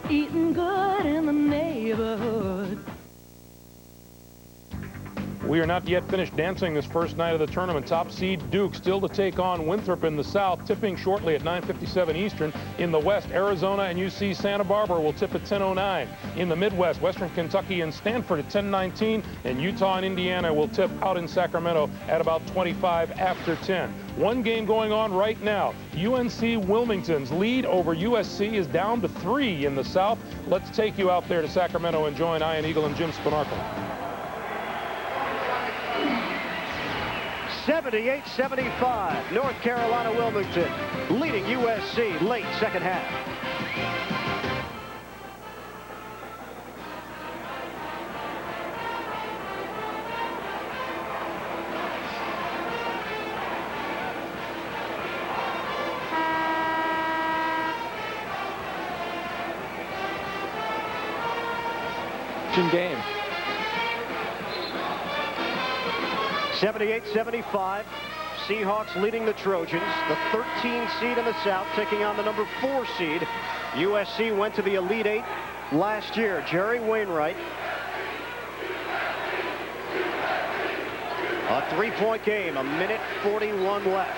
eating good in the neighborhood. We are not yet finished dancing this first night of the tournament. Top seed Duke still to take on Winthrop in the south, tipping shortly at 9:57 Eastern. In the west, Arizona and UC Santa Barbara will tip at 10:09. In the Midwest, Western Kentucky and Stanford at 10:19, and Utah and Indiana will tip out in Sacramento at about 25 after 10. One game going on right now. UNC Wilmington's lead over USC is down to 3 in the south. Let's take you out there to Sacramento and join Ian Eagle and Jim Spinarco. 78-75, North Carolina Wilmington leading USC late second half. Game. 78-75, Seahawks leading the Trojans, the 13 seed in the South taking on the number 4 seed. USC went to the Elite 8 last year. Jerry Wainwright. A 3-point game, 1:41 left.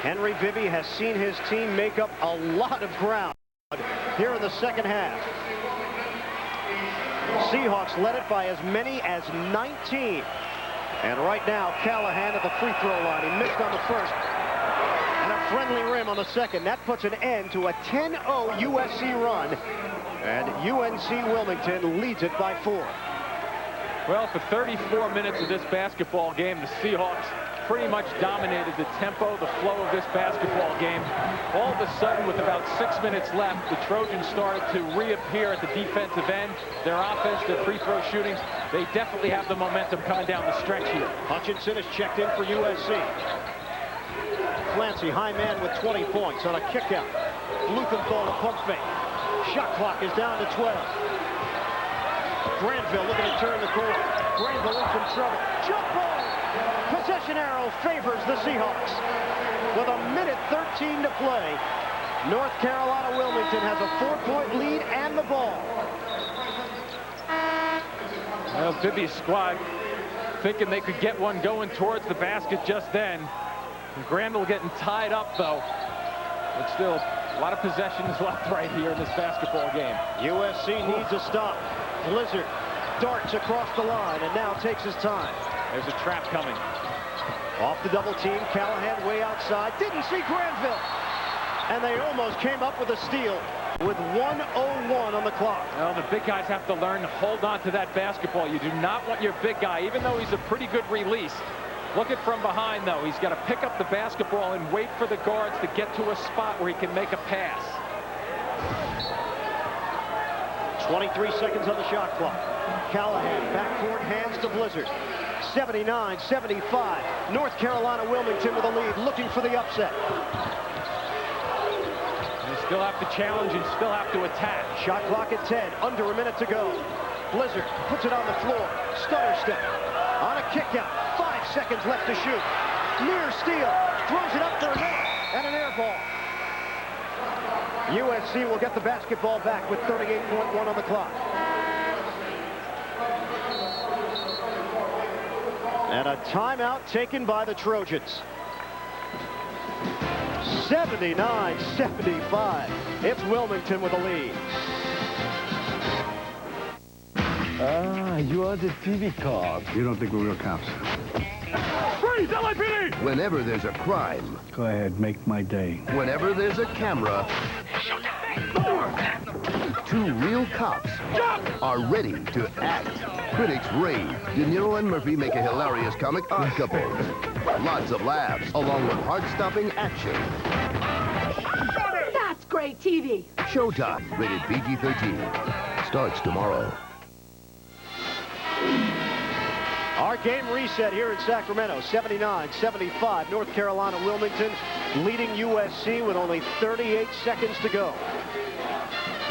Henry Bibby has seen his team make up a lot of ground here in the second half. Seahawks led it by as many as 19. And right now, Callahan at the free throw line. He missed on the first. And a friendly rim on the second. That puts an end to a 10-0 USC run. And UNC Wilmington leads it by 4. Well, for 34 minutes of this basketball game, the Seahawks pretty much dominated the tempo, the flow of this basketball game. All of a sudden, with about 6 minutes left, the Trojans started to reappear at the defensive end. Their offense, their free throw shooting, they definitely have the momentum coming down the stretch here. Hutchinson is checked in for USC. Clancy, high man with 20 points on a kick out. Blumenthal a pump fake. Shot clock is down to 12. Granville looking to turn the corner. Granville in some trouble. Jump ball! Possession arrow favors the Seahawks. With 1:13 to play, North Carolina Wilmington has a 4-point lead and the ball. Well, Bibby's squad thinking they could get one going towards the basket just then. Granville getting tied up, though. But still, a lot of possessions left right here in this basketball game. USC needs a stop. Blizzard darts across the line and now takes his time. There's a trap coming. Off the double team, Callahan way outside. Didn't see Granville. And they almost came up with a steal with 1:01 on the clock. Well, the big guys have to learn to hold on to that basketball. You do not want your big guy, even though he's a pretty good release. Look at from behind, though. He's got to pick up the basketball and wait for the guards to get to a spot where he can make a pass. 23 seconds on the shot clock. Callahan, backcourt hands to Blizzard. 79-75. North Carolina Wilmington with a lead, looking for the upset. They still have to challenge and still have to attack. Shot clock at 10, under a minute to go. Blizzard puts it on the floor. Stutter step on a kick out. 5 seconds left to shoot. Near steal, throws it up for a minute, and an air ball. USC will get the basketball back with 38.1 on the clock. And a timeout taken by the Trojans. 79-75. It's Wilmington with a lead. Ah, you are the TV cop. You don't think we're real cops? Freeze, LAPD! Whenever there's a crime. Go ahead, make my day. Whenever there's a camera. 2 real cops are ready to act. Critics rave. De Niro and Murphy make a hilarious comic odd couple. Lots of laughs, along with heart-stopping action. That's great TV. Showtime, rated PG-13. Starts tomorrow. Our game reset here in Sacramento. 79-75. North Carolina Wilmington leading USC with only 38 seconds to go.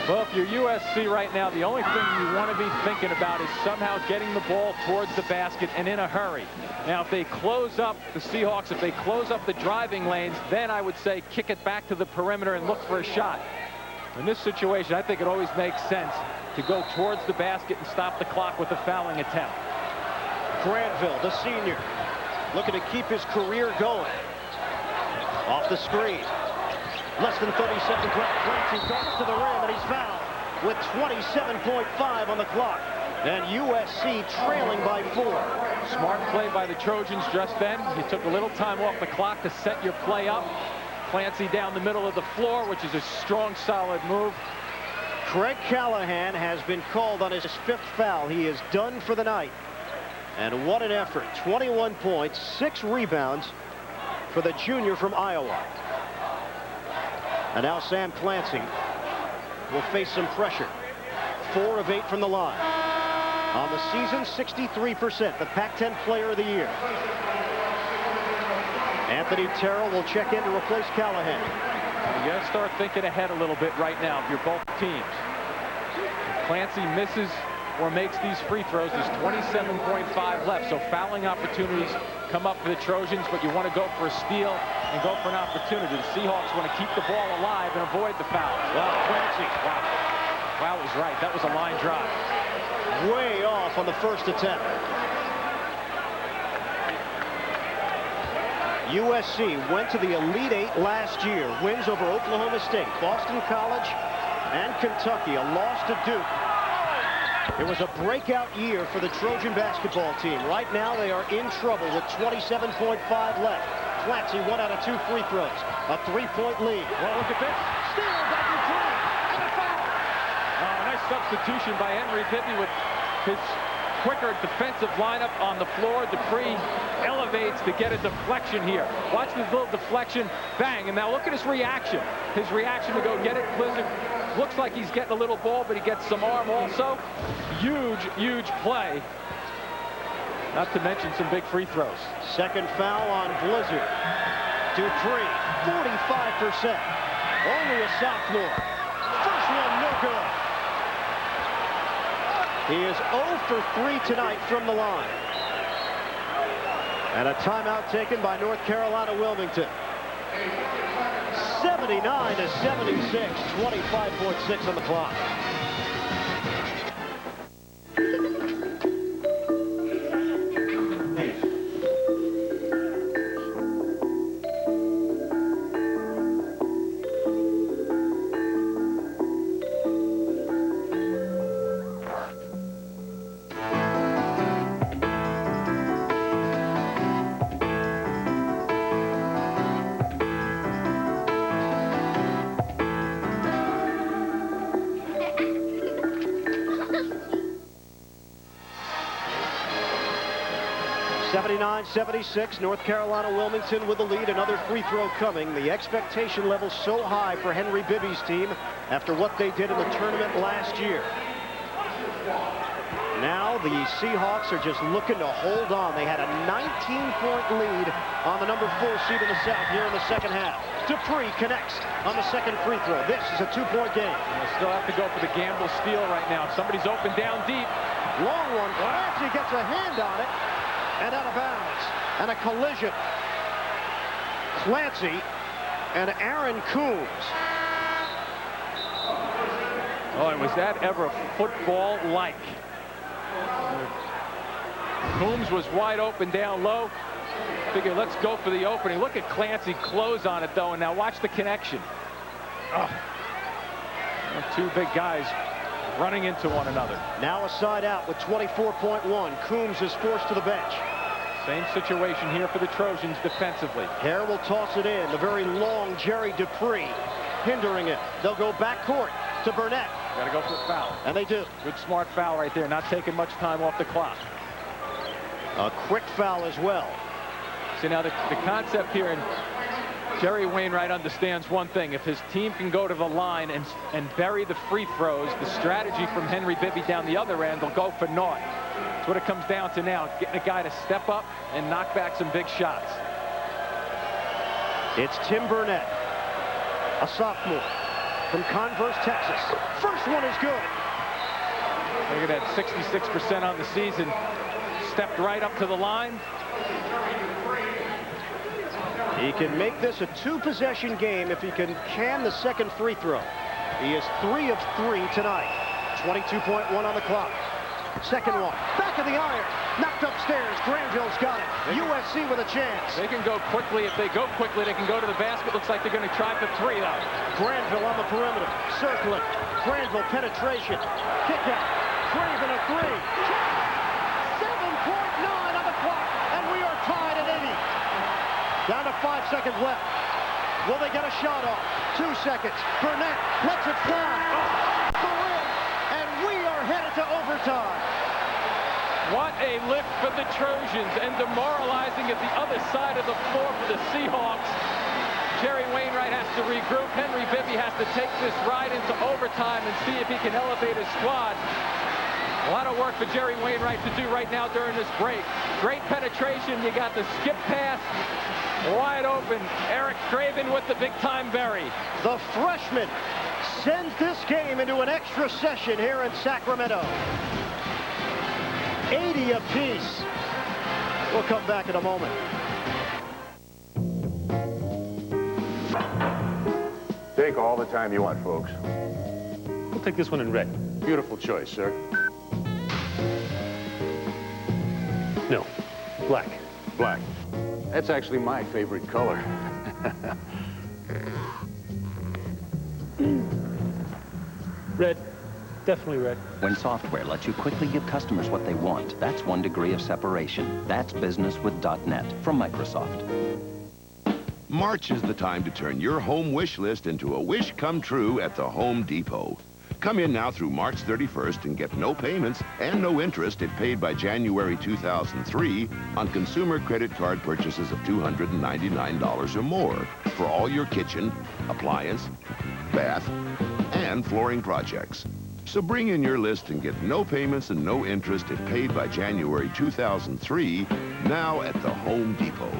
Well, if you're USC right now, the only thing you want to be thinking about is somehow getting the ball towards the basket and in a hurry. Now, if they close up the Seahawks, if they close up the driving lanes, then I would say kick it back to the perimeter and look for a shot. In this situation, I think it always makes sense to go towards the basket and stop the clock with a fouling attempt. Granville, the senior, looking to keep his career going. Off the screen. Less than 30 seconds left. Clancy goes to the rim, and he's fouled with 27.5 on the clock. And USC trailing by 4. Smart play by the Trojans just then. You took a little time off the clock to set your play up. Clancy down the middle of the floor, which is a strong, solid move. Craig Callahan has been called on his 5th foul. He is done for the night. And what an effort. 21 points, 6 rebounds for the junior from Iowa. And now Sam Clancy will face some pressure. 4 of 8 from the line. On the season, 63%, the Pac-10 Player of the Year. Anthony Terrell will check in to replace Callahan. You got to start thinking ahead a little bit right now if you're both teams. If Clancy misses or makes these free throws, there's 27.5 left, so fouling opportunities come up for the Trojans, but you want to go for a steal and go for an opportunity. The Seahawks want to keep the ball alive and avoid the foul. Wow, Clancy. Wow, was right. That was a line drive. Way off on the first attempt. USC went to the Elite 8 last year. Wins over Oklahoma State, Boston College, and Kentucky. A loss to Duke. It was a breakout year for the Trojan basketball team. Right now they are in trouble with 27.5 left. Clancy 1 out of 2 free throws. A 3-point lead. Well, look at this. Steal by Dupree. And a foul. Nice substitution by Henry Bibby with his quicker defensive lineup on the floor. Dupree elevates to get a deflection here. Watch this little deflection. Bang. And now look at his reaction. His reaction to go get it. Blizzard looks like he's getting a little ball, but he gets some arm also. Huge, huge play. Not to mention some big free throws. Second foul on Blizzard. Dupree, 45%. Only a sophomore. First one, no good. He is 0 for 3 tonight from the line. And a timeout taken by North Carolina Wilmington. 79 to 76, 25.6 on the clock. .76, North Carolina Wilmington with the lead. Another free throw coming. The expectation level so high for Henry Bibby's team after what they did in the tournament last year. Now the Seahawks are just looking to hold on. They had a 19-point lead on the number 4 seed in the South here in the second half. Dupree connects on the second free throw. This is a 2-point game. They still have to go for the gamble steal right now. Somebody's open down deep. Long one. Clancy gets a hand on it. And out of bounds. And a collision. Clancy and Aaron Coombs. Oh, and was that ever football-like? Coombs was wide open down low. Figure, let's go for the opening. Look at Clancy close on it, though, and now watch the connection. Oh. Two big guys running into one another. Now a side out with 24.1. Coombs is forced to the bench. Same situation here for the Trojans defensively. Hare will toss it in. The very long Jerry Dupree hindering it. They'll go back court to Burnett. Got to go for a foul. And they do. Good smart foul right there. Not taking much time off the clock. A quick foul as well. See, now the concept here, and Jerry Wainwright understands one thing. If his team can go to the line and bury the free throws, the strategy from Henry Bibby down the other end, they'll go for naught. That's what it comes down to now, getting a guy to step up and knock back some big shots. It's Tim Burnett, a sophomore from Converse, Texas. First one is good. Look at that, 66% on the season. Stepped right up to the line. He can make this a 2-possession game if he can the second free throw. He is 3 of 3 tonight. 22.1 on the clock. Second one, back of the iron, knocked upstairs. Granville's got it. USC with a chance. They can go quickly. If they go quickly, they can go to the basket. Looks like they're going to try for 3, though. Granville on the perimeter, circling. Granville penetration, kick out. Craven a 3. 7.9 on the clock, and we are tied at 80. Down to 5 seconds left. Will they get a shot off? 2 seconds. Burnett lets it fly. Off the rim, and we are headed to overtime. What a lift for the Trojans, and demoralizing at the other side of the floor for the Seahawks. Jerry Wainwright has to regroup. Henry Bibby has to take this ride into overtime and see if he can elevate his squad. A lot of work for Jerry Wainwright to do right now during this break. Great penetration. You got the skip pass. Wide open. Eric Craven with the big-time bury. The freshman sends this game into an extra session here in Sacramento. 80 apiece. We'll come back in a moment. Take all the time you want, folks. We'll take this one in red. Beautiful choice, sir. No, black. Black. That's actually my favorite color. Red. Definitely red. When software lets you quickly give customers what they want, that's 1 degree of separation. That's business with .NET from Microsoft. March is the time to turn your home wish list into a wish come true at the Home Depot. Come in now through March 31st and get no payments and no interest if paid by January 2003 on consumer credit card purchases of $299 or more for all your kitchen, appliance, bath, and flooring projects. So bring in your list and get no payments and no interest if paid by January 2003 now at the Home Depot.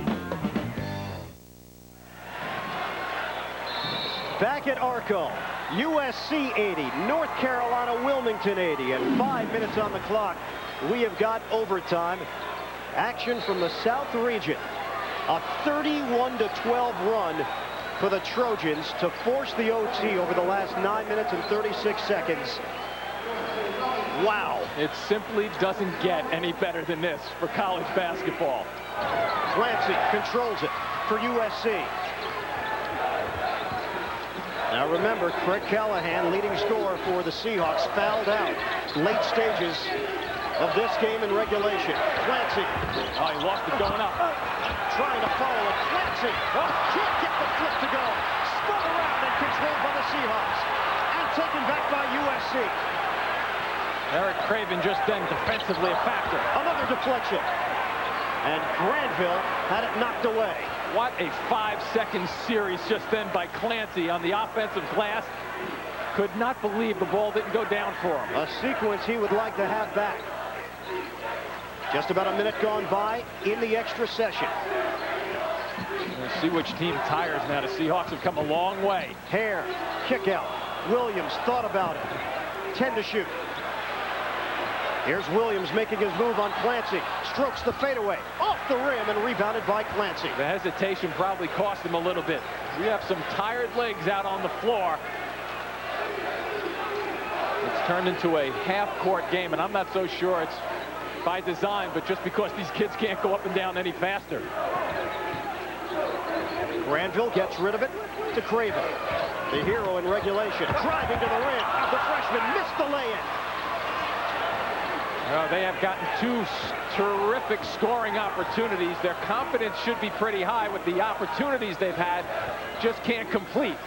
Back at Arco, USC 80, North Carolina Wilmington 80, and 5 minutes on the clock. We have got overtime. Action from the South region. A 31-12 run for the Trojans to force the OT over the last 9 minutes and 36 seconds. Wow. It simply doesn't get any better than this for college basketball. Clancy controls it for USC. Now remember, Craig Callahan, leading scorer for the Seahawks, fouled out late stages of this game in regulation. Clancy. Oh, he lost it going up. Trying to follow it. Clancy. Oh, can't get the flip to go. Spun around and controlled by the Seahawks. And taken back by USC. Eric Craven just then defensively a factor. Another deflection. And Granville had it knocked away. What a 5-second series just then by Clancy on the offensive glass. Could not believe the ball didn't go down for him. A sequence he would like to have back. Just about a minute gone by in the extra session. We'll see which team tires now. The Seahawks have come a long way. Hare, kick out. Williams thought about it. 10 to shoot. Here's Williams making his move on Clancy. Strokes the fadeaway. Off the rim and rebounded by Clancy. The hesitation probably cost him a little bit. We have some tired legs out on the floor. It's turned into a half-court game, and I'm not so sure it's by design, but just because these kids can't go up and down any faster. Granville gets rid of it to Craven. The hero in regulation. Driving to the rim. The freshman missed the lay-in. Well, they have gotten 2 terrific scoring opportunities. Their confidence should be pretty high with the opportunities they've had. Just can't complete.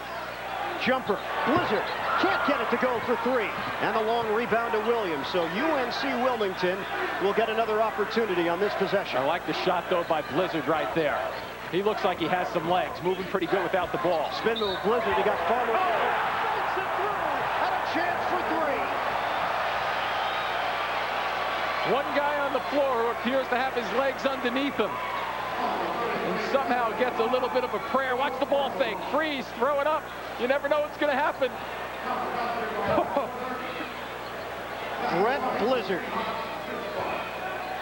Jumper. Blizzard. Can't get it to go for 3. And the long rebound to Williams. So UNC Wilmington will get another opportunity on this possession. I like the shot, though, by Blizzard right there. He looks like he has some legs. Moving pretty good without the ball. Spin move. Blizzard. He got far away. Banks it through. And a chance for 3. One guy on the floor who appears to have his legs underneath him. And somehow gets a little bit of a prayer. Watch the ball fake. Freeze. Throw it up. You never know what's going to happen. Brett Blizzard.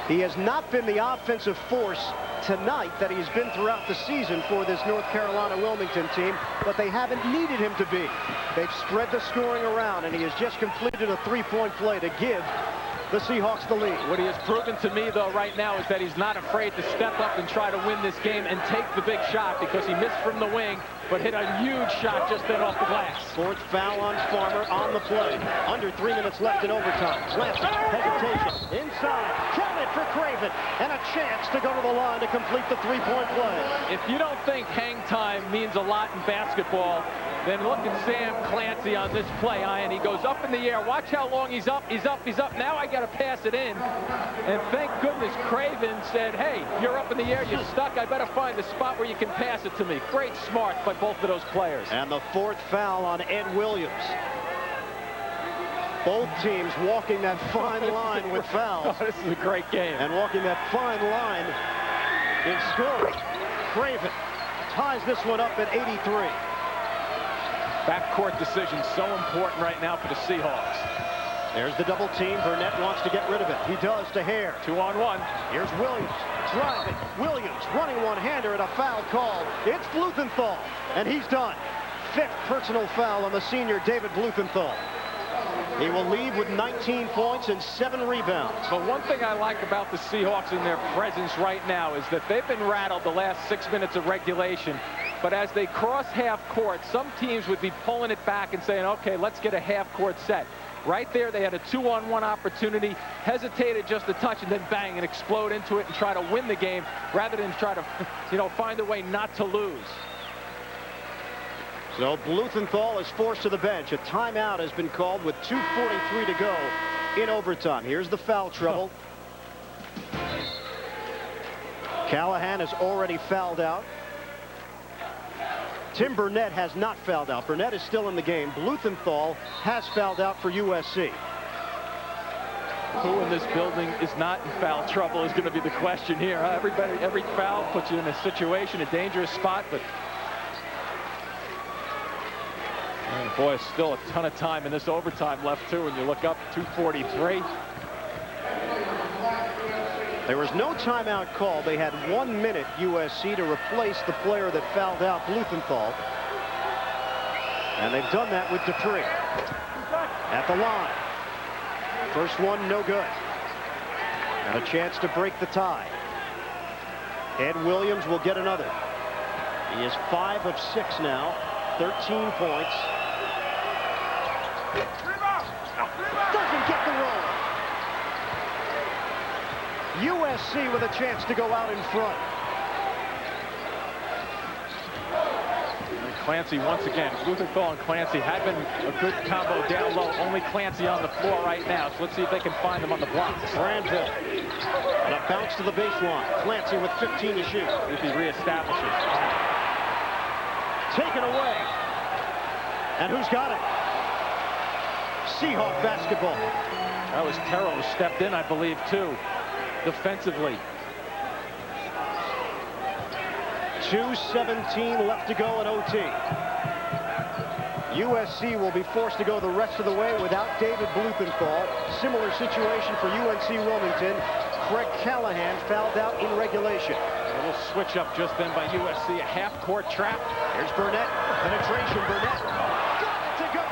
He has not been the offensive force tonight that he's been throughout the season for this North Carolina Wilmington team, but they haven't needed him to be. They've spread the scoring around, and he has just completed a three-point play to give the Seahawks the lead. What he has proven to me, though, right now is that he's not afraid to step up and try to win this game and take the big shot, because he missed from the wing, but hit a huge shot just then off the glass. Fourth foul on Farmer on the play. Under 3 minutes left in overtime. Lancey, hesitation. Inside. Counted for Craven. And a chance to go to the line to complete the three-point play. If you don't think hang time means a lot in basketball, then look at Sam Clancy on this play, Ian. He goes up in the air. Watch how long he's up. He's up. He's up. Now I got to pass it in. And thank goodness Craven said, hey, you're up in the air. You're stuck. I better find the spot where you can pass it to me. Great smart by both of those players. And the fourth foul on Ed Williams. Both teams walking that fine line with fouls. Oh, this is a great game. And walking that fine line in scoring. Craven ties this one up at 83. Backcourt decision so important right now for the Seahawks. There's the double team. Burnett wants to get rid of it. He does to Hare. 2-on-1. Here's Williams driving. Williams running one-hander and a foul called. It's Bluthenthal, and he's done. Fifth personal foul on the senior David Bluthenthal. He will leave with 19 points and 7 rebounds. But one thing I like about the Seahawks in their presence right now is that they've been rattled the last 6 minutes of regulation. But as they cross half court, some teams would be pulling it back and saying, okay, let's get a half court set. Right there, they had a 2-on-1 opportunity, hesitated just a touch, and then bang, and explode into it and try to win the game rather than try to, find a way not to lose. So Bluthenthal is forced to the bench. A timeout has been called with 2:43 to go in overtime. Here's the foul trouble. Callahan has already fouled out. Tim Burnett has not fouled out. Burnett is still in the game. Bluthenthal has fouled out for USC. Who in this building is not in foul trouble is going to be the question here. Every foul puts you in a situation, a dangerous spot, but and boy, still a ton of time in this overtime left too. When you look up, 2:43. There was no timeout call. They had 1 minute, USC, to replace the player that fouled out, Bluthenthal. And they've done that with Dupree. At the line. First one, no good. And a chance to break the tie. Ed Williams will get another. He is 5 of 6 now. 13 points. Doesn't get the roll. USC with a chance to go out in front. And Clancy once again. Bluthenthal and Clancy had been a good combo down low. Only Clancy on the floor right now. So let's see if they can find them on the blocks. Granville. And a bounce to the baseline. Clancy with 15 to shoot. If he reestablishes. Taken away. And who's got it? Seahawk basketball. That was Terrell who stepped in, I believe, too. Defensively. 2:17 left to go in OT. USC will be forced to go the rest of the way without David Bluthenthal. Similar situation for UNC Wilmington. Craig Callahan fouled out in regulation. A little switch up just then by USC. A half-court trap. Here's Burnett. Penetration. Burnett. Got it to go.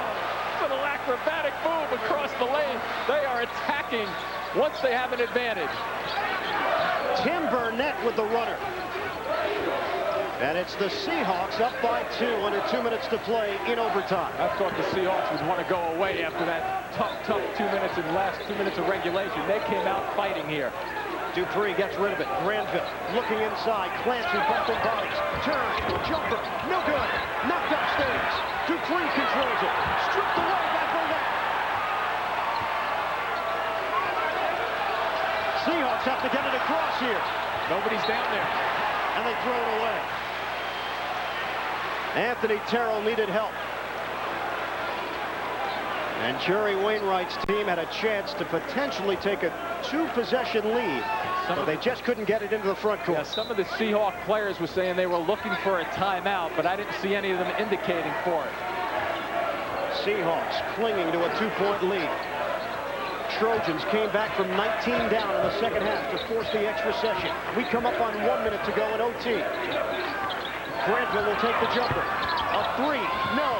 With an acrobatic move across the lane. They are attacking once they have an advantage. Tim Burnett with the runner. And it's the Seahawks up by 2 under 2 minutes to play in overtime. I thought the Seahawks would want to go away after that tough 2 minutes and last 2 minutes of regulation. They came out fighting here. Dupree gets rid of it. Granville looking inside. Clancy bumping bodies. Turn. Jumper. No good. Knocked upstairs. Dupree controls it. Stripped away by Burnett. Seahawks have to get it across here. Nobody's down there. And they throw it away. Anthony Terrell needed help. And Jerry Wainwright's team had a chance to potentially take a 2-possession lead. But they just couldn't get it into the front court. Yeah, some of the Seahawk players were saying they were looking for a timeout, but I didn't see any of them indicating for it. Seahawks clinging to a 2-point lead. Trojans came back from 19 down in the second half to force the extra session. We come up on 1 minute to go in OT. Granville will take the jumper. A three, no.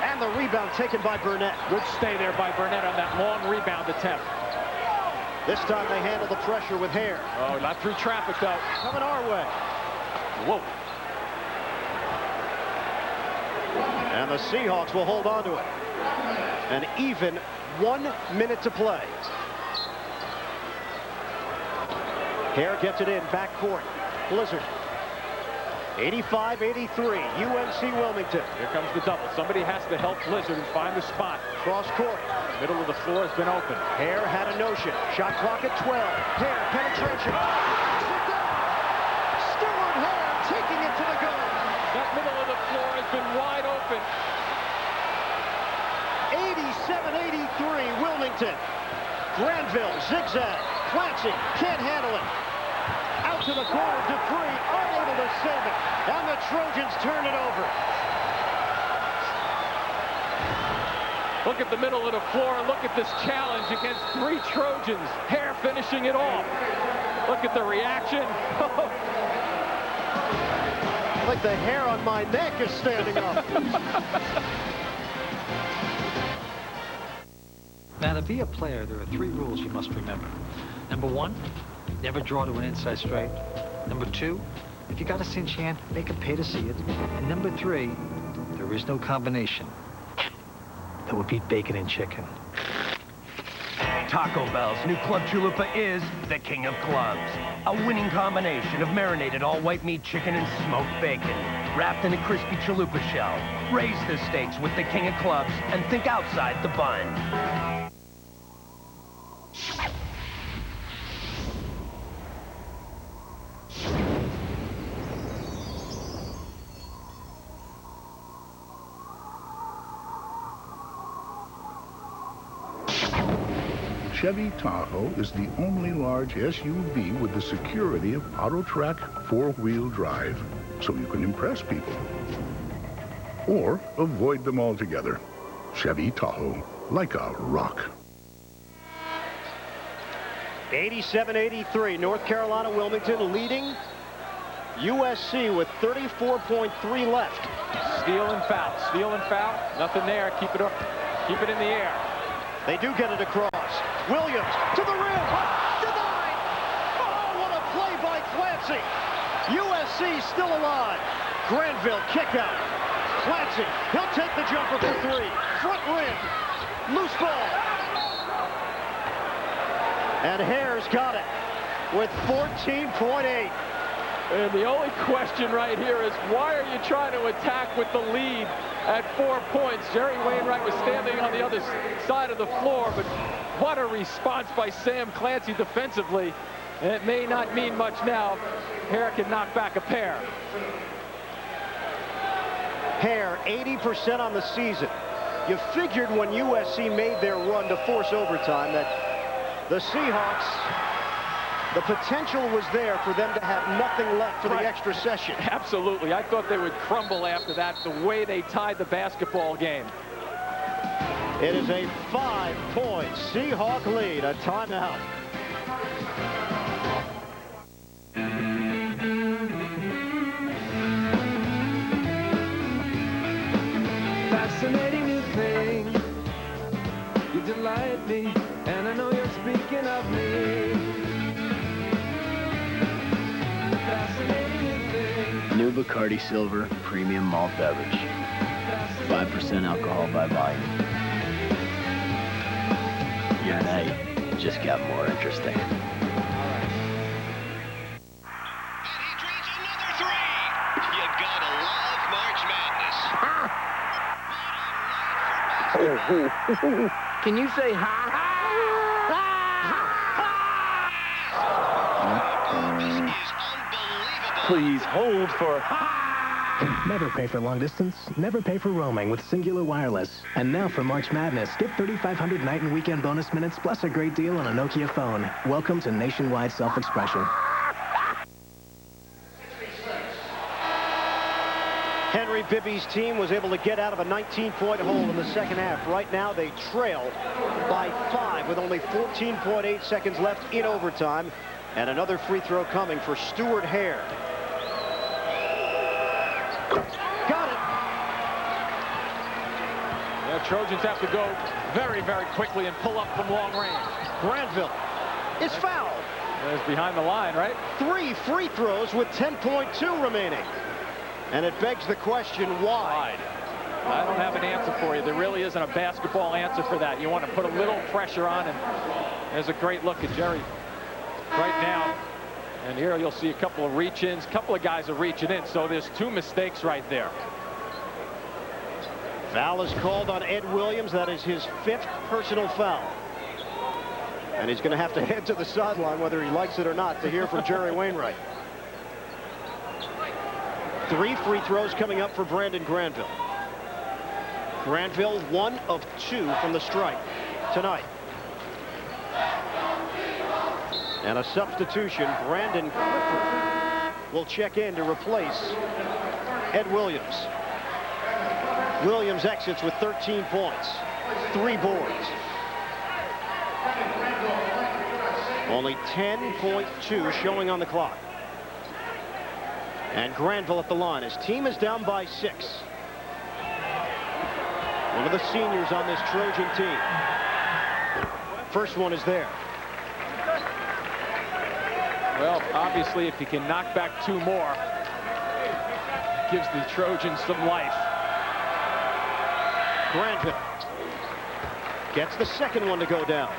And the rebound taken by Burnett. Good stay there by Burnett on that long rebound attempt. This time they handle the pressure with Hare. Oh, not through traffic, though. Coming our way. Whoa. And the Seahawks will hold on to it. An even 1 minute to play. Hare gets it in, backcourt. Blizzard. 85-83, UNC Wilmington. Here comes the double. Somebody has to help Blizzard and find the spot. Cross court. Middle of the floor has been open. Hare had a notion. Shot clock at 12. Hare, penetration. Stewart Hare taking it to the goal. That middle of the floor has been wide open. 87-83, Wilmington. Granville, zigzag. Clancy can't handle it. Out to the corner, Dupree unable to save it. And the Trojans turn it over. Look at the middle of the floor. Look at this challenge against 3 Trojans. Hare finishing it off. Look at the reaction. Like the hair on my neck is standing up. Now, to be a player, there are 3 rules you must remember. Number 1, never draw to an inside straight. Number 2, if you got a cinch hand, make it pay to see it. And number 3, there is no combination that would beat bacon and chicken. Taco Bell's new Club Chalupa is the king of clubs. A winning combination of marinated all-white meat chicken and smoked bacon, wrapped in a crispy chalupa shell. Raise the stakes with the king of clubs and think outside the bun. Chevy Tahoe is the only large SUV with the security of AutoTrack 4-wheel drive, so you can impress people. Or avoid them altogether. Chevy Tahoe, like a rock. 87-83, North Carolina Wilmington leading USC with 34.3 left. Steal and foul, nothing there. Keep it up, keep it in the air. They do get it across. Williams to the rim. Denied. Oh, what a play by Clancy. USC still alive. Granville kick out. Clancy, he'll take the jumper for 3. Front rim. Loose ball. And Hare's got it with 14.8. And the only question right here is, why are you trying to attack with the lead at 4 points? Jerry Wainwright was standing on the other side of the floor, but what a response by Sam Clancy defensively. And it may not mean much now. Hare can knock back a pair. Hare, 80% on the season. You figured when USC made their run to force overtime that the Seahawks, the potential was there for them to have nothing left for the extra session. Absolutely. I thought they would crumble after that, the way they tied the basketball game. It is a 5-point Seahawk lead, a timeout. Fascinating new thing, you delight me, and I know you're speaking of me. Fascinating new thing. New Bacardi Silver Premium Malt Beverage. 5% alcohol by volume. Your night just got more interesting. Can you say ha ha? Please hold for Never pay for long distance, never pay for roaming with Singular Wireless. And now for March Madness, get 3,500 night and weekend bonus minutes plus a great deal on a Nokia phone. Welcome to nationwide self-expression. Henry Bibby's team was able to get out of a 19-point hole in the second half. Right now, they trail by 5 with only 14.8 seconds left in overtime. And another free throw coming for Stuart Hare. Got it. The Trojans have to go very, very quickly and pull up from long range. Granville is fouled. It's behind the line, right? 3 free throws with 10.2 remaining. And it begs the question, why? I don't have an answer for you. There really isn't a basketball answer for that. You want to put a little pressure on, and there's a great look at Jerry right now. And here you'll see a couple of reach-ins. A couple of guys are reaching in, so there's 2 mistakes right there. Foul is called on Ed Williams. That is his 5th personal foul. And he's going to have to head to the sideline, whether he likes it or not, to hear from Jerry Wainwright. 3 free throws coming up for Brandon Granville. Granville 1 of 2 from the stripe tonight. And a substitution. Brandon Clifford will check in to replace Ed Williams. Williams exits with 13 points, 3 boards. Only 10.2 showing on the clock. And Granville at the line. His team is down by 6. One of the seniors on this Trojan team. First one is there. Well, obviously, if he can knock back 2 more, gives the Trojans some life. Granville gets the second one to go down.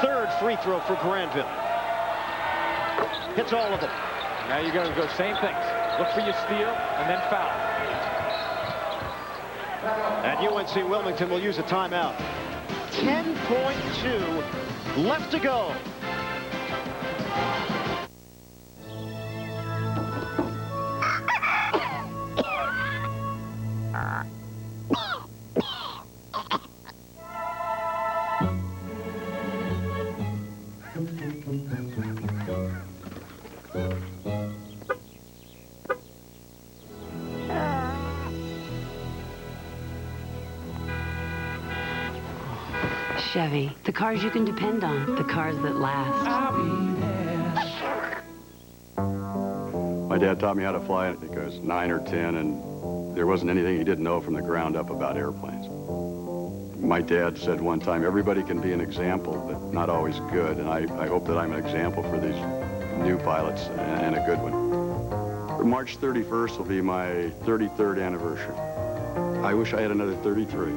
Third free throw for Granville. Hits all of them. Now you're going to go same things. Look for your steal and then foul. And UNC Wilmington will use a timeout. 10.2 left to go. Chevy, the cars you can depend on, the cars that last. My dad taught me how to fly because I was 9 or 10, and there wasn't anything he didn't know from the ground up about airplanes. My dad said one time, everybody can be an example, but not always good, and I hope that I'm an example for these new pilots, and a good one. March 31st will be my 33rd anniversary. I wish I had another 33.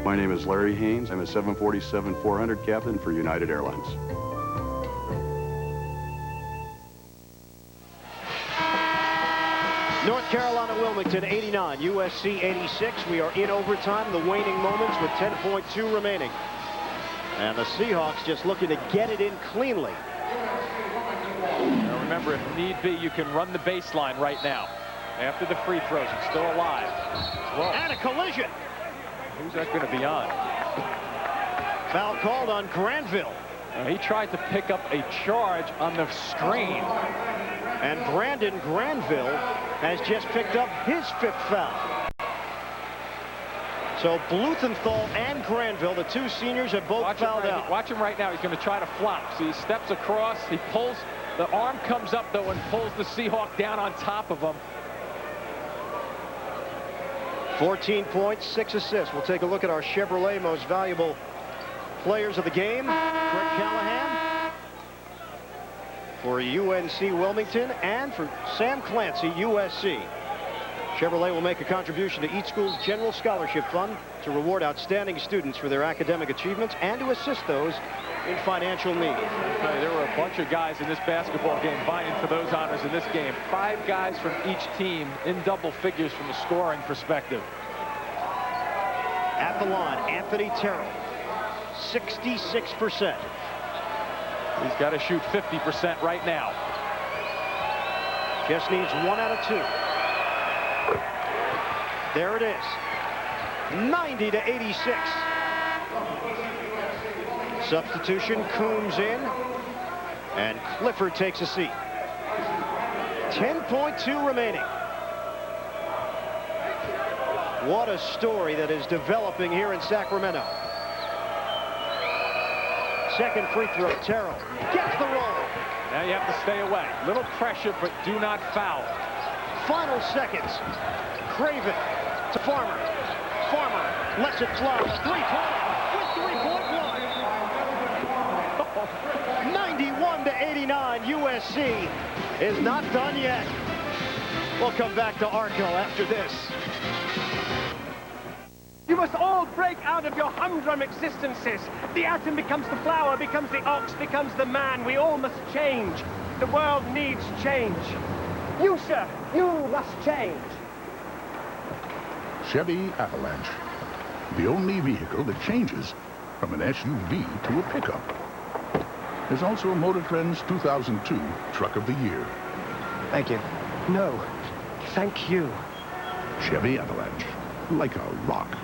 My name is Larry Haynes. I'm a 747-400 captain for United Airlines. North Carolina Wilmington 89, USC 86. We are in overtime, the waning moments with 10.2 remaining. And the Seahawks just looking to get it in cleanly. Now remember, if need be, you can run the baseline right now. After the free throws, it's still alive. Whoa. And a collision. Who's that going to be on? Foul called on Granville. He tried to pick up a charge on the screen. And Brandon Granville has just picked up his 5th foul. So Bluthenthal and Granville, the 2 seniors, have both fouled out. Watch him right now. He's going to try to flop. See, he steps across. He pulls. The arm comes up, though, and pulls the Seahawk down on top of him. 14 points, 6 assists. We'll take a look at our Chevrolet most valuable players of the game. Craig Callahan for UNC Wilmington, and for Sam Clancy, USC. Chevrolet will make a contribution to each school's general scholarship fund to reward outstanding students for their academic achievements and to assist those in financial need. There were a bunch of guys in this basketball game vying for those honors in this game. 5 guys from each team in double figures from a scoring perspective. At the line, Anthony Terrell, 66%. He's got to shoot 50% right now. Just needs 1 out of 2. There it is. 90-86. Substitution, Coombs in. And Clifford takes a seat. 10.2 remaining. What a story that is developing here in Sacramento. Second free throw, Terrell gets the roll. Now you have to stay away. Little pressure, but do not foul. Final seconds. Craven to Farmer. Farmer lets it fly. A three-pointer with 3.1. 91-89. USC is not done yet. We'll come back to Arco after this. You must all break out of your humdrum existences. The atom becomes the flower, becomes the ox, becomes the man. We all must change. The world needs change. You, sir, you must change. Chevy Avalanche, the only vehicle that changes from an SUV to a pickup. There's also Motor Trend's 2002 Truck of the Year. Thank you. No, thank you. Chevy Avalanche, like a rock.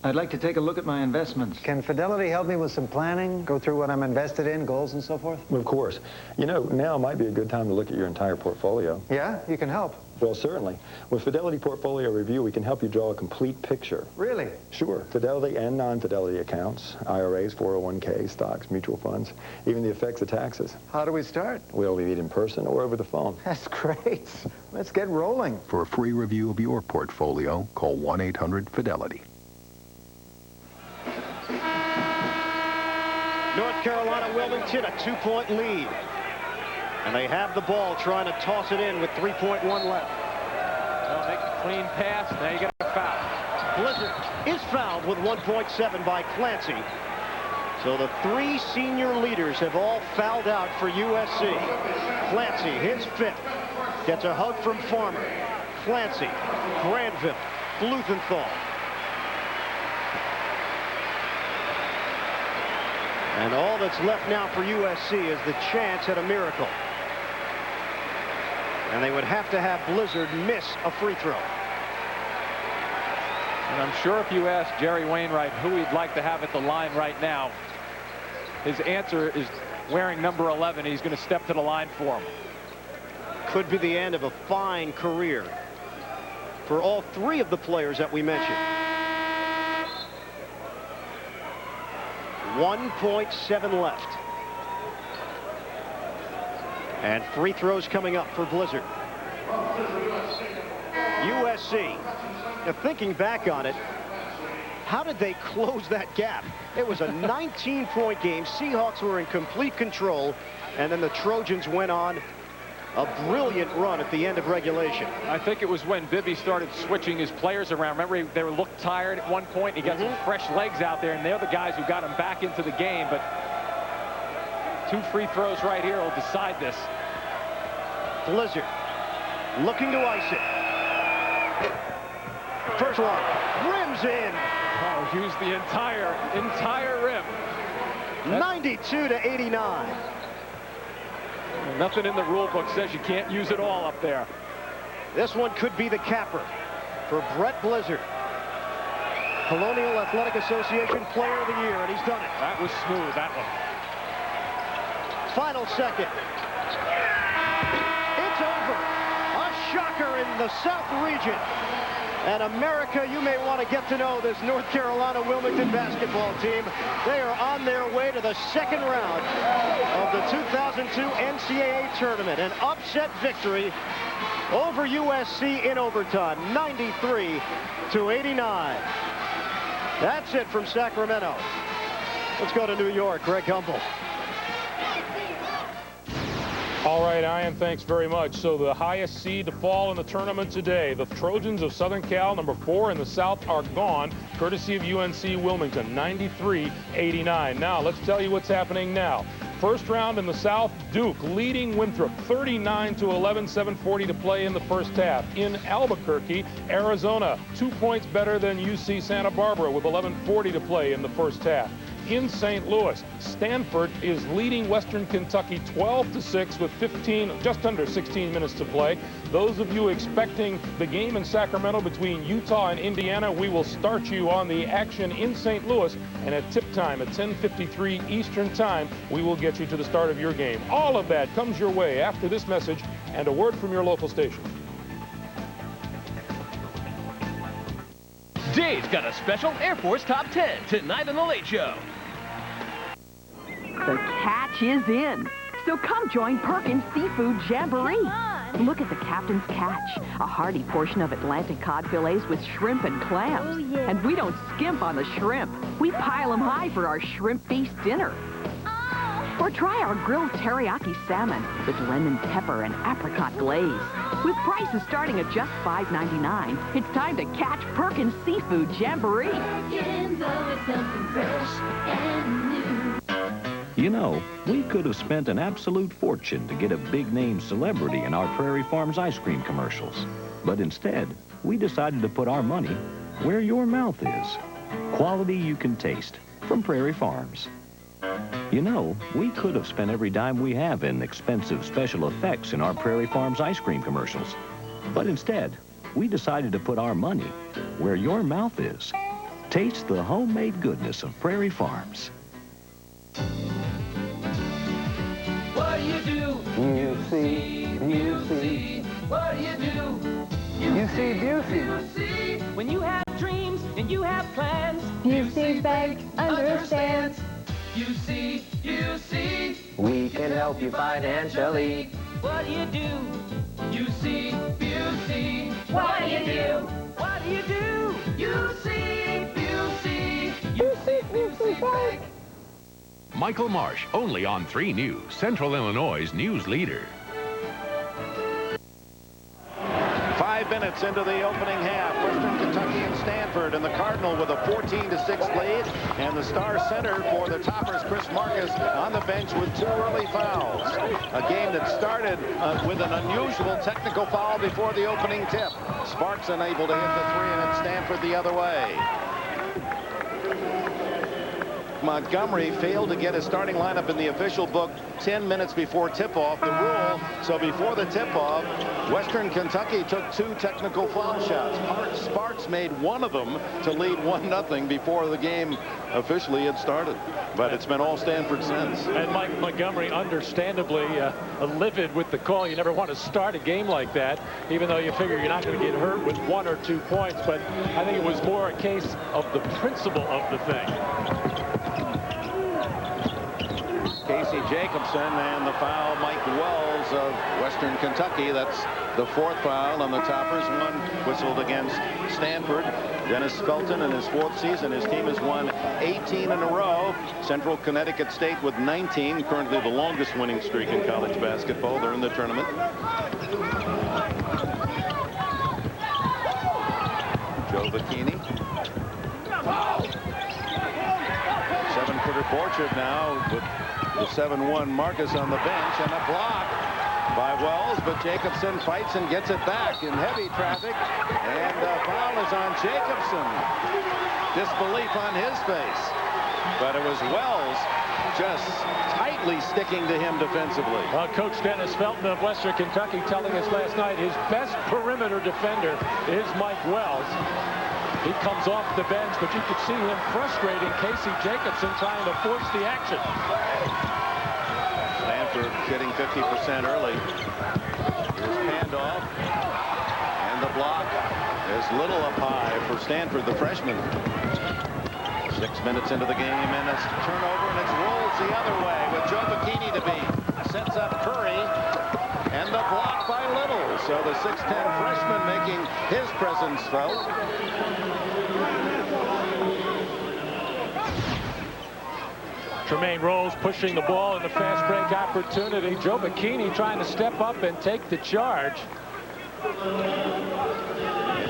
I'd like to take a look at my investments. Can Fidelity help me with some planning? Go through what I'm invested in, goals and so forth? Of course. You know, now might be a good time to look at your entire portfolio. Yeah? You can help? Well, certainly. With Fidelity Portfolio Review, we can help you draw a complete picture. Really? Sure. Fidelity and non-Fidelity accounts, IRAs, 401ks, stocks, mutual funds, even the effects of taxes. How do we start? We'll meet in person or over the phone. That's great. Let's get rolling. For a free review of your portfolio, call 1-800-FIDELITY. North Carolina Wilmington, a 2-point lead. And they have the ball trying to toss it in with 3.1 left. They'll make a clean pass. Now you got a foul. Blizzard is fouled with 1.7 by Clancy. So the three senior leaders have all fouled out for USC. Clancy, his fifth, gets a hug from Farmer. Clancy, Granville, Blumenthal. And all that's left now for USC is the chance at a miracle. And they would have to have Blizzard miss a free throw. And I'm sure if you ask Jerry Wainwright who he'd like to have at the line right now, his answer is wearing number 11. He's going to step to the line for him. Could be the end of a fine career for all three of the players that we mentioned. 1.7 left. And free throws coming up for Blizzard. USC. Now, thinking back on it, how did they close that gap? It was a 19-point game. Seahawks were in complete control, and then the Trojans went on a brilliant run at the end of regulation. I think it was when Bibby started switching his players around. Remember, they looked tired at one point. He got some fresh legs out there, and they're the guys who got him back into the game. But 2 free throws right here will decide this. Blizzard looking to ice it. First one, rims in. Oh, use the entire rim. 92-89. Nothing in the rule book says you can't use it all up there. This one could be the capper for Brett Blizzard. Colonial Athletic Association Player of the Year, and he's done it. That was smooth, that one. Final second. It's over. A shocker in the South region. And America, you may want to get to know this North Carolina Wilmington basketball team. They are on their way to the second round of the 2002 NCAA tournament. An upset victory over USC in overtime, 93-89. That's it from Sacramento. Let's go to New York. Greg Gumbel. All right, Ian, thanks very much. So the highest seed to fall in the tournament today, the Trojans of Southern Cal, number 4 in the South, are gone, courtesy of UNC Wilmington, 93-89. Now, let's tell you what's happening now. First round in the South, Duke leading Winthrop 39-11, 7:40 to play in the first half. In Albuquerque, Arizona, 2 points better than UC Santa Barbara with 11:40 to play in the first half. in St. Louis. Stanford is leading Western Kentucky 12-6 with just under 16 minutes to play. Those of you expecting the game in Sacramento between Utah and Indiana, we will start you on the action in St. Louis, and at tip time at 10:53 Eastern Time, we will get you to the start of your game. All of that comes your way after this message and a word from your local station. Dave's got a special Air Force Top 10 tonight on The Late Show. The catch is in. So come join Perkins Seafood Jamboree. Look at the captain's catch, a hearty portion of Atlantic cod fillets with shrimp and clams. Oh, yeah. And we don't skimp on the shrimp. We pile them high for our shrimp feast dinner. Or try our grilled teriyaki salmon with lemon pepper and apricot glaze. With prices starting at just $5.99, it's time to catch Perkins Seafood Jamboree. Perkins, always something fresh and new. You know, we could have spent an absolute fortune to get a big-name celebrity in our Prairie Farms ice cream commercials. But instead, we decided to put our money where your mouth is. Quality you can taste from Prairie Farms. You know, we could have spent every dime we have in expensive special effects in our Prairie Farms ice cream commercials. But instead, we decided to put our money where your mouth is. Taste the homemade goodness of Prairie Farms. What do you do? You see. What do you do? You see beauty. You see. When you have dreams and you have plans. Busey's Bank understands. You see. We can help you financially. What do you do? You see. What do you do? What do you do? You see. Busey Bank. Michael Marsh, only on 3 News, Central Illinois' news leader. 5 minutes into the opening half, Western Kentucky and Stanford, and the Cardinal with a 14-6 lead, and the star center for the Toppers, Chris Marcus, on the bench with 2 early fouls. A game that started with an unusual technical foul before the opening tip. Sparks unable to hit the 3, and it's Stanford the other way. Montgomery failed to get his starting lineup in the official book 10 minutes before tip-off, the rule. So before the tip-off, Western Kentucky took 2 technical foul shots. Sparks made one of them to lead 1-0 before the game officially had started. But it's been all Stanford since. And Mike Montgomery, understandably livid with the call. You never want to start a game like that, even though you figure you're not going to get hurt with 1 or 2 points. But I think it was more a case of the principle of the thing. Casey Jacobson and the foul, Mike Wells of Western Kentucky. That's the 4th foul on the Toppers. 1 whistled against Stanford. Dennis Felton in his 4th season. His team has won 18 in a row. Central Connecticut State with 19. Currently the longest winning streak in college basketball. They're in the tournament. Joe Bikini. 7-footer Borchard now with the 7-1 Marcus on the bench, and a block by Wells, but Jacobson fights and gets it back in heavy traffic, and a foul is on Jacobson. Disbelief on his face, but it was Wells just tightly sticking to him defensively. Well, Coach Dennis Felton of Western Kentucky telling us last night his best perimeter defender is Mike Wells. He comes off the bench, but you could see him frustrating Casey Jacobson trying to force the action. Stanford hitting 50% early. Here's handoff. And the block is little up high for Stanford, the freshman. 6 minutes into the game, and it's turnover, and it's rolls the other way with Joe Bikini to beat. Sets up Curry, and the block by Little. So the 6'10 freshman making his presence felt. Tremaine Rolls pushing the ball in the fast break opportunity. Joe Bikini trying to step up and take the charge.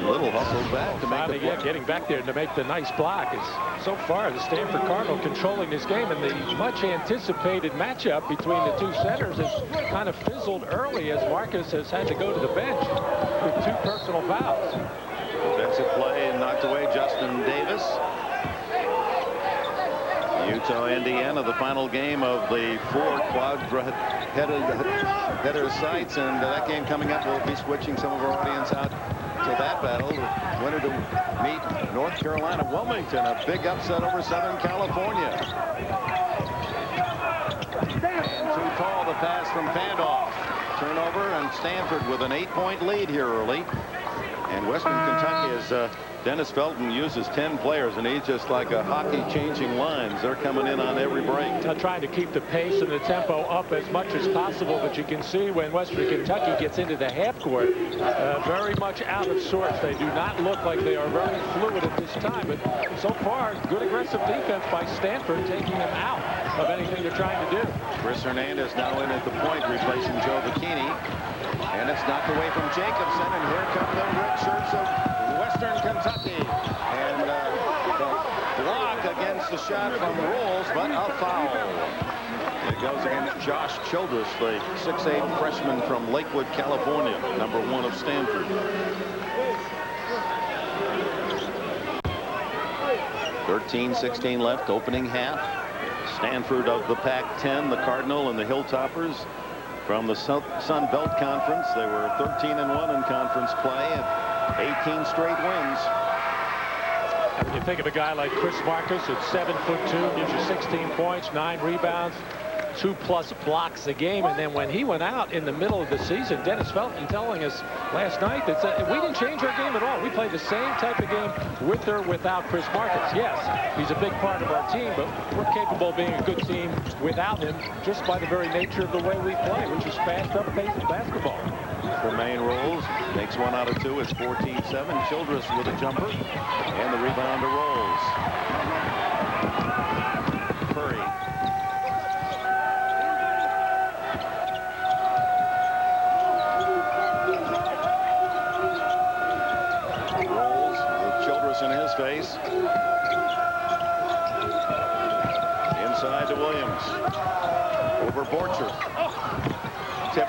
Little hustled back to make the play. Getting back there to make the nice block. Is so far the Stanford Cardinal controlling this game, and the much anticipated matchup between the 2 centers has kind of fizzled early as Marcus has had to go to the bench with 2 personal fouls. Defensive play and knocked away Justin Davis. Utah, Indiana, the final game of the 4 header sites, and that game coming up, we'll be switching some of our audience out to that battle. Winner to meet North Carolina, Wilmington, a big upset over Southern California. And too tall, the pass from Pandoff. Turnover, and Stanford with an 8-point lead here early. And Western Kentucky is Dennis Felton uses 10 players, and he's just like a hockey changing lines. They're coming in on every break. Trying to keep the pace and the tempo up as much as possible, but you can see when Western Kentucky gets into the half court, very much out of sorts. They do not look like they are very fluid at this time, but so far, good aggressive defense by Stanford, taking them out of anything they're trying to do. Chris Hernandez now in at the point, replacing Joe Bikini. And it's knocked away from Jacobson, and here come the red shirts of Western Kentucky. And the block against the shot from Rolls, but a foul. It goes against Josh Childress, the 6'8" freshman from Lakewood, California, #1 of Stanford. 13-16 left, opening half. Stanford of the Pac-10, the Cardinal and the Hilltoppers from the Sun Belt Conference. They were 13-1 in conference play and 18 straight wins. When you think of a guy like Chris Marcus at 7'2", gives you 16 points, 9 rebounds, 2+ blocks a game, and then when he went out in the middle of the season, Dennis Felton telling us last night that we didn't change our game at all. We played the same type of game with or without Chris Marcus. Yes, he's a big part of our team, but we're capable of being a good team without him just by the very nature of the way we play, which is fast up-paced basketball. Tremaine Rolls makes 1 out of 2. It's 14-7. Childress with a jumper, and the rebound to Rolls. Curry. In his face. Inside to Williams. Over Borchert. Tip.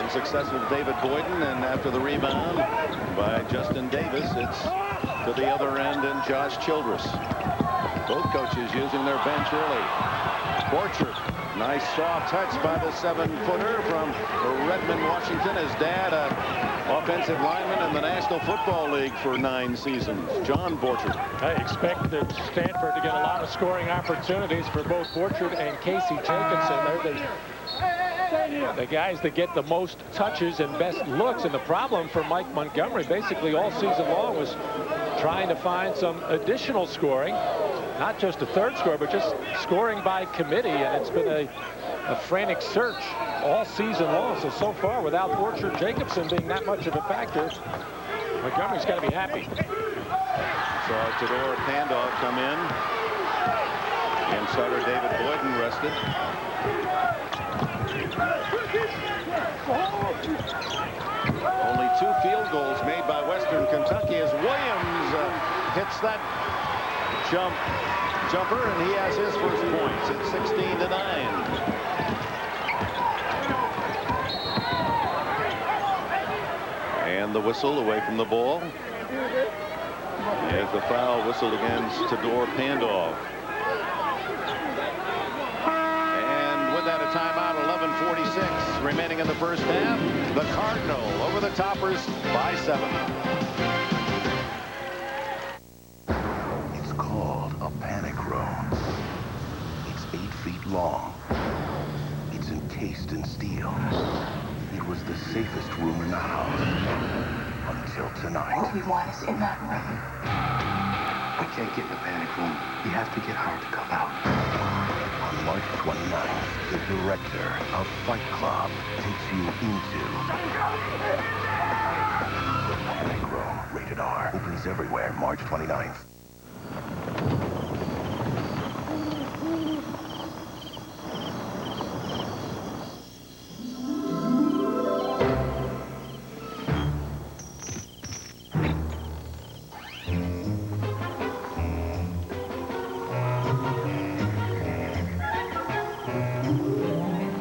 Unsuccessful to David Boyden, and after the rebound by Justin Davis, it's to the other end and Josh Childress. Both coaches using their bench early. Borchert. Nice soft touch by the 7-footer from Redmond, Washington. His dad, offensive lineman in the National Football League for 9 seasons. John Borchert. I expect that Stanford to get a lot of scoring opportunities for both Borchert and Casey Jacobson. They're the guys that get the most touches and best looks. And the problem for Mike Montgomery basically all season long was trying to find some additional scoring. Not just a third score, but just scoring by committee. And it's been a frantic search all season long. So far, without Borchert Jacobson being that much of a factor, Montgomery's got to be happy. Saw Tador Pandolf come in. And starter David Boyden rested. Only 2 field goals made by Western Kentucky as Williams hits that jumper, and he has his first points. It's 16-9. And the whistle away from the ball. As the foul whistled against Tador Pandolf. And with that, a timeout, 11:46 remaining in the first half. The Cardinal over the Toppers by 7. It's called a panic room. It's 8 feet long. It's encased in steel. It was the safest room in the house until tonight. What we want is in that room. We can't get in the panic room. We have to get her to come out. On March 29th, the director of Fight Club takes you into the panic room. Rated R. Opens everywhere March 29th.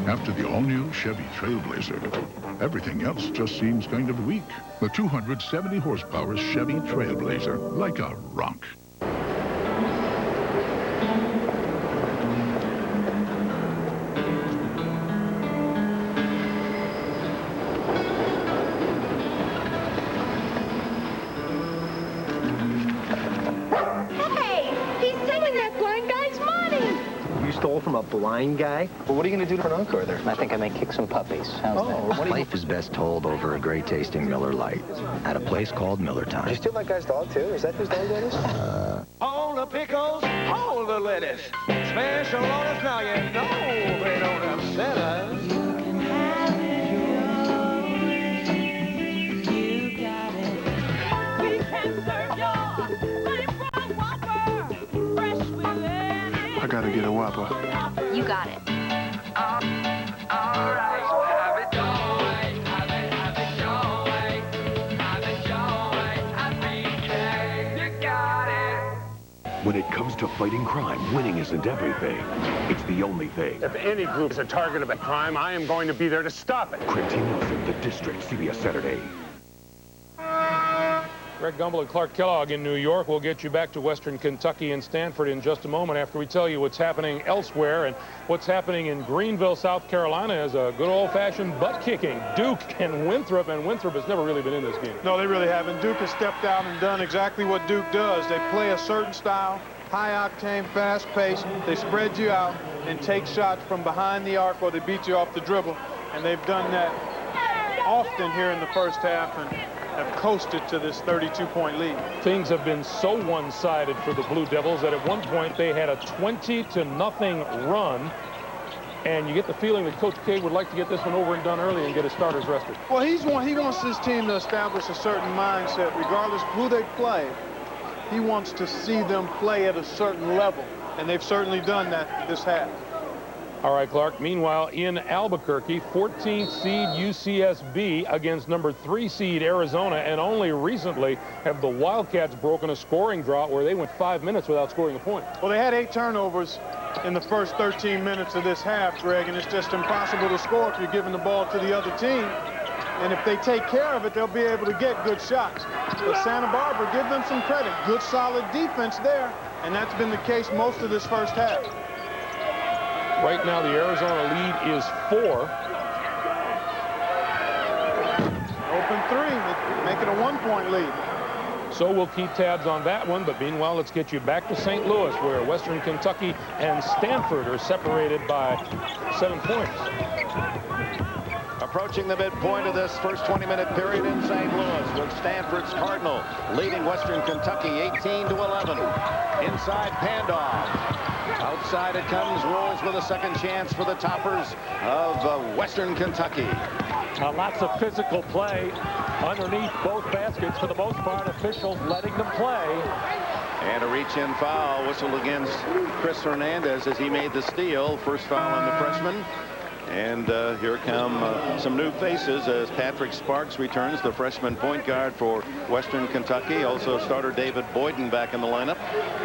After the all-new Chevy Trailblazer, everything else just seems kind of weak. The 270 horsepower Chevy Trailblazer, like a rock. I'm a blind guy. Well, what are you going to do for an encore there? I think I may kick some puppies. How's that? Life is best told over a great tasting Miller Lite at a place called Miller Time. Did you steal that guy's dog, too? Is that whose dog that is? All the pickles, all the lettuce. Special orders now, you know they don't upset us. I gotta get a Whopper. You got it. When it comes to fighting crime, winning isn't everything. It's the only thing. If any group is a target of a crime, I am going to be there to stop it. Craig T. Nelson, The District, CBS Saturday. Greg Gumbel and Clark Kellogg in New York. We'll get you back to Western Kentucky and Stanford in just a moment after we tell you what's happening elsewhere. And what's happening in Greenville, South Carolina is a good old-fashioned butt-kicking. Duke and Winthrop has never really been in this game. No, they really haven't. Duke has stepped out and done exactly what Duke does. They play a certain style, high-octane, fast-paced. They spread you out and take shots from behind the arc or they beat you off the dribble. And they've done that often here in the first half and have coasted to this 32-point lead. Things have been so one-sided for the Blue Devils that at one point they had a 20-0 run, and you get the feeling that Coach K would like to get this one over and done early and get his starters rested. Well, he wants his team to establish a certain mindset, regardless of who they play. He wants to see them play at a certain level, and they've certainly done that this half. All right, Clark. Meanwhile, in Albuquerque, 14th seed UCSB against number 3 seed Arizona, and only recently have the Wildcats broken a scoring drought where they went 5 minutes without scoring a point. Well, they had 8 turnovers in the first 13 minutes of this half, Greg, and it's just impossible to score if you're giving the ball to the other team. And if they take care of it, they'll be able to get good shots. But Santa Barbara, give them some credit. Good, solid defense there, and that's been the case most of this first half. Right now, the Arizona lead is 4. Open 3, make it a 1-point lead. So we'll keep tabs on that one, but meanwhile, let's get you back to St. Louis, where Western Kentucky and Stanford are separated by 7 points. Approaching the midpoint of this first 20-minute period in St. Louis with Stanford's Cardinal leading Western Kentucky 18-11. Inside Pandoff. Outside it comes, rolls with a second chance for the toppers of Western Kentucky. Lots of physical play underneath both baskets. For the most part, officials letting them play. And a reach-in foul whistled against Chris Hernandez as he made the steal. First foul on the freshman. And here come some new faces as Patrick Sparks returns, the freshman point guard for Western Kentucky. Also starter David Boyden back in the lineup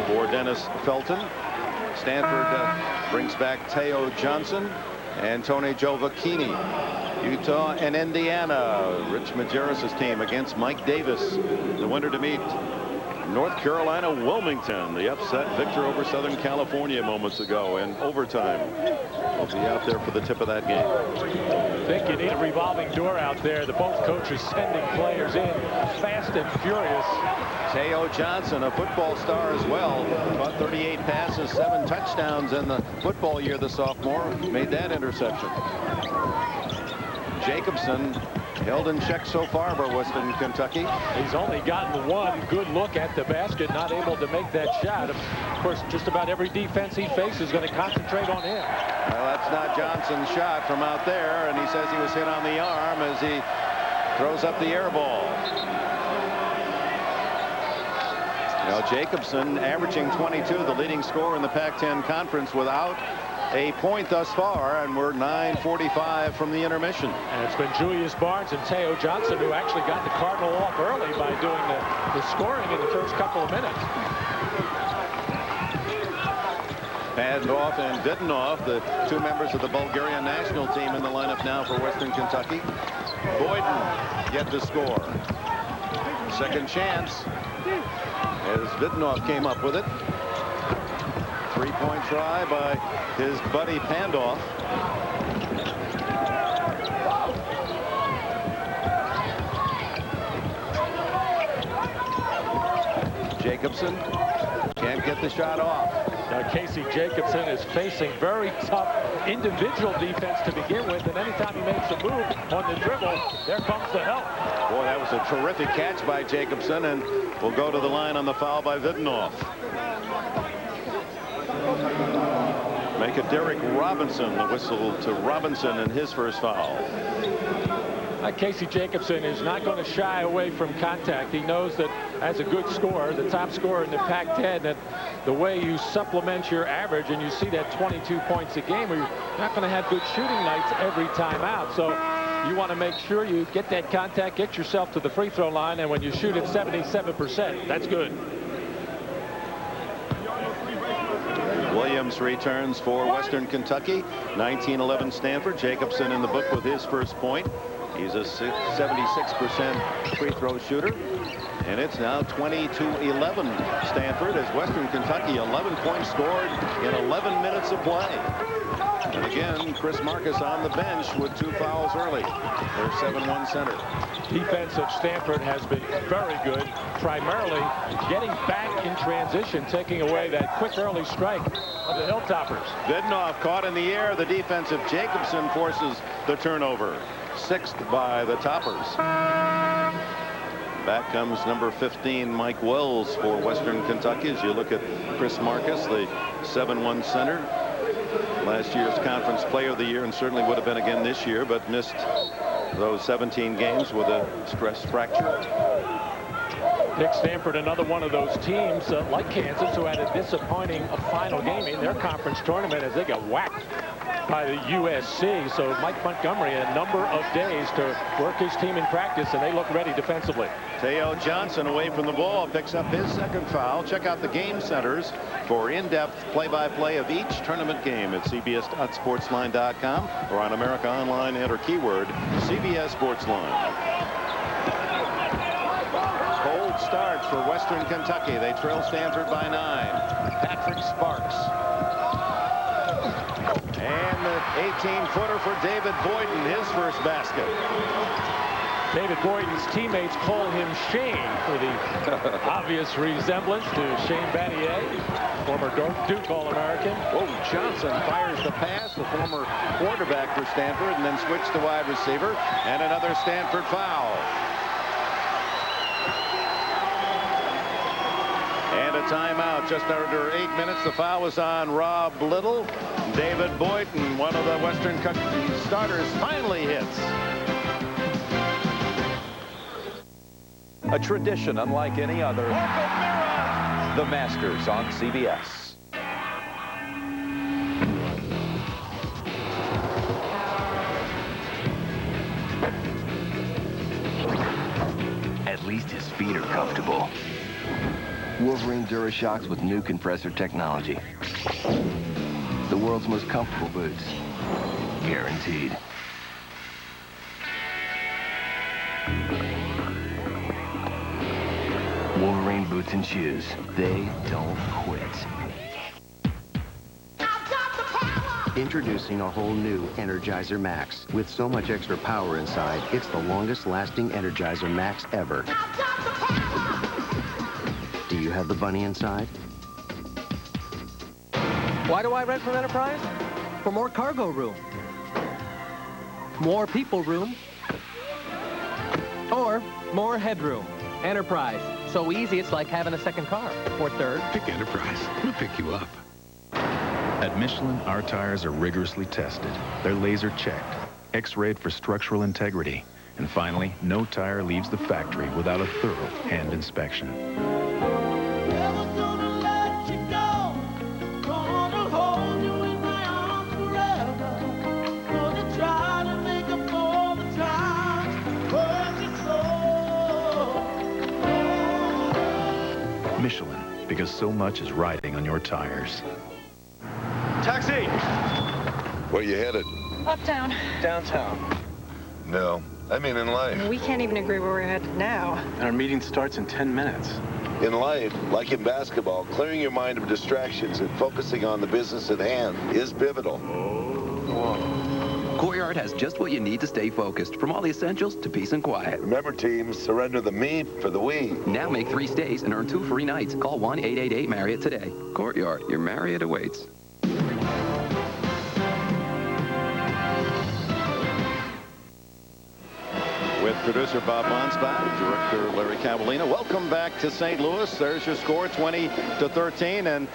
for Dennis Felton. Stanford brings back Teo Johnson and Tony Giovacchini. Utah and Indiana. Rich Majerus' team against Mike Davis. The winner to meet North Carolina Wilmington. The upset victor over Southern California moments ago in overtime. We'll be out there for the tip of that game. I think you need a revolving door out there. The both coaches sending players in fast and furious. Teo Johnson, a football star as well. Caught 38 passes, 7 touchdowns in the football year, the sophomore. Made that interception. Jacobson held in check so far by Western Kentucky. He's only gotten one good look at the basket, not able to make that shot. Of course, just about every defense he faces is going to concentrate on him. Well, that's not Johnson's shot from out there, and he says he was hit on the arm as he throws up the air ball. Now, Jacobson averaging 22, the leading scorer in the Pac-10 Conference without a point thus far, and we're 9:45 from the intermission. And it's been Julius Barnes and Teo Johnson who actually got the Cardinal off early by doing the scoring in the first couple of minutes. Pandoff and Vidinov, the 2 members of the Bulgarian national team in the lineup now for Western Kentucky. Boyden yet to score. Second chance as Vidinov came up with it. 3-point try by his buddy Pandoff. Jacobson can't get the shot off. Now, Casey Jacobson is facing very tough individual defense to begin with, and anytime he makes a move on the dribble, there comes the help. Boy, that was a terrific catch by Jacobson, and will go to the line on the foul by Videnoff. Make it Derek Robinson, the whistle to Robinson in his first foul. Casey Jacobson is not going to shy away from contact. He knows that as a good scorer, the top scorer in the Pac-10, that the way you supplement your average, and you see that 22 points a game, where you're not going to have good shooting nights every time out. So you want to make sure you get that contact, get yourself to the free throw line, and when you shoot at 77%, that's good. Williams returns for Western Kentucky. 19-11 Stanford. Jacobson in the book with his first point. He's a 76% free throw shooter. And it's now 20-11 Stanford, as Western Kentucky 11 points scored in 11 minutes of play. And again, Chris Marcus on the bench with 2 fouls early. Their 7-1 center. Defense of Stanford has been very good, primarily getting back in transition, taking away that quick early strike of the Hilltoppers. Videnoff caught in the air. The defense of Jacobson forces the turnover. 6th by the Toppers. Back comes number 15, Mike Wells, for Western Kentucky. As you look at Chris Marcus, the 7-1 center. Last year's Conference Player of the Year, and certainly would have been again this year, but missed those 17 games with a stress fracture. Pick Stanford, another one of those teams like Kansas, who had a disappointing final game in their conference tournament as they got whacked by the USC. So Mike Montgomery, a number of days to work his team in practice, and they look ready defensively. Teo Johnson away from the ball, picks up his 2nd foul. Check out the game centers for in-depth play-by-play of each tournament game at cbs.sportsline.com, or on America Online, enter keyword CBS Sportsline. Cold start for Western Kentucky. They trail Stanford by 9. Patrick Sparks. And the 18-footer for David Boyden, his first basket. David Boyden's teammates call him Shane for the obvious resemblance to Shane Battier, former Duke All-American. Whoa, Johnson fires the pass, the former quarterback for Stanford, and then switched to wide receiver, and another Stanford foul. And a timeout, just under 8 minutes. The foul was on Rob Little. David Boyden, one of the Western Kentucky starters, finally hits. A tradition unlike any other. The Masters on CBS. At least his feet are comfortable. Wolverine DuraShocks with new compressor technology. The world's most comfortable boots. Guaranteed. Wolverine boots and shoes. They don't quit. Introducing a whole new Energizer Max. With so much extra power inside, it's the longest lasting Energizer Max ever. Do you have the bunny inside? Why do I rent from Enterprise? For more cargo room. More people room. Or more headroom. Enterprise. So easy, it's like having a second car. Or third. Pick Enterprise. We'll pick you up. At Michelin, our tires are rigorously tested. They're laser checked, X-rayed for structural integrity. And finally, no tire leaves the factory without a thorough hand inspection. Michelin, because so much is riding on your tires. Taxi! Where you headed? Uptown. Downtown. No, I mean in life. We can't even agree where we're headed now. And our meeting starts in 10 minutes. In life, like in basketball, clearing your mind of distractions and focusing on the business at hand is pivotal. Courtyard has just what you need to stay focused, from all the essentials to peace and quiet. Remember, teams, surrender the me for the we. Now make 3 stays and earn 2 free nights. Call 1-888-MARRIOTT today. Courtyard, your Marriott awaits. With producer Bob Monsbach, director Larry Cavallina. Welcome back to St. Louis. There's your score, 20-13. And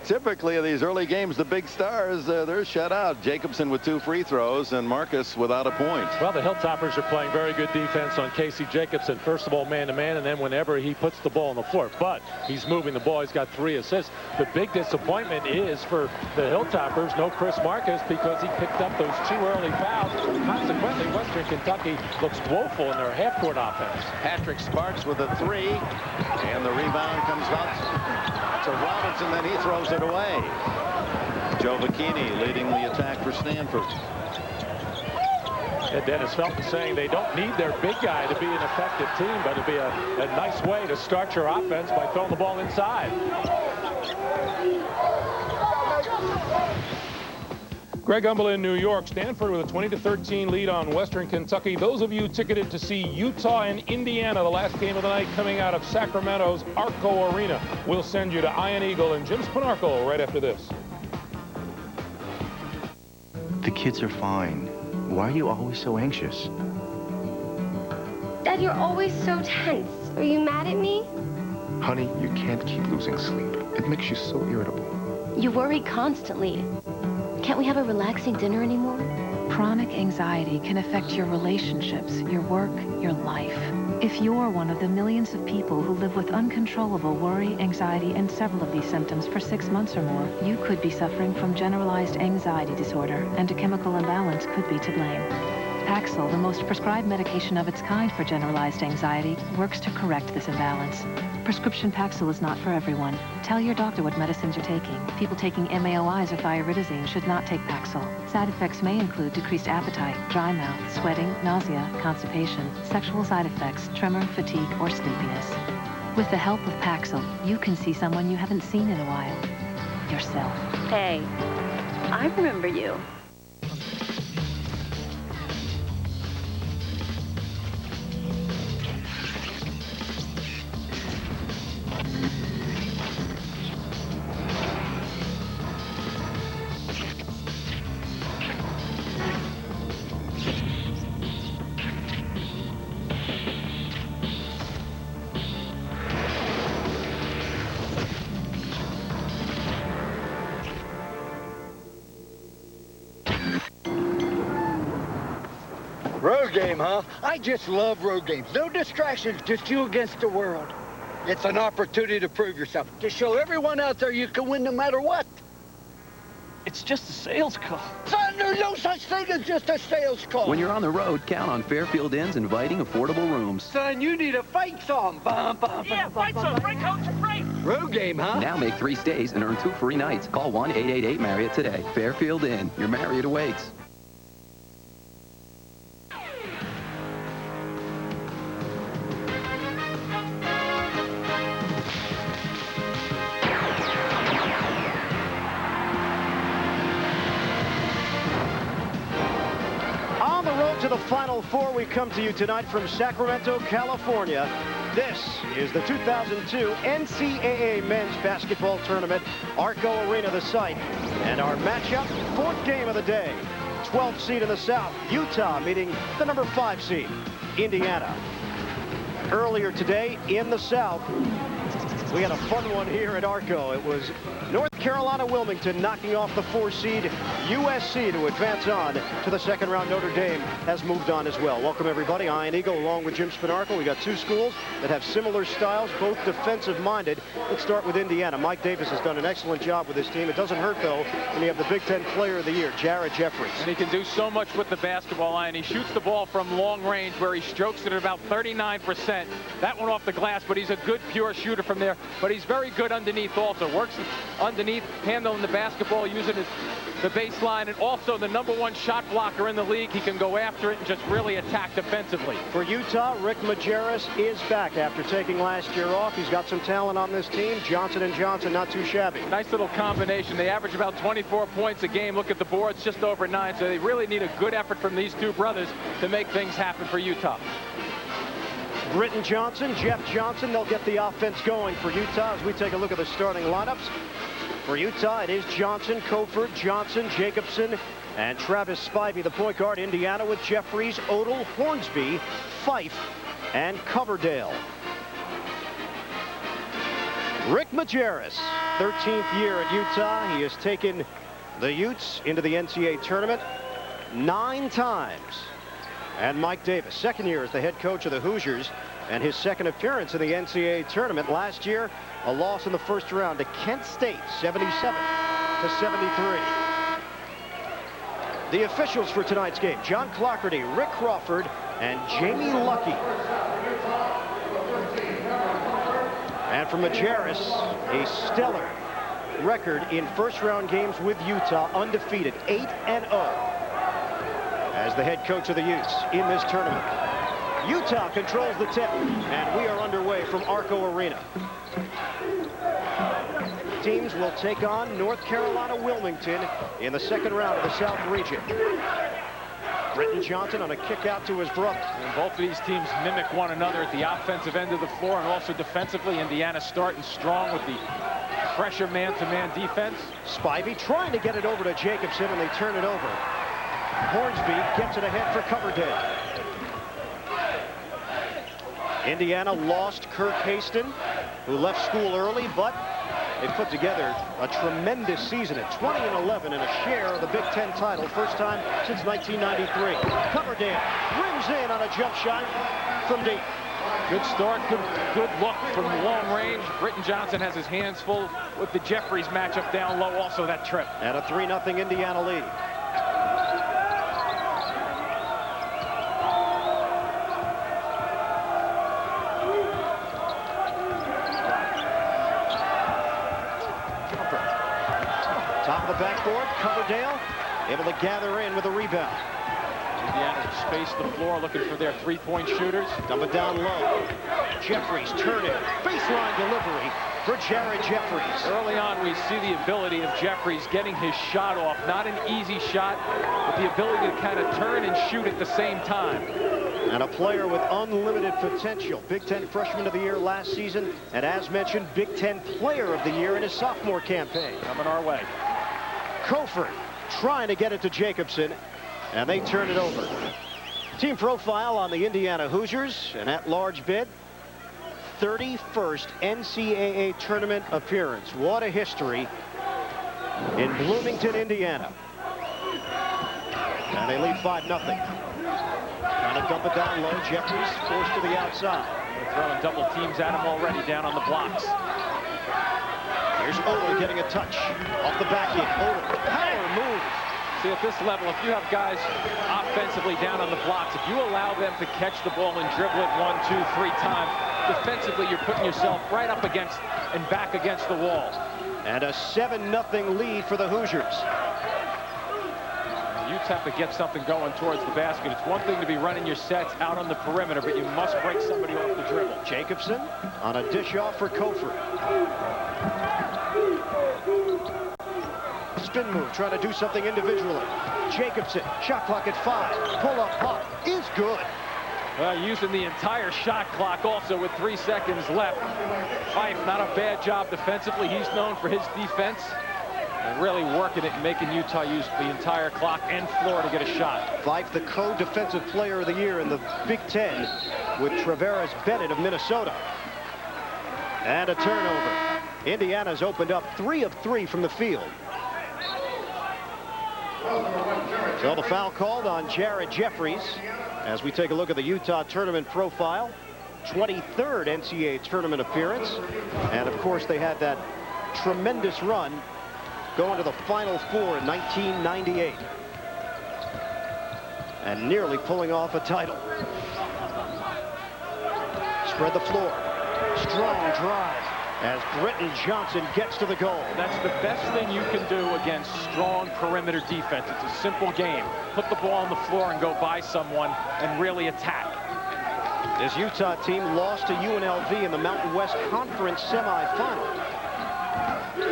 typically in these early games, the big stars, they're shut out. Jacobson with 2 free throws and Marcus without a point. Well, the Hilltoppers are playing very good defense on Casey Jacobson. First of all, man-to-man, and then whenever he puts the ball on the floor. But he's moving the ball. He's got 3 assists. The big disappointment is for the Hilltoppers, no Chris Marcus, because he picked up those 2 early fouls. Consequently, Western Kentucky looks woeful in their half-court offense. Patrick Sparks with a 3, and the rebound comes out to Robinson, then he throws it away. Joe Bikini leading the attack for Stanford. And Dennis Felton saying they don't need their big guy to be an effective team, but it'd be a nice way to start your offense by throwing the ball inside. Greg Gumbel in New York. Stanford with a 20-13 lead on Western Kentucky. Those of you ticketed to see Utah and Indiana, the last game of the night coming out of Sacramento's Arco Arena, we'll send you to Ian Eagle and Jim Spanarkel right after this. The kids are fine. Why are you always so anxious? Dad, you're always so tense. Are you mad at me? Honey, you can't keep losing sleep. It makes you so irritable. You worry constantly. Can't we have a relaxing dinner anymore? Chronic anxiety can affect your relationships, your work, your life. If you're one of the millions of people who live with uncontrollable worry, anxiety, and several of these symptoms for 6 months or more, you could be suffering from generalized anxiety disorder, and a chemical imbalance could be to blame. Paxil, the most prescribed medication of its kind for generalized anxiety, works to correct this imbalance. Prescription Paxil is not for everyone. Tell your doctor what medicines you're taking. People taking MAOIs or thiaridazine should not take Paxil. Side effects may include decreased appetite, dry mouth, sweating, nausea, constipation, sexual side effects, tremor, fatigue, or sleepiness. With the help of Paxil, you can see someone you haven't seen in a while. Yourself. Hey, I remember you. Road game, huh? I just love road games. No distractions, just you against the world. It's an opportunity to prove yourself, to show everyone out there you can win no matter what. It's just a sales call. Son, there's no such thing as just a sales call. When you're on the road, count on Fairfield Inn's inviting affordable rooms. Son, you need a fight song. Bum, bum, yeah, fight song. Break out your freight. Road game, huh? Now make 3 stays and earn 2 free nights. Call 1-888-MARRIOTT today. Fairfield Inn, your Marriott awaits. To the Final Four, we come to you tonight from Sacramento, California. This is the 2002 NCAA Men's Basketball Tournament, Arco Arena the site. And our matchup, 4th game of the day. 12th seed in the South, Utah meeting the number 5 seed, Indiana. Earlier today in the South, we had a fun one here at Arco. It was North Carolina Wilmington knocking off the 4 seed USC to advance on to the 2nd round. Notre Dame has moved on as well. Welcome everybody. Ian Eagle along with Jim Spanarkel. We got 2 schools that have similar styles, both defensive minded. Let's start with Indiana. Mike Davis has done an excellent job with his team. It doesn't hurt though when you have the Big Ten Player of the Year, Jared Jeffries. And he can do so much with the basketball, Ian. He shoots the ball from long range where he strokes it at about 39%. That went off the glass, but he's a good pure shooter from there. But he's very good underneath also. Works underneath, handling the basketball, using his the baseline, and also the #1 shot blocker in the league. He can go after it and just really attack defensively. For Utah, Rick Majerus is back after taking last year off. He's got some talent on this team. Johnson and Johnson, not too shabby. Nice little combination. They average about 24 points a game. Look at the boards, just over 9. So they really need a good effort from these two brothers to make things happen for Utah. Britton Johnson, Jeff Johnson, they'll get the offense going for Utah as we take a look at the starting lineups. For Utah, it is Johnson, Koford, Johnson, Jacobson, and Travis Spivey, the point guard. Indiana with Jeffries, Odell, Hornsby, Fife, and Coverdale. Rick Majerus, 13th year at Utah. He has taken the Utes into the NCAA tournament 9 times. And Mike Davis, 2nd year as the head coach of the Hoosiers, and his 2nd appearance in the NCAA tournament last year, a loss in the 1st round to Kent State, 77-73. The officials for tonight's game: John Clougherty, Rick Crawford, and Jamie Lucky. And for Majerus, a stellar record in 1st-round games with Utah, undefeated, 8-0. as the head coach of the Utes in this tournament. Utah controls the tip, and we are underway from Arco Arena. Teams will take on North Carolina Wilmington in the 2nd round of the South region. Britton Johnson on a kick out to his brother. And both of these teams mimic one another at the offensive end of the floor and also defensively. Indiana starting strong with the pressure man-to-man defense. Spivey trying to get it over to Jacobson, and they turn it over. Hornsby gets it ahead for Coverdale. Indiana lost Kirk Haston, who left school early, but they put together a tremendous season at 20-11 and a share of the Big Ten title, first time since 1993. Coverdale rims in on a jump shot from deep. Good start, good look from long range. Britton Johnson has his hands full with the Jeffries matchup down low, also that trip. And a 3-0 Indiana lead. Top of the backboard, Coverdale able to gather in with a rebound. Indiana space the floor looking for their three-point shooters. Dump it down low. Jeffries turn it. Baseline delivery for Jared Jeffries. Early on, we see the ability of Jeffries getting his shot off. Not an easy shot, but the ability to kind of turn and shoot at the same time. And a player with unlimited potential. Big Ten Freshman of the Year last season, and as mentioned, Big Ten Player of the Year in his sophomore campaign. Coming our way. Koford trying to get it to Jacobson, and they turn it over. Team profile on the Indiana Hoosiers, an at-large bid. 31st NCAA tournament appearance. What a history in Bloomington, Indiana. And they lead 5-0. Trying to dump it down low. Jeffries forced to the outside. They're throwing double teams at him already down on the blocks. Here's Odell getting a touch off the back end. Odell, power move. See, at this level, if you have guys offensively down on the blocks, if you allow them to catch the ball and dribble it 1, 2, 3 times, defensively, you're putting yourself right up against and back against the wall. And a 7-0 lead for the Hoosiers. Utes have to get something going towards the basket. It's one thing to be running your sets out on the perimeter, but you must break somebody off the dribble. Jacobson on a dish off for Koford. Spin move, trying to do something individually. Jacobson, shot clock at 5. Pull-up pop is good. Using the entire shot clock also with 3 seconds left. Fife, not a bad job defensively. He's known for his defense. And really working it and making Utah use the entire clock and floor to get a shot. Fife, the co-defensive player of the year in the Big Ten with Travaris Bennett of Minnesota. And a turnover. Indiana's opened up 3 of 3 from the field. So the foul called on Jared Jeffries as we take a look at the Utah tournament profile. 23rd NCAA tournament appearance. And of course they had that tremendous run going to the Final Four in 1998. And nearly pulling off a title. Spread the floor. Strong drive. as Britton Johnson gets to the goal. That's the best thing you can do against strong perimeter defense. It's a simple game. Put the ball on the floor and go by someone and really attack. This Utah team lost to UNLV in the Mountain West Conference semifinal.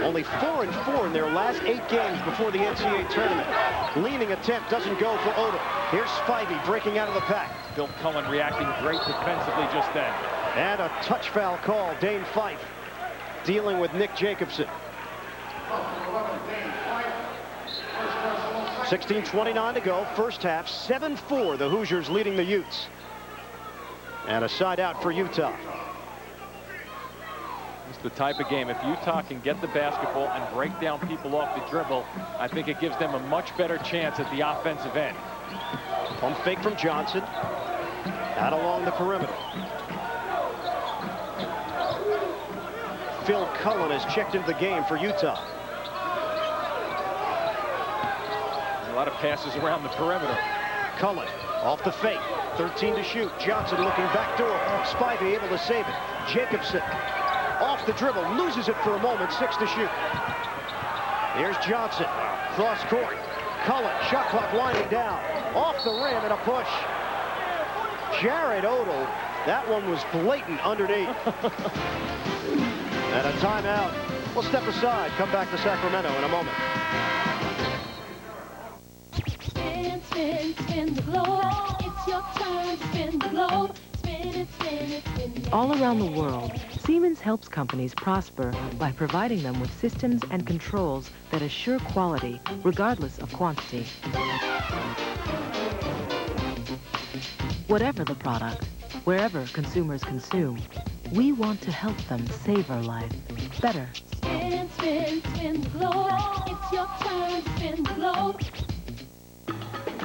Only 4-4 in their last 8 games before the NCAA tournament. Leaning attempt doesn't go for Odom. Here's Spivey breaking out of the pack. Bill Cullen reacting great defensively just then. And a touch foul call. Dane Fife dealing with Nick Jacobson. 16:29 to go. First half, 7-4. The Hoosiers leading the Utes. And a side out for Utah. It's the type of game, if Utah can get the basketball and break down people off the dribble, I think it gives them a much better chance at the offensive end. Pump fake from Johnson. Out along the perimeter. Phil Cullen has checked into the game for Utah. A lot of passes around the perimeter. Cullen off the fake. 13 to shoot. Johnson looking back door. Spivey able to save it. Jacobson off the dribble. Loses it for a moment. 6 to shoot. Here's Johnson. Cross court. Cullen. Shot clock winding down. Off the rim and a push. Jared Odell. That one was blatant underneath. And a timeout. We'll step aside. Come back to Sacramento in a moment. Spin, spin, spin the globe. It's your turn to spin the globe. Spin it, spin it, spin it. All around the world, Siemens helps companies prosper by providing them with systems and controls that assure quality, regardless of quantity. Whatever the product, wherever consumers consume, we want to help them savor life better. Spin, spin, spin the globe. It's your turn to spin the globe.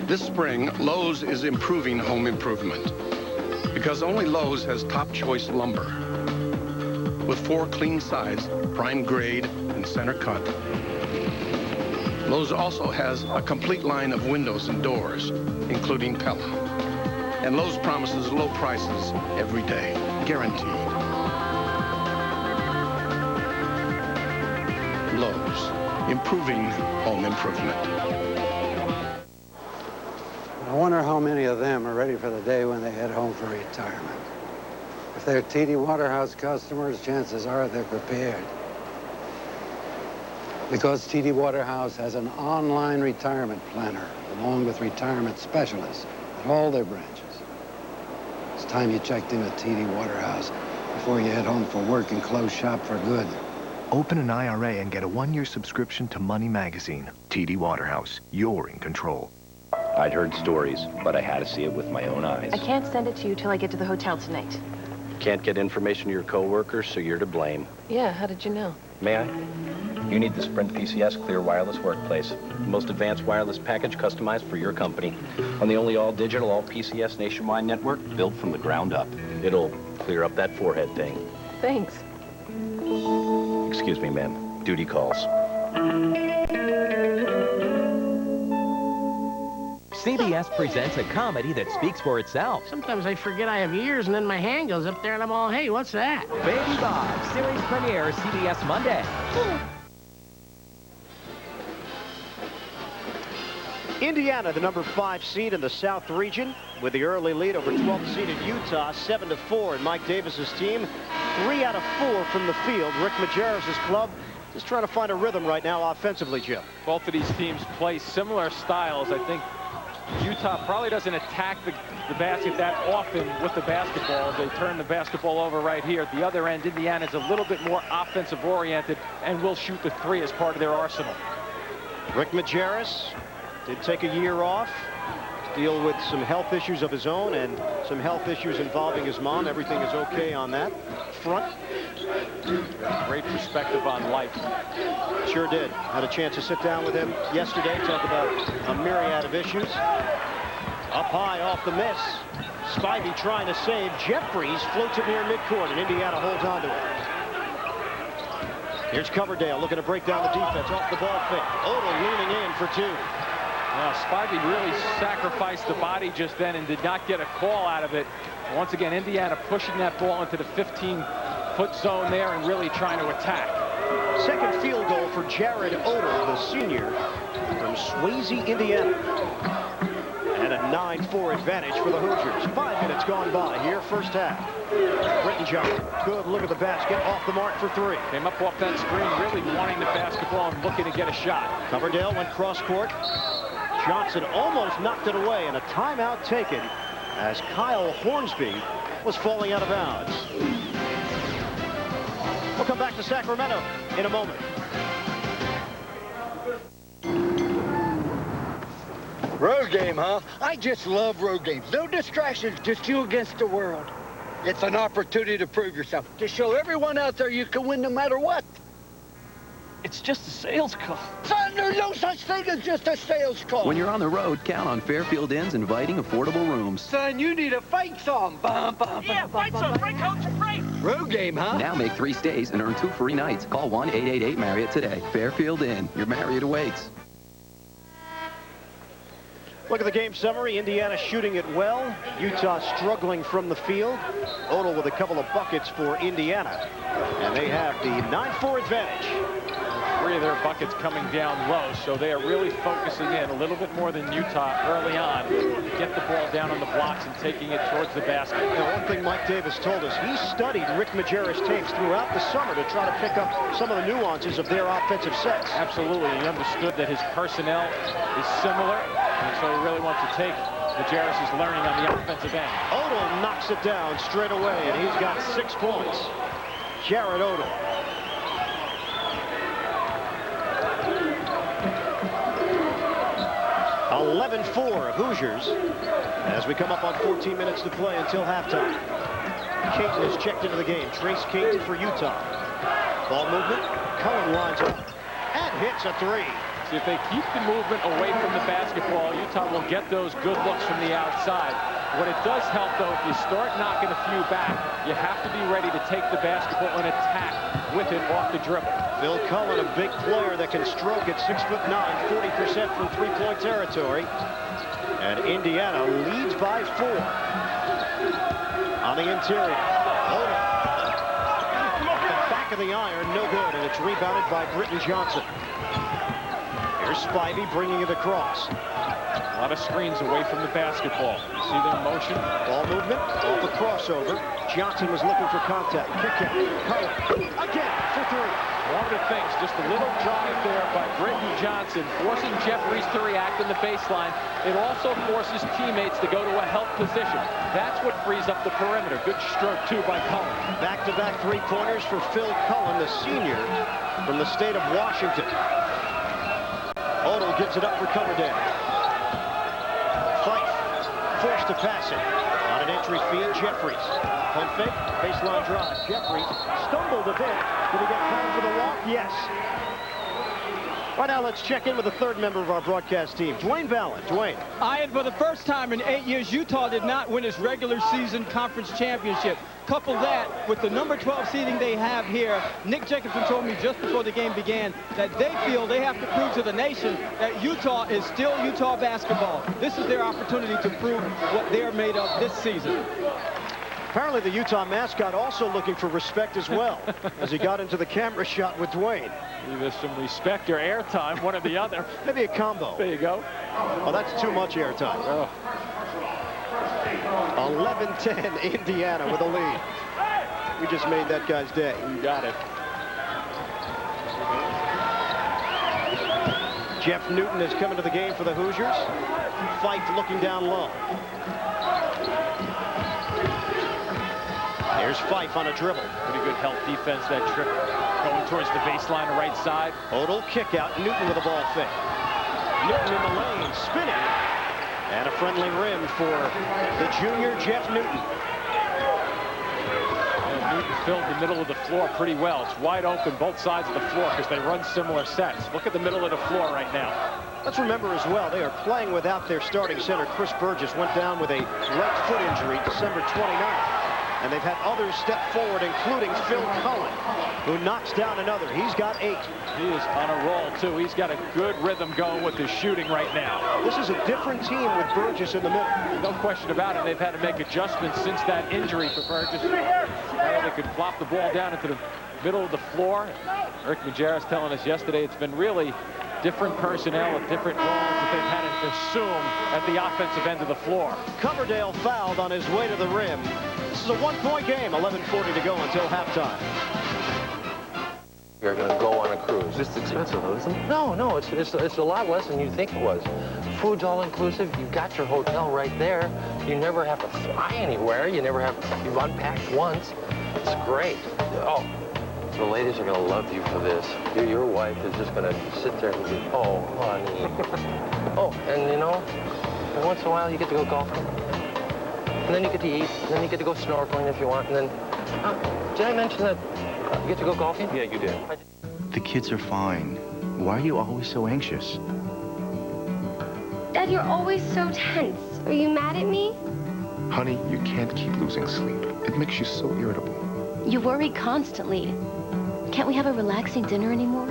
This spring, Lowe's is improving home improvement because only Lowe's has top choice lumber with 4 clean sides, prime grade and center cut. Lowe's also has a complete line of windows and doors, including Pella. And Lowe's promises low prices every day, guaranteed. Lowe's, improving home improvement. I wonder how many of them are ready for the day when they head home for retirement. If they're TD Waterhouse customers, chances are they're prepared. Because TD Waterhouse has an online retirement planner along with retirement specialists at all their branches. It's time you checked in with TD Waterhouse before you head home for work and close shop for good. Open an IRA and get a 1-year subscription to Money Magazine. TD Waterhouse, you're in control. I'd heard stories, but I had to see it with my own eyes. I can't send it to you till I get to the hotel tonight. Can't get information to your coworkers, so you're to blame. Yeah, how did you know? May I? You need the Sprint PCS Clear Wireless Workplace. The most advanced wireless package customized for your company. On the only all-digital, all-PCS nationwide network built from the ground up. It'll clear up that forehead thing. Thanks. Excuse me, ma'am. Duty calls. CBS presents a comedy that speaks for itself. Sometimes I forget I have ears, and then my hand goes up there, and I'm all, hey, what's that? Baby Bob, series premiere, CBS Monday. Indiana, the number 5 seed in the South region, with the early lead over 12th seeded Utah, 7-4. And Mike Davis's team, 3 out of 4 from the field. Rick Majerus' club just trying to find a rhythm right now offensively, Jim. Both of these teams play similar styles. I think Utah probably doesn't attack the basket that often with the basketball. They turn the basketball over right here. At the other end, Indiana is a little bit more offensive oriented and will shoot the 3 as part of their arsenal. Rick Majerus did take a year off to deal with some health issues of his own and some health issues involving his mom. Everything is okay on that front. Great perspective on life. Sure did. Had a chance to sit down with him yesterday, talk about a myriad of issues. Up high off the miss. Spivey trying to save. Jeffries floats it near midcourt, and Indiana holds on to it. Here's Coverdale looking to break down the defense off the ball fake. Odell leaning in for 2. Spivey really sacrificed the body just then and did not get a call out of it. Once again, Indiana pushing that ball into the 15 foot zone there and really trying to attack. Second field goal for Jared Odell, the senior from Swayze, Indiana. And a 9-4 advantage for the Hoosiers. 5 minutes gone by here, first half. Britton Johnson, good look at the basket, off the mark for 3. Came up off that screen, really wanting the basketball and looking to get a shot. Coverdale went cross court. Johnson almost knocked it away, and a timeout taken as Kyle Hornsby was falling out of bounds. We'll come back to Sacramento in a moment. Road game, huh? I just love road games. No distractions, just you against the world. It's an opportunity to prove yourself, to show everyone out there you can win no matter what. It's just a sales call. Son, there's no such thing as just a sales call. When you're on the road, count on Fairfield Inn's inviting affordable rooms. Son, you need a fight song. Yeah, fight song, free coach and free. Road game, huh? Now make 3 stays and earn 2 free nights. Call 1-888-MARRIOTT today. Fairfield Inn. Your Marriott awaits. Look at the game summary. Indiana shooting it well. Utah struggling from the field. Odell with a couple of buckets for Indiana. And they have the 9-4 advantage. 3 of their buckets coming down low, so they are really focusing in a little bit more than Utah early on to get the ball down on the blocks and taking it towards the basket. Now, one thing Mike Davis told us, he studied Rick Majerus tapes throughout the summer to try to pick up some of the nuances of their offensive sets. Absolutely. He understood that his personnel is similar, and so he really wants to take Majerus' learning on the offensive end. Odell knocks it down straight away, and he's got 6 points. Jared Odell. 11-4 Hoosiers as we come up on 14 minutes to play until halftime. Caton is checked into the game. Trace Caton for Utah. Ball movement. Cullen lines up and hits a 3. See, if they keep the movement away from the basketball, Utah will get those good looks from the outside. What it does help, though, if you start knocking a few back, you have to be ready to take the basketball and attack with it off the dribble. Phil Cullen, a big player that can stroke at 6'9", 40% from three-point territory. And Indiana leads by 4. On the interior, Odell. At the back of the iron, no good, and it's rebounded by Britton Johnson. Here's Spivey bringing it across. A lot of screens away from the basketball. You see their motion? Ball movement, off a crossover. Johnson was looking for contact. Kick out. Cullen again for 3. One of the things, just a little drive there by Britton Johnson, forcing Jeffries to react in the baseline. It also forces teammates to go to a help position. That's what frees up the perimeter. Good stroke, too, by Cullen. Back-to-back three-pointers for Phil Cullen, the senior from the state of Washington. Odell gives it up for Coverdale. Fife forced to pass it. On an entry feed, Jeffries. Pump fake, baseline drive. Jeffries stumbled a bit. Did he get fouled for the walk? Yes. Right now, let's check in with the third member of our broadcast team, Dwayne Ballin. Dwayne. Ian, for the first time in 8 years, Utah did not win its regular season conference championship. Couple that with the number 12 seeding they have here. Nick Jacobson told me just before the game began that they feel they have to prove to the nation that Utah is still Utah basketball. This is their opportunity to prove what they're made of this season. Apparently the Utah mascot also looking for respect as well as he got into the camera shot with Dwayne. Either some respect or airtime, one or the other. Maybe a combo. There you go. Oh, that's too much airtime. Oh. 11-10 Indiana with a lead. We just made that guy's day. You got it. Jeff Newton has come into the game for the Hoosiers. Fife looking down low. There's Fife on a dribble. Pretty good help defense, that trip. Going towards the baseline, the right side. Odell kick out. Newton with a ball fake. Newton in the lane, spinning. And a friendly rim for the junior Jeff Newton. And Newton filled the middle of the floor pretty well. It's wide open both sides of the floor because they run similar sets. Look at the middle of the floor right now. Let's remember as well, they are playing without their starting center. Chris Burgess went down with a right foot injury December 29th. And they've had others step forward, including Phil Cullen, who knocks down another. He's got 8. He is on a roll, too. He's got a good rhythm going with his shooting right now. This is a different team with Burgess in the middle. No question about it. They've had to make adjustments since that injury for Burgess. they could flop the ball down into the middle of the floor. Eric Majerus telling us yesterday it's been really different personnel at different roles that they've had to assume at the offensive end of the floor. Coverdale fouled on his way to the rim. This is a one-point game, 11:40 to go until halftime. You're going to go on a cruise. It's expensive, though, isn't it? No, it's a lot less than you think it was. Food's all inclusive. You've got your hotel right there. You never have to fly anywhere. You've unpacked once. It's great. Oh, the ladies are going to love you for this. Your wife is just going to sit there and be, oh, honey. Oh, and you know, once in a while you get to go golfing. And then you get to eat. And then you get to go snorkeling if you want. And then, did I mention that you get to go golfing? Yeah, you did. The kids are fine. Why are you always so anxious? Dad, you're always so tense. Are you mad at me? Honey, you can't keep losing sleep. It makes you so irritable. You worry constantly. Can't we have a relaxing dinner anymore?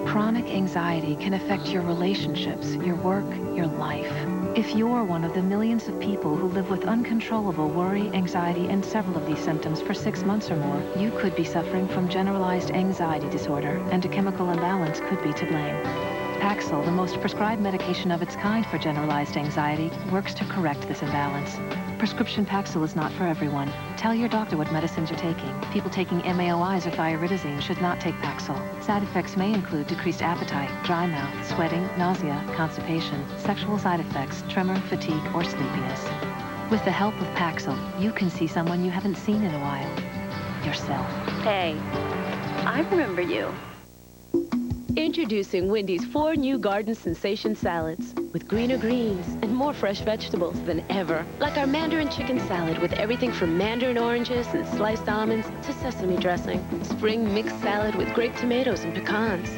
Chronic anxiety can affect your relationships, your work, your life. If you're one of the millions of people who live with uncontrollable worry, anxiety, and several of these symptoms for 6 months or more, you could be suffering from generalized anxiety disorder, and a chemical imbalance could be to blame. Paxil, the most prescribed medication of its kind for generalized anxiety, works to correct this imbalance. Prescription Paxil is not for everyone. Tell your doctor what medicines you're taking. People taking MAOIs or thiaridazine should not take Paxil. Side effects may include decreased appetite, dry mouth, sweating, nausea, constipation, sexual side effects, tremor, fatigue, or sleepiness. With the help of Paxil, you can see someone you haven't seen in a while. Yourself. Hey, I remember you. Introducing Wendy's 4 new Garden Sensation salads with greener greens and more fresh vegetables than ever. Like our Mandarin chicken salad with everything from mandarin oranges and sliced almonds to sesame dressing. Spring mixed salad with grape tomatoes and pecans.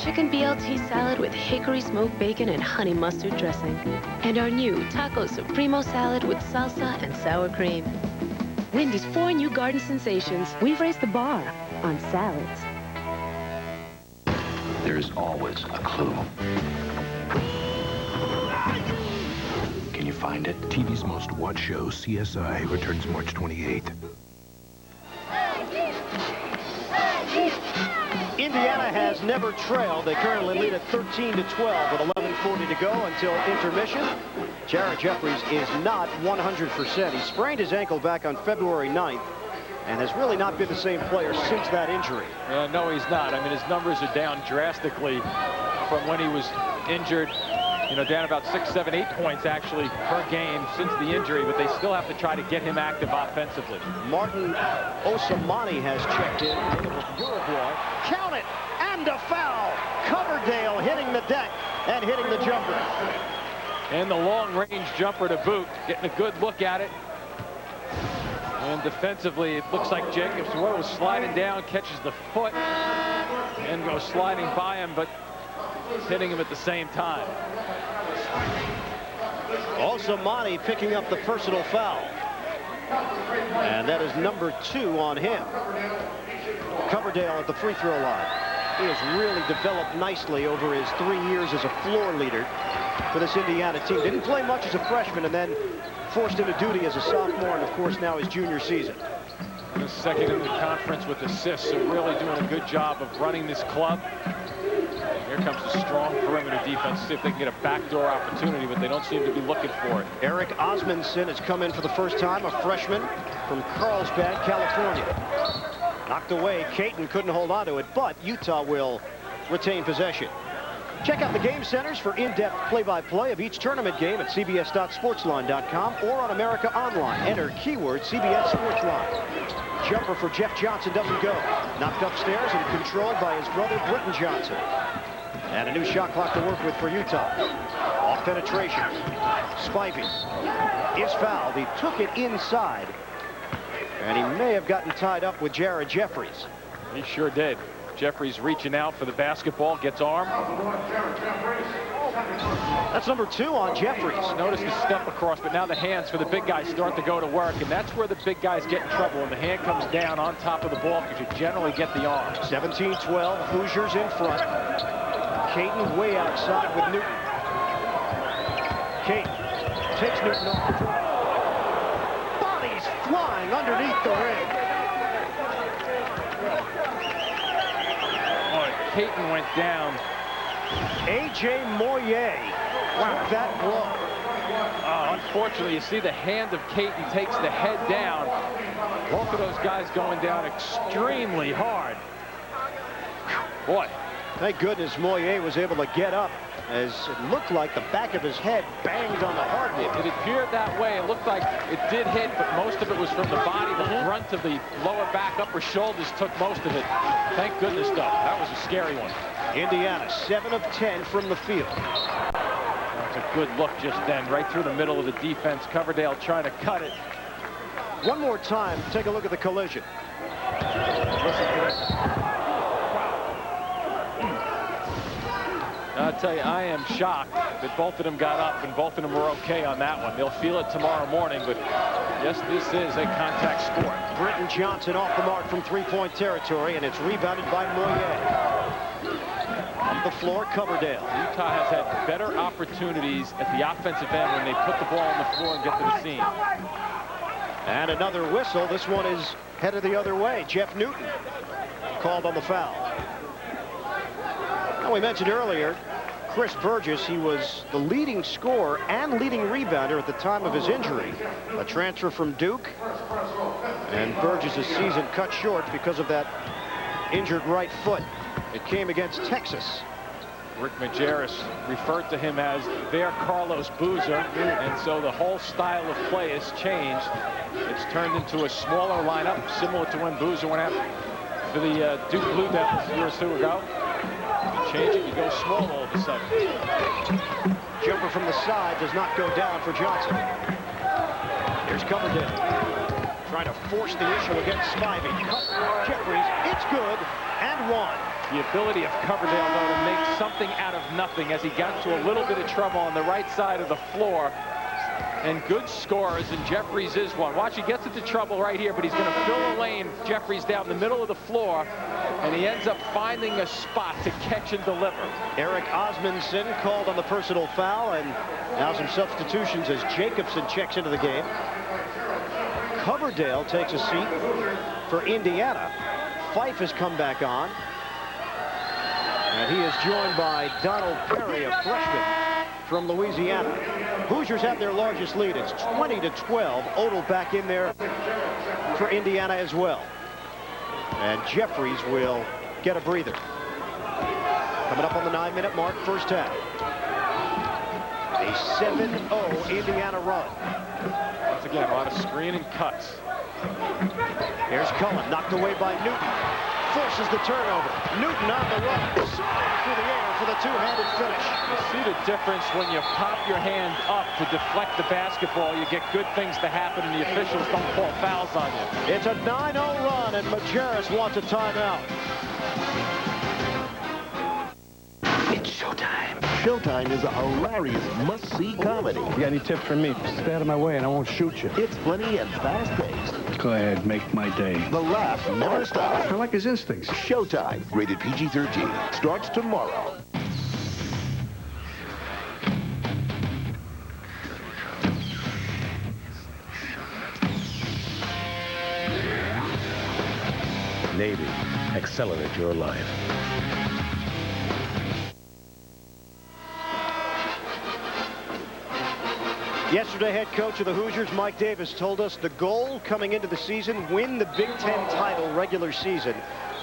Chicken BLT salad with hickory smoked bacon and honey mustard dressing. And our new Taco Supremo salad with salsa and sour cream. Wendy's 4 new Garden Sensations. We've raised the bar on salads. There's always a clue. Can you find it? TV's most watched show, CSI, returns March 28th. Indiana has never trailed. They currently lead at 13-12 with 11:40 to go until intermission. Jared Jeffries is not 100%. He sprained his ankle back on February 9th. And has really not been the same player since that injury. No, he's not. I mean, his numbers are down drastically from when he was injured. You know, down about 6, 7, 8 points actually per game since the injury, but they still have to try to get him active offensively. Martin Osamani has checked in. Uruguay. Count it! And a foul! Coverdale hitting the deck and hitting the jumper. And the long-range jumper to boot, getting a good look at it. And defensively, it looks like Jacobs was sliding down, catches the foot, and goes sliding by him, but hitting him at the same time. Osamani picking up the personal foul. And that is number 2 on him. Coverdale at the free throw line. He has really developed nicely over his 3 years as a floor leader for this Indiana team. Didn't play much as a freshman and then forced into duty as a sophomore, and of course now his junior season. Second in the conference with assists, so really doing a good job of running this club. Here comes the strong perimeter defense. See if they can get a backdoor opportunity, but they don't seem to be looking for it. Eric Osmondson has come in for the first time, a freshman from Carlsbad, California. Knocked away. Caton couldn't hold on to it, but Utah will retain possession. Check out the game centers for in-depth play-by-play of each tournament game at cbs.sportsline.com or on America Online. Enter keyword CBS Sportsline. Jumper for Jeff Johnson doesn't go. Knocked upstairs and controlled by his brother Britton Johnson. And a new shot clock to work with for Utah. Off penetration. Spivey is fouled. He took it inside. And he may have gotten tied up with Jared Jeffries. He sure did. Jeffries reaching out for the basketball, gets arm. That's number 2 on Jeffries. Notice the step across, but now the hands for the big guys start to go to work, and that's where the big guys get in trouble. When the hand comes down on top of the ball, because you generally get the arm. 17-12, Hoosiers in front. Caton way outside with Newton. Caton takes Newton off the dribble. Bodies flying underneath the rim. Caton went down. A.J. Moyer. Wow, that blow. Unfortunately, you see the hand of Caton takes the head down. Both of those guys going down extremely hard. Boy. Thank goodness Moyer was able to get up, as it looked like the back of his head banged on the hardwood. It appeared that way. It looked like it did hit, but most of it was from the body. The brunt of the lower back, upper shoulders took most of it. Thank goodness, though. That was a scary one. Indiana, 7 of 10 from the field. That's a good look just then, right through the middle of the defense. Coverdale trying to cut it. One more time, take a look at the collision. Listen to this. I'll tell you, I am shocked that both of them got up and both of them were okay on that one. They'll feel it tomorrow morning, but yes, this is a contact sport. Britton Johnson off the mark from three-point territory, and it's rebounded by Moyer. On the floor, Coverdale. Utah has had better opportunities at the offensive end when they put the ball on the floor and get to the seam. And another whistle. This one is headed the other way. Jeff Newton called on the foul. Now, we mentioned earlier, Chris Burgess, he was the leading scorer and leading rebounder at the time of his injury. A transfer from Duke. And Burgess' season cut short because of that injured right foot. It came against Texas. Rick Majerus referred to him as their Carlos Boozer, and so the whole style of play has changed. It's turned into a smaller lineup, similar to when Boozer went out for the Duke Blue Devils a year or two ago. You change it, you go small all of a sudden. Jumper from the side does not go down for Johnson. Here's Coverdale trying to force the issue against Spivey. Jeffries, it's good, and one. The ability of Coverdale, though, to make something out of nothing as he got into a little bit of trouble on the right side of the floor. And good scorers, and Jeffries is one. Watch, he gets into trouble right here, but he's going to fill the lane. Jeffries down the middle of the floor, and he ends up finding a spot to catch and deliver. Eric Osmondson called on the personal foul, and now some substitutions as Jacobson checks into the game. Coverdale takes a seat for Indiana. Fife has come back on. And he is joined by Donald Perry, a freshman from Louisiana. Hoosiers have their largest lead. It's 20-12. Odell back in there for Indiana as well. And Jeffries will get a breather. Coming up on the 9-minute mark, first half. A 7-0 Indiana run. Once again, a lot of screen and cuts. Here's Cullen, knocked away by Newton. Forces the turnover. Newton on the run. Soaring through the air for the two-handed finish. You see the difference when you pop your hand up to deflect the basketball. You get good things to happen, and the officials don't call fouls on you. It's a 9-0 run, and Majerus wants a timeout. It's showtime. Showtime is a hilarious must-see comedy. You got any tips for me? Stay out of my way and I won't shoot you. It's funny and fast-paced. Go ahead, make my day. The laugh never stops. I like his instincts. Showtime, rated PG-13, starts tomorrow. Navy, accelerate your life. Yesterday, head coach of the Hoosiers, Mike Davis, told us the goal coming into the season, win the Big Ten title regular season.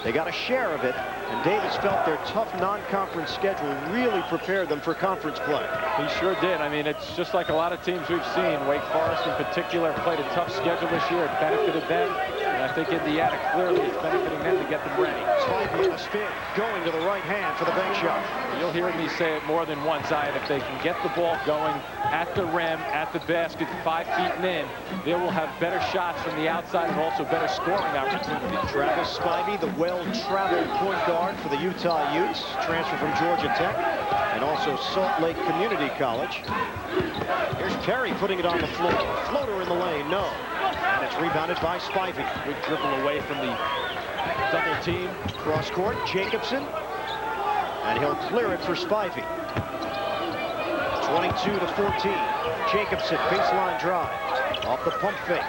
They got a share of it, and Davis felt their tough non-conference schedule really prepared them for conference play. He sure did. I mean, it's just like a lot of teams we've seen. Wake Forest in particular played a tough schedule this year. It benefited them, and I think Indiana clearly is benefiting them to get them ready. Spivey in a spin, going to the right hand for the bank shot. You'll hear me say it more than once, Zion. If they can get the ball going at the rim, at the basket, 5 feet and in, they will have better shots from the outside and also better scoring opportunities. Travis Spivey, the well-traveled point guard for the Utah Utes, transfer from Georgia Tech, and also Salt Lake Community College. Here's Perry putting it on the floor. Floater in the lane, no. And it's rebounded by Spivey. Good dribble away from the double team. Cross court, Jacobson. And he'll clear it for Spivey. 22-14. Jacobson, baseline drive. Off the pump fake.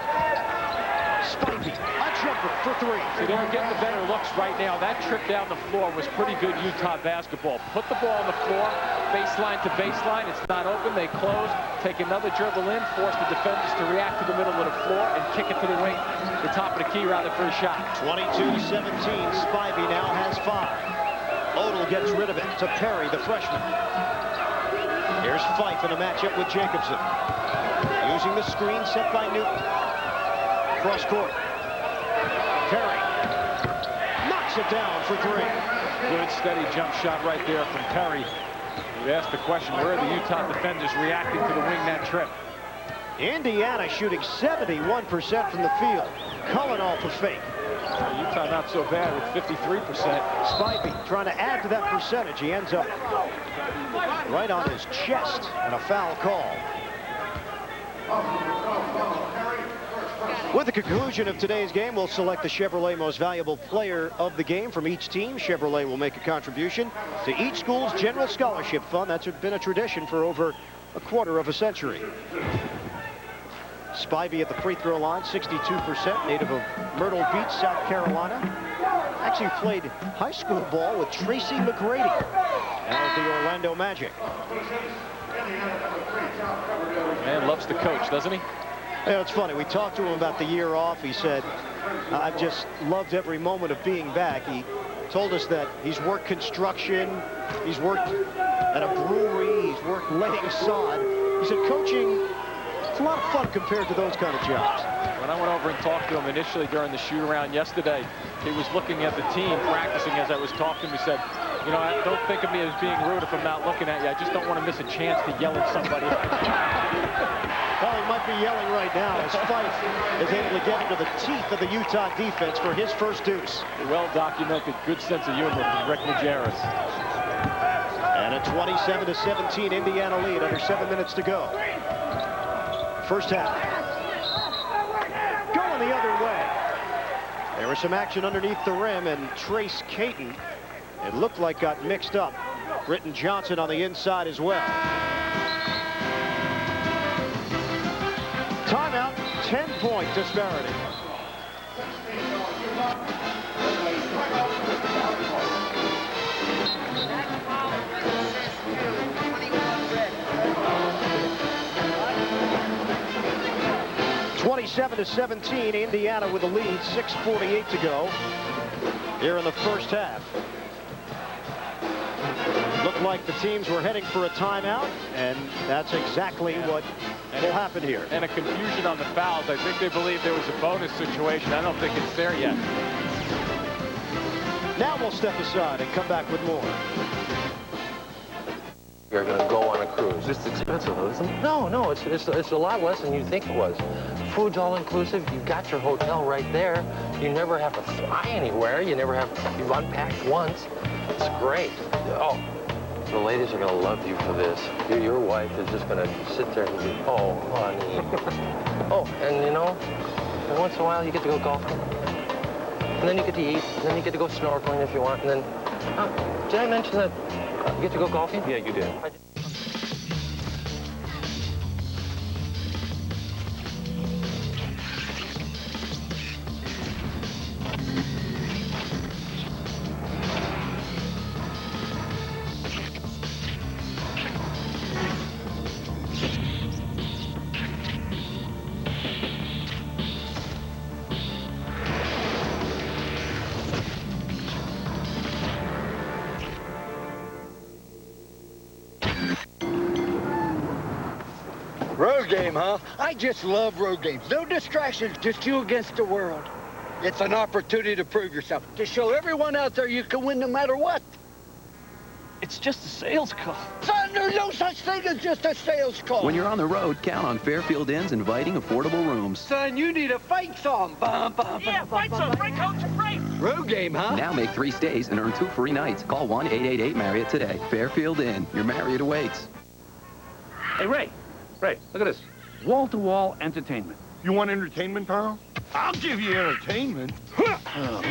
Spivey, a jumper for three. So they're getting the better looks right now. That trip down the floor was pretty good Utah basketball. Put the ball on the floor, baseline to baseline. It's not open. They close, take another dribble in, force the defenders to react to the middle of the floor, and kick it to the wing, the top of the key rather for a shot. 22-17. Spivey now has 5. Odell gets rid of it to Perry, the freshman. Here's Fife in a matchup with Jacobson. Using the screen set by Newton. Cross court. Perry knocks it down for 3. Good steady jump shot right there from Perry. You asked the question, where are the Utah defenders reacting to the wing that trip? Indiana shooting 71% from the field. Cullen off a fake. Utah not so bad with 53%. Spivey trying to add to that percentage. He ends up right on his chest, and a foul call. With the conclusion of today's game, we'll select the Chevrolet Most Valuable Player of the game from each team. Chevrolet will make a contribution to each school's general scholarship fund. That's been a tradition for over a quarter of a century. Spivey at the free throw line, 62%, native of Myrtle Beach, South Carolina. Actually played high school ball with Tracy McGrady out of the Orlando Magic. Man loves the coach, doesn't he? Yeah, it's funny. We talked to him about the year off. He said, I've just loved every moment of being back. He told us that he's worked construction, he's worked at a brewery, he's worked laying sod. He said coaching, it's a lot of fun compared to those kind of jobs. When I went over and talked to him initially during the shoot-around yesterday, he was looking at the team practicing as I was talking to him. He said, you know, don't think of me as being rude if I'm not looking at you. I just don't want to miss a chance to yell at somebody. Well, he might be yelling right now as Fife is able to get into the teeth of the Utah defense for his first deuce. Well-documented, good sense of humor from Rick Majerus. And a 27-17 Indiana lead, under 7 minutes to go. First half. Going the other way. There was some action underneath the rim, and Trace Caton, it looked like, got mixed up. Britton Johnson on the inside as well. Timeout, 10-point disparity. (27-17), Indiana with the lead, 6:48 to go here in the first half. Looked like the teams were heading for a timeout, and that's exactly what will happen here. And a confusion on the fouls. I think they believe there was a bonus situation. I don't think it's there yet. Now we'll step aside and come back with more. You're going to go on a cruise. It's expensive, though, isn't it? No, it's a lot less than you think it was. Food's all inclusive. You've got your hotel right there. You never have to fly anywhere. You've unpacked once. It's great. Oh, the ladies are going to love you for this. Your wife is just going to sit there and be, oh, honey. Oh, and you know, once in a while you get to go golfing. And then you get to eat. And then you get to go snorkeling if you want. And then, did I mention that you get to go golfing? Yeah, you did. Road game, huh? I just love road games. No distractions, just you against the world. It's an opportunity to prove yourself, to show everyone out there you can win no matter what. It's just a sales call. Son, there's no such thing as just a sales call. When you're on the road, count on Fairfield Inn's inviting affordable rooms. Son, you need a fight song. Yeah, fight song. Break coach and break. Road game, huh? Now make 3 stays and earn 2 free nights. Call 1-888-MARRIOTT today. Fairfield Inn. Your Marriott awaits. Hey, Ray, look at this. Wall-to-wall entertainment. You want entertainment, Carl? I'll give you entertainment. Look, Carl,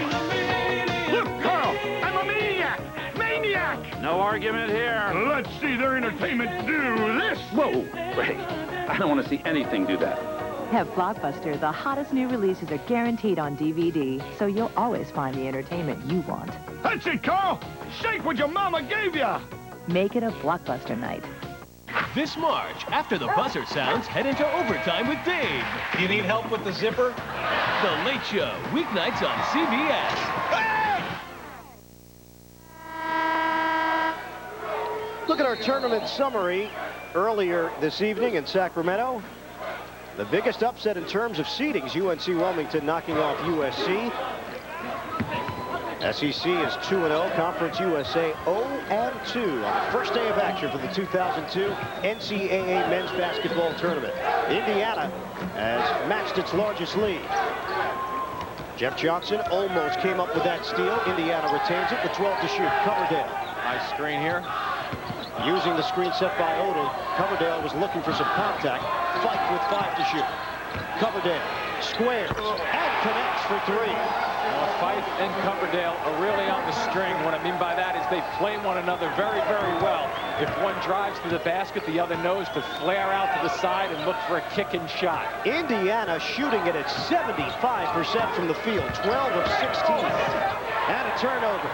I'm a maniac! Maniac! No argument here. Let's see their entertainment do this. Whoa, Ray, I don't want to see anything do that. At Blockbuster, the hottest new releases are guaranteed on DVD, so you'll always find the entertainment you want. That's it, Carl! Shake what your mama gave ya! Make it a Blockbuster night. This March, after the buzzer sounds, head into overtime with Dave. You need help with the zipper? The Late Show, weeknights on CBS. Look at our tournament summary earlier this evening in Sacramento. The biggest upset in terms of seedings, UNC Wilmington knocking off USC. SEC is 2-0. Conference USA 0-2 on the first day of action for the 2002 NCAA men's basketball tournament. Indiana has matched its largest lead. Jeff Johnson almost came up with that steal. Indiana retains it with 12 to shoot. Coverdale. Nice screen here. Using the screen set by Odom, Coverdale was looking for some contact. Fight with 5 to shoot. Coverdale squares and connects for 3. Well, Fife and Coverdale are really on the string. What I mean by that is they play one another very, very well. If one drives to the basket, the other knows to flare out to the side and look for a kicking shot. Indiana shooting it at 75% from the field, 12 of 16. And a turnover.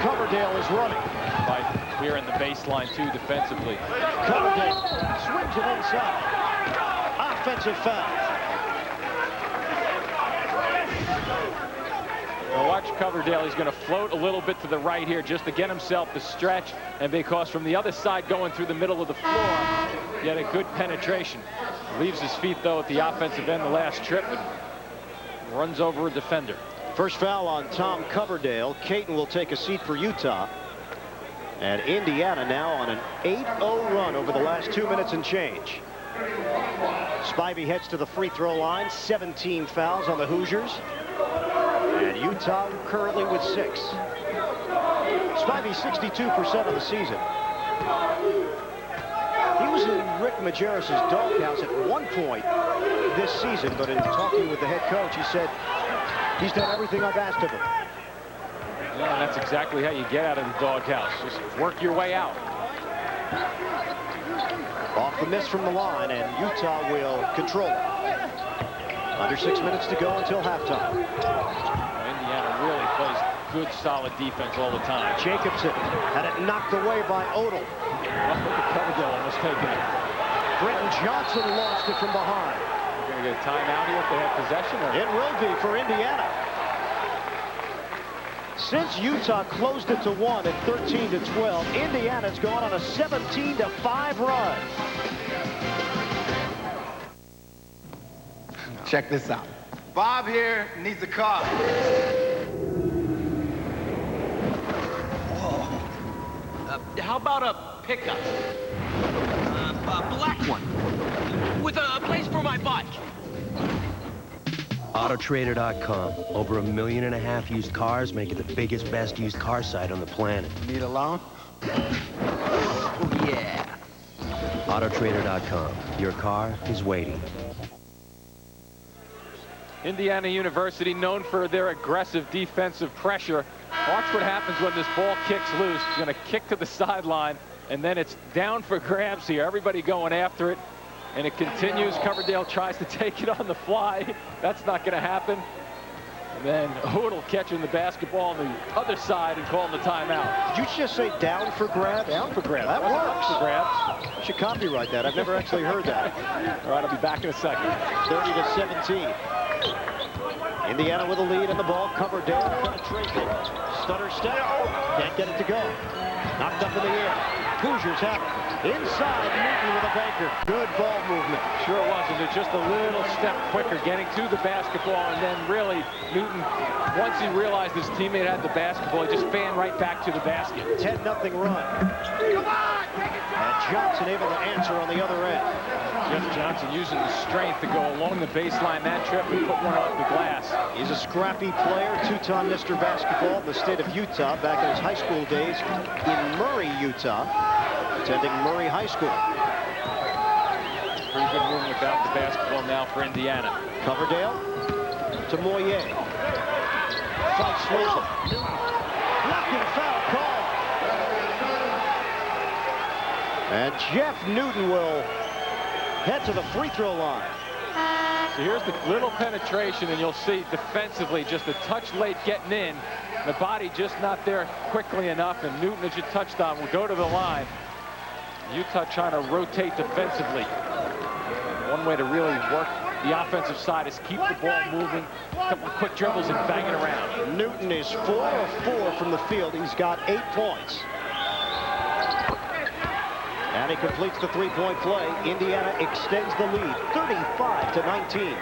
Coverdale is running. Fife clearing the baseline, too, defensively. Coverdale swings it inside. Offensive foul. Now watch Coverdale. He's going to float a little bit to the right here just to get himself to stretch, and because from the other side going through the middle of the floor, he had a good penetration. Leaves his feet, though, at the offensive end the last trip and runs over a defender. First foul on Tom Coverdale. Caton will take a seat for Utah. And Indiana now on an 8-0 run over the last 2 minutes and change. Spivey heads to the free throw line. 17 fouls on the Hoosiers. And Utah currently with 6. Spivey 62% of the season. He was in Rick Majerus's doghouse at one point this season, but in talking with the head coach, he said he's done everything I've asked of him. Yeah, and that's exactly how you get out of the doghouse. Just work your way out. Off the miss from the line, and Utah will control it. Under 6 minutes to go until halftime. Indiana really plays good, solid defense all the time. Jacobson had it knocked away by Odom. Look at Coverdale almost taking it. Brenton Johnson lost it from behind. We're going to get a timeout here if they have possession. Or... It will be for Indiana. Since Utah closed it to 1 at 13-12, Indiana's gone on a 17-5 run. Check this out. Bob here needs a car. Whoa. How about a pickup? A black one. With a place for my bike. Autotrader.com. Over 1.5 million used cars, make it the biggest, best used car site on the planet. Need a loan? Oh, yeah. Autotrader.com. Your car is waiting. Indiana University, known for their aggressive defensive pressure. Watch what happens when this ball kicks loose. It's going to kick to the sideline, and then it's down for grabs here. Everybody going after it, and it continues. Coverdale tries to take it on the fly. That's not going to happen. And then Odom catching the basketball on the other side and calling the timeout. Did you just say down for grabs? Down for grabs. That works. For grabs. You should copyright that. I've never actually heard that. All right, I'll be back in a second. 30-17. Indiana with a lead in the ball. Coverdale penetration. Stutter step. Can't get it to go. Knocked up in the air. Hoosiers have it. Inside, Newton with a banker. Good ball movement. Sure was, and it's just a little step quicker getting to the basketball, and then really Newton, once he realized his teammate had the basketball, he just fanned right back to the basket. 10-0 run. And Johnson able to answer on the other end. Jeff Johnson using the strength to go along the baseline that trip and put one off the glass. He's a scrappy player, two-time Mr. Basketball in the state of Utah back in his high school days in Murray, Utah, attending Murray High School. Pretty good movement without the basketball now for Indiana. Coverdale to Moyer. Fights Wilson. Blocking foul call. And Jeff Newton will head to the free throw line. So here's the little penetration, and you'll see defensively just a touch late getting in. The body just not there quickly enough, and Newton, as you touched on, will go to the line. Utah trying to rotate defensively. One way to really work the offensive side is keep the ball moving. A couple of quick dribbles and bang it around. Newton is 4 of 4 from the field. He's got 8 points. And he completes the three-point play. Indiana extends the lead, 35-19.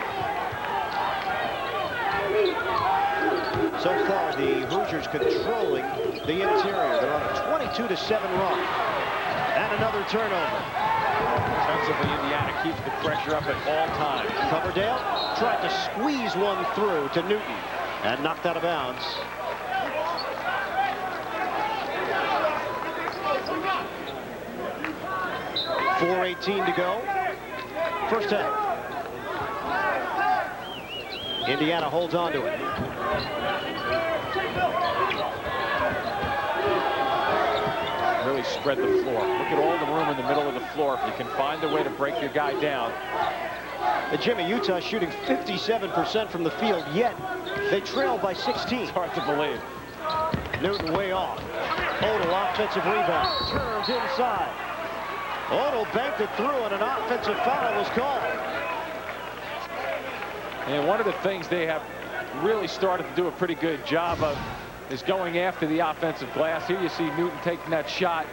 So far, the Hoosiers controlling the interior. They're on a 22-7 run. And another turnover. Defensively, Indiana keeps the pressure up at all times. Coverdale tried to squeeze one through to Newton and knocked out of bounds. .4:18 to go. First half. Indiana holds on to it. Really spread the floor. Look at all the room in the middle of the floor. If you can find a way to break your guy down. Jimmy, Utah shooting 57% from the field, yet they trail by 16. It's hard to believe. Newton way off. Odell offensive rebound. Turns inside. Odell banked it through, and an offensive foul was called. And one of the things they have really started to do a pretty good job of is going after the offensive glass. Here you see Newton taking that shot,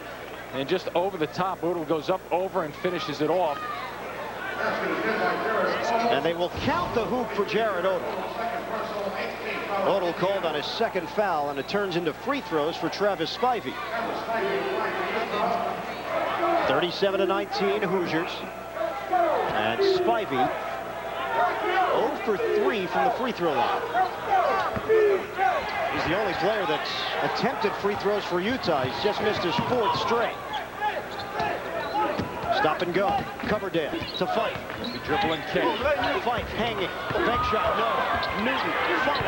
and just over the top, Odell goes up over and finishes it off. And they will count the hoop for Jared Odell. Odell called on his second foul, and it turns into free throws for Travis Spivey. 37-19 Hoosiers. And Spivey 0 for 3 from the free throw line. He's the only player that's attempted free throws for Utah. He's just missed his 4th straight. Stop and go. Coverdale to Fife. The dribble and kick. Fife hanging. Bank shot, no. Newton, Fife.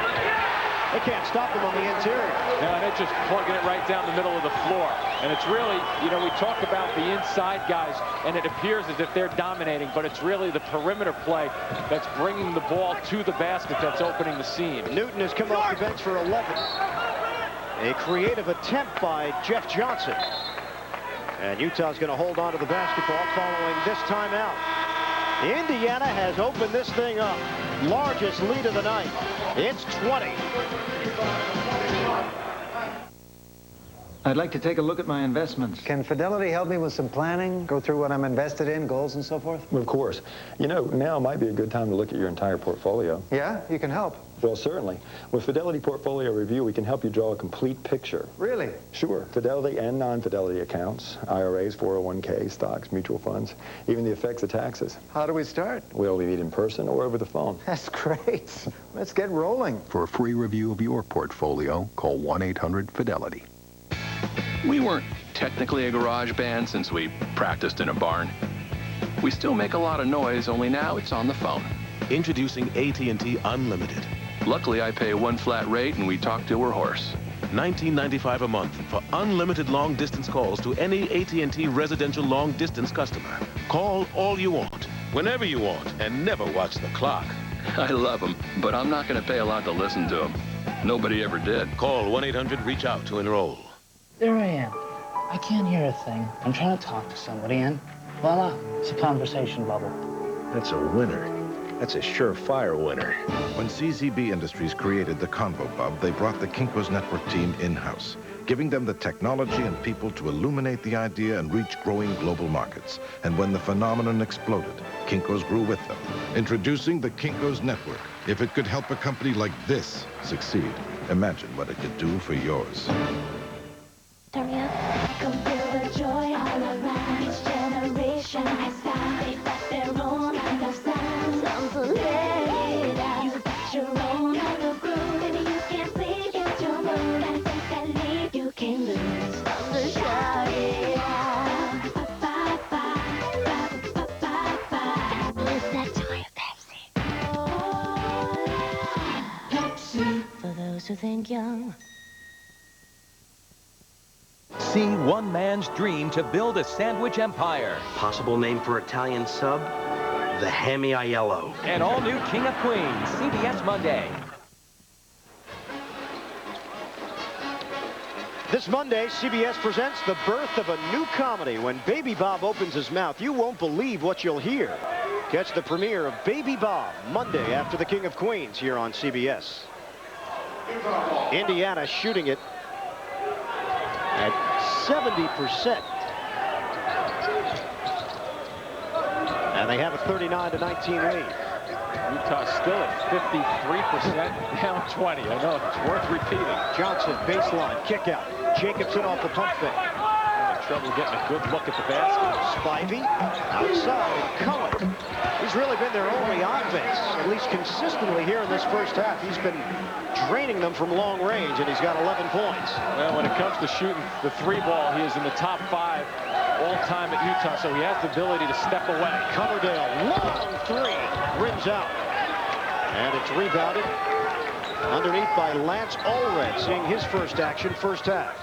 They can't stop them on the interior. No, and they're just plugging it right down the middle of the floor. And it's really, you know, we talk about the inside guys, and it appears as if they're dominating, but it's really the perimeter play that's bringing the ball to the basket that's opening the seam. Newton has come off the bench for 11. A creative attempt by Jeff Johnson. And Utah's going to hold on to the basketball following this timeout. Indiana has opened this thing up. Largest lead of the night. It's 20. I'd like to take a look at my investments. Can Fidelity help me with some planning? Go through what I'm invested in, goals and so forth? Of course. You know, now might be a good time to look at your entire portfolio. Yeah? You can help? Well, certainly. With Fidelity Portfolio Review, we can help you draw a complete picture. Really? Sure. Fidelity and non-Fidelity accounts, IRAs, 401k, stocks, mutual funds, even the effects of taxes. How do we start? Well, we meet in person or over the phone. That's great. Let's get rolling. For a free review of your portfolio, call 1-800-FIDELITY. We weren't technically a garage band since we practiced in a barn. We still make a lot of noise, only now it's on the phone. Introducing AT&T Unlimited. Luckily, I pay one flat rate and we talk till we're hoarse. $19.95 a month for unlimited long-distance calls to any AT&T residential long-distance customer. Call all you want, whenever you want, and never watch the clock. I love them, but I'm not going to pay a lot to listen to them. Nobody ever did. Call 1-800-REACH-OUT to enroll. There I am. I can't hear a thing. I'm trying to talk to somebody, and voila, it's a conversation bubble. That's a winner. That's a surefire winner. When CCB Industries created the Convo Bub, they brought the Kinko's Network team in-house, giving them the technology and people to illuminate the idea and reach growing global markets. And when the phenomenon exploded, Kinko's grew with them. Introducing the Kinko's Network. If it could help a company like this succeed, imagine what it could do for yours. Turn me up. I can feel the joy all around. Each generation has found they've got their own understand. Some to lay it out. You've got your own other groove. Maybe you can't sleep, get your mood. And things that leave you can lose. Some to shout it out. Who's that toy of Pepsi? Pepsi. For those who think young. See one man's dream to build a sandwich empire. Possible name for Italian sub? the Hemi Aiello. An all-new King of Queens, CBS Monday. This Monday, CBS presents the birth of a new comedy. When Baby Bob opens his mouth, you won't believe what you'll hear. Catch the premiere of Baby Bob Monday after the King of Queens here on CBS. Indiana shooting it at 70%. And they have a 39-19 lead. Utah still at 53%, down 20. I know, it's worth repeating. Johnson, baseline, kick out. Jacobson off the pump fake. Having trouble getting a good look at the basket. Spivey, outside, and Cullen. He's really been their only offense, at least consistently here in this first half. He's been draining them from long range, and he's got 11 points. Well, when it comes to shooting the three ball, he is in the top 5 all-time at Utah, so he has the ability to step away. Coverdale, long three, rims out. And it's rebounded underneath by Lance Allred, seeing his first action first half.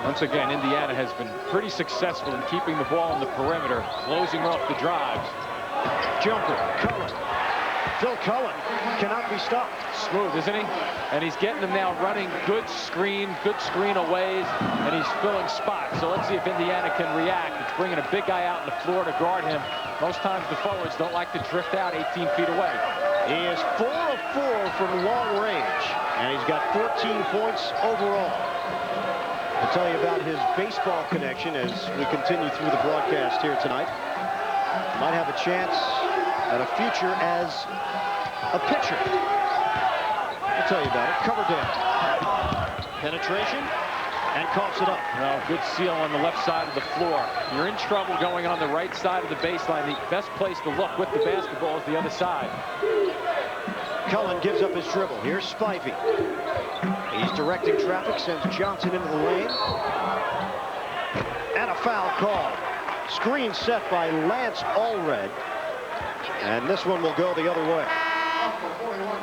Once again, Indiana has been pretty successful in keeping the ball on the perimeter, closing off the drives. Jumper, Cullen. Phil Cullen cannot be stopped. Smooth, isn't he? And he's getting them now running good screen aways, and he's filling spots. So let's see if Indiana can react. It's bringing a big guy out on the floor to guard him. Most times the forwards don't like to drift out 18 feet away. He is 4 of 4 from long range, and he's got 14 points overall. I'll tell you about his baseball connection as we continue through the broadcast here tonight. Might have a chance at a future as a pitcher. I'll tell you about it. Coverdale. Penetration, and coughs it up. Well, good seal on the left side of the floor. You're in trouble going on the right side of the baseline. The best place to look with the basketball is the other side. Cullen gives up his dribble. Here's Spivey. He's directing traffic, sends Johnson into the lane. And a foul call. Screen set by Lance Allred. And this one will go the other way.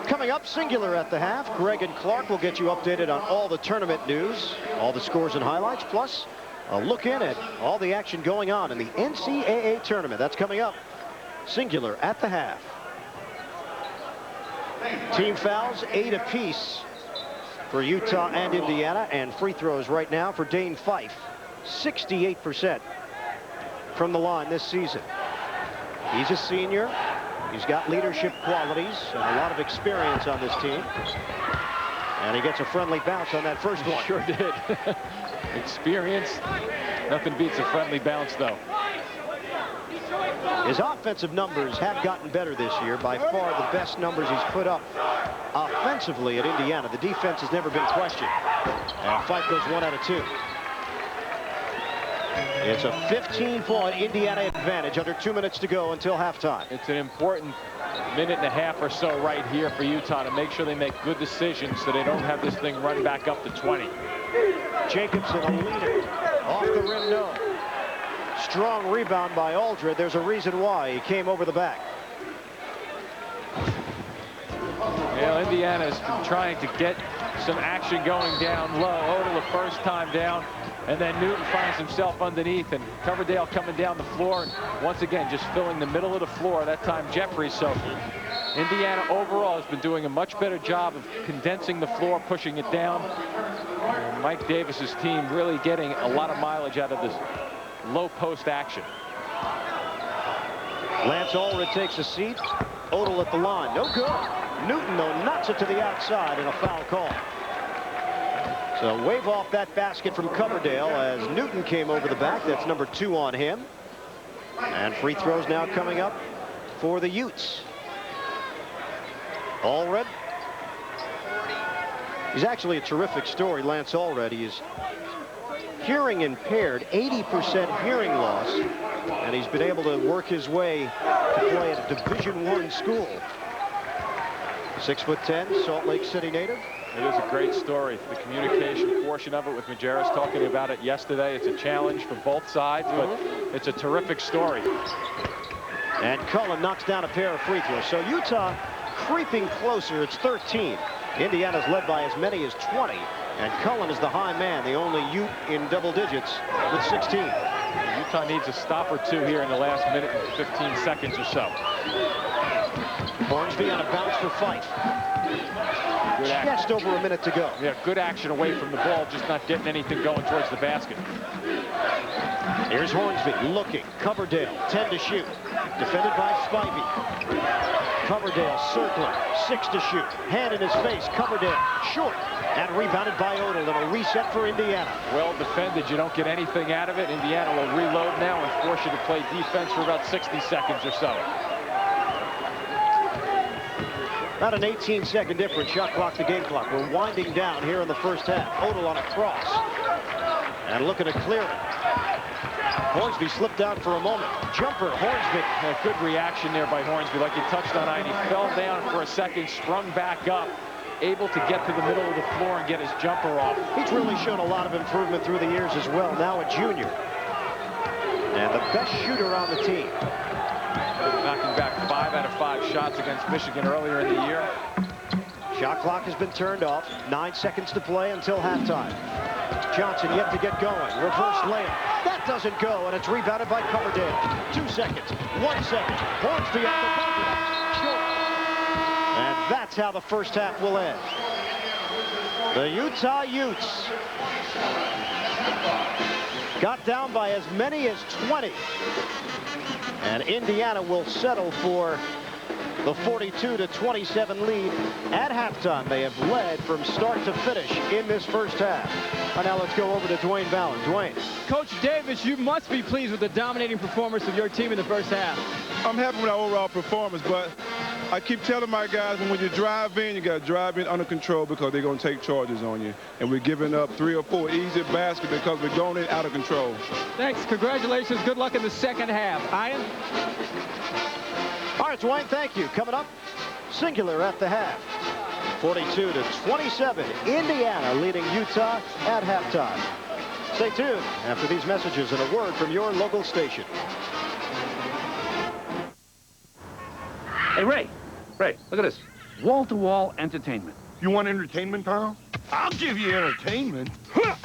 Coming up, singular at the half. Greg and Clark will get you updated on all the tournament news, all the scores and highlights, plus a look in at all the action going on in the NCAA tournament. That's coming up. Singular at the half. Team fouls, 8 apiece for Utah and Indiana, and free throws right now for Dane Fife. 68% from the line this season. He's a senior. He's got leadership qualities and a lot of experience on this team. And he gets a friendly bounce on that first one. Sure did. Experience. Nothing beats a friendly bounce, though. His offensive numbers have gotten better this year. By far the best numbers he's put up offensively at Indiana. The defense has never been questioned. And Fife goes 1 out of 2. It's a 15-point Indiana advantage under 2 minutes to go until halftime. It's an important minute and a half or so right here for Utah to make sure they make good decisions so they don't have this thing run back up to 20. Jacobson, a leader. Off the rim, no. Strong rebound by Aldred. There's a reason why. He came over the back. Well, Indiana's been trying to get some action going down low. Odell the first time down, and then Newton finds himself underneath, and Coverdale coming down the floor, and once again just filling the middle of the floor, that time Jeffries. So Indiana overall has been doing a much better job of condensing the floor, pushing it down. And Mike Davis's team really getting a lot of mileage out of this low post action. Lance Allred takes a seat. Odell at the line, no good. Newton, though, knocks it to the outside, and a foul call. So wave off that basket from Coverdale as Newton came over the back. That's number 2 on him. And free throws now coming up for the Utes. Allred. He's actually a terrific story, Lance Allred. He is hearing impaired, 80% hearing loss, and he's been able to work his way to play at a Division I school. 6'10", Salt Lake City native. It is a great story. The communication portion of it with Majerus talking about it yesterday. It's a challenge for both sides, but it's a terrific story. And Cullen knocks down a pair of free throws. So Utah creeping closer. It's 13. Indiana's led by as many as 20. And Cullen is the high man, the only Ute in double digits with 16. Utah needs a stop or two here in the last minute and 15 seconds or so. Hornsby on a bounce for Fife. Just over a minute to go. Yeah, good action away from the ball, just not getting anything going towards the basket. Here's Hornsby looking. Coverdale, 10 to shoot. Defended by Spivey. Coverdale circling, 6 to shoot. Hand in his face, Coverdale short. And rebounded by Odell, and a reset for Indiana. Well defended, you don't get anything out of it. Indiana will reload now and force you to play defense for about 60 seconds or so. About an 18-second difference, shot clock to game clock. We're winding down here in the first half. Odell on a cross. And looking to clear it. Hornsby slipped out for a moment. Jumper, Hornsby. A good reaction there by Hornsby, like you touched on, Ian. He fell down for a second, sprung back up, able to get to the middle of the floor and get his jumper off. He's really shown a lot of improvement through the years as well, now a junior. And the best shooter on the team. Knocking back 5 out of 5 shots against Michigan earlier in the year. Shot clock has been turned off. 9 seconds to play until halftime. Johnson yet to get going. Reverse layup. That doesn't go, and it's rebounded by Coverdale. 2 seconds. 1 second. Hornsby off the buzzer. Short. And that's how the first half will end. The Utah Utes got down by as many as 20. And Indiana will settle for the 42-27 lead at halftime. They have led from start to finish in this first half. And now let's go over to Dwayne Ballard. Dwayne. Coach Davis, you must be pleased with the dominating performance of your team in the first half. I'm happy with our overall performance, but I keep telling my guys when you drive in, you got to drive in under control because they're going to take charges on you. And we're giving up 3 or 4 easy baskets because we're going in out of control. Thanks. Congratulations. Good luck in the second half. Ian? All right, Dwayne, thank you. Coming up, singular at the half. 42-27, Indiana leading Utah at halftime. Stay tuned after these messages and a word from your local station. Hey, Ray, look at this. Wall-to-wall entertainment. You want entertainment, Carl? I'll give you entertainment. Look,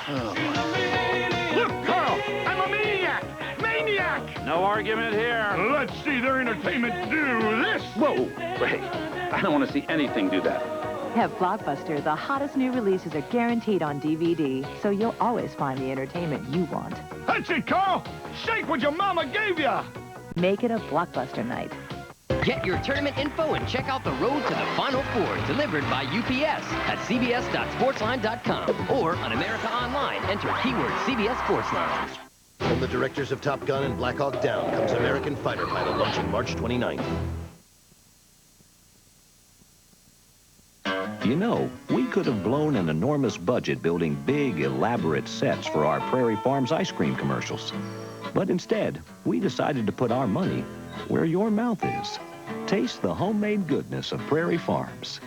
Carl, I'm a maniac! Maniac! No argument here. Let's see their entertainment do this. Whoa, Ray, I don't want to see anything do that. At Blockbuster, the hottest new releases are guaranteed on DVD, so you'll always find the entertainment you want. That's it, Carl. Shake what your mama gave you. Make it a Blockbuster night. Get your tournament info and check out the road to the Final Four delivered by UPS at cbs.sportsline.com or on America Online. Enter keyword CBS Sportsline. From the directors of Top Gun and Black Hawk Down comes American Fighter Pilot, launching March 29th. You know, we could have blown an enormous budget building big, elaborate sets for our Prairie Farms ice cream commercials. But instead, we decided to put our money where your mouth is. Taste the homemade goodness of Prairie Farms.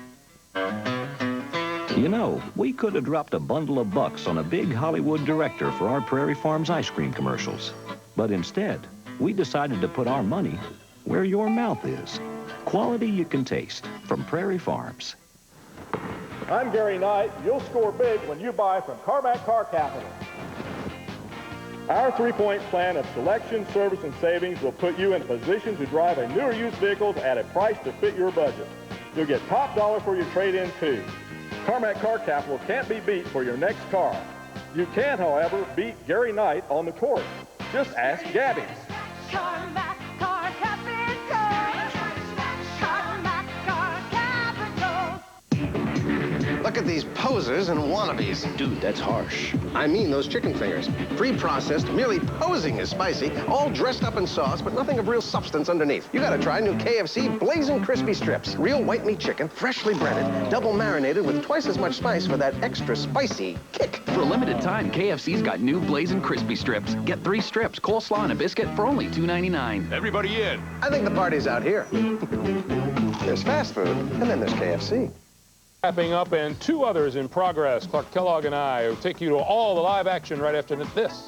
You know, we could have dropped a bundle of bucks on a big Hollywood director for our Prairie Farms ice cream commercials. But instead, we decided to put our money where your mouth is. Quality you can taste from Prairie Farms. I'm Gary Knight. You'll score big when you buy from Carmack Car Capital. Our three-point plan of selection, service, and savings will put you in a position to drive a newer used vehicle at a price to fit your budget. You'll get top dollar for your trade-in, too. Carmack Car Capital can't be beat for your next car. You can, however, beat Gary Knight on the court. Just ask Gabby. Carmack Car Capital. Carmack Car Capital. Look at these posers and wannabes. Dude, that's harsh. I mean those chicken fingers. Pre-processed, merely posing as spicy, all dressed up in sauce, but nothing of real substance underneath. You gotta try new KFC Blazing Crispy Strips. Real white meat chicken, freshly breaded, double marinated with twice as much spice for that extra spicy kick. For a limited time, KFC's got new Blazing Crispy Strips. Get 3 strips, coleslaw, and a biscuit for only $2.99. Everybody in. I think the party's out here. There's fast food, and then there's KFC. Wrapping up and 2 others in progress. Clark Kellogg and I will take you to all the live action right after this.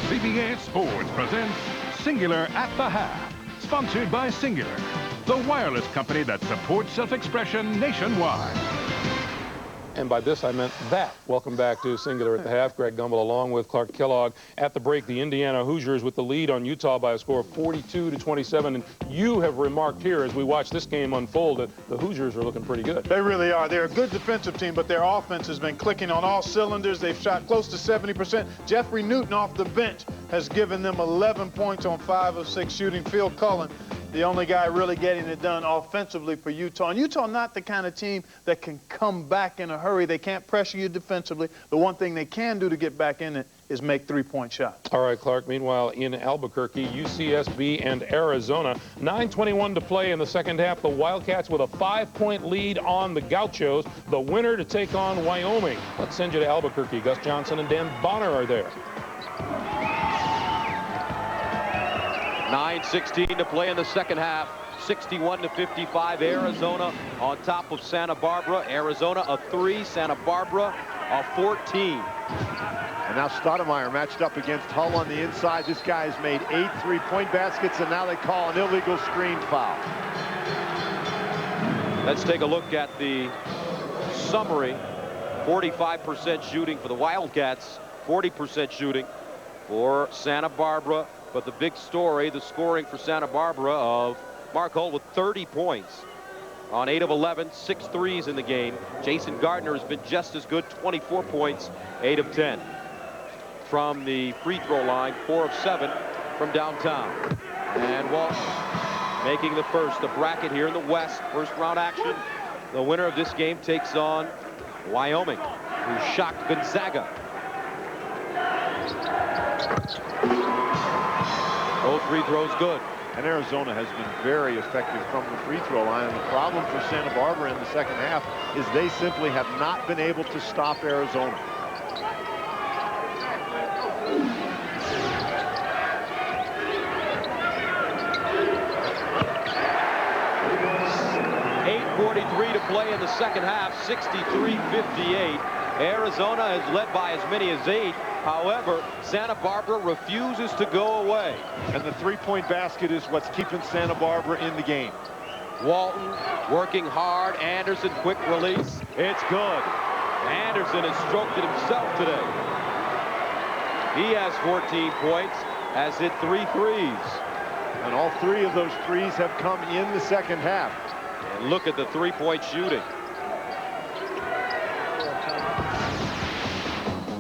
CBS Sports presents Singular at the Half, sponsored by Singular, the wireless company that supports self-expression nationwide. And by this, I meant that. Welcome back to Singular at the Half. Greg Gumbel along with Clark Kellogg. At the break, the Indiana Hoosiers with the lead on Utah by a score of 42-27. And you have remarked here as we watch this game unfold that the Hoosiers are looking pretty good. They really are. They're a good defensive team, but their offense has been clicking on all cylinders. They've shot close to 70%. Jeffrey Newton off the bench has given them 11 points on 5 of 6 shooting. Phil Cullen, the only guy really getting it done offensively for Utah. And Utah not the kind of team that can come back in a hurry. They can't pressure you defensively. The one thing they can do to get back in it is make three-point shots. All right, Clark. Meanwhile, in Albuquerque, UCSB and Arizona. 9:21 to play in the second half. The Wildcats with a 5-point lead on the Gauchos. The winner to take on Wyoming. Let's send you to Albuquerque. Gus Johnson and Dan Bonner are there. 9:16 to play in the second half. 61-55. Arizona on top of Santa Barbara. Arizona a 3, Santa Barbara a 14. And now Stoudemire matched up against Hull on the inside. This guy has made 8 3-point baskets, and now they call an illegal screen foul. Let's take a look at the summary. 45% shooting for the Wildcats, 40% shooting for Santa Barbara. But the big story, the scoring for Santa Barbara of Mark Hull with 30 points on 8 of 11, 6 threes in the game. Jason Gardner has been just as good, 24 points, 8 of 10. From the free throw line, 4 of 7 from downtown. And Walton making the first. The bracket here in the West, first round action. The winner of this game takes on Wyoming, who shocked Gonzaga. Both free throws good. And Arizona has been very effective from the free throw line. And the problem for Santa Barbara in the second half is they simply have not been able to stop Arizona. .43 to play in the second half, 63-58. Arizona is led by as many as 8. However, Santa Barbara refuses to go away. And the three-point basket is what's keeping Santa Barbara in the game. Walton working hard. Anderson, quick release. It's good. Anderson has stroked it himself today. He has 14 points, has hit 3 threes. And all 3 of those threes have come in the second half. And look at the three-point shooting.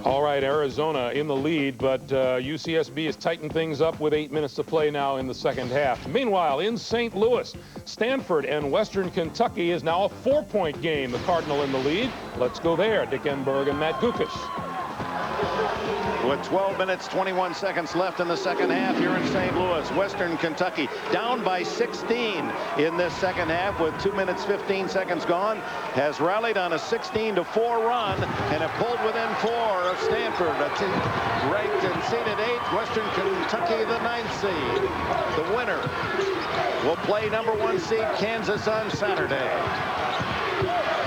All right, Arizona in the lead, but UCSB has tightened things up with 8 minutes to play now in the second half. Meanwhile, in St. Louis, Stanford and Western Kentucky is now a 4-point game. The Cardinal in the lead. Let's go there. Dick Enberg and Matt Gukas. With 12 minutes, 21 seconds left in the second half here in St. Louis. Western Kentucky down by 16 in this second half with 2 minutes, 15 seconds gone. Has rallied on a 16-4 run and have pulled within 4 of Stanford. A team ranked and seeded 8th. Western Kentucky, the 9th seed. The winner will play number 1 seed Kansas on Saturday.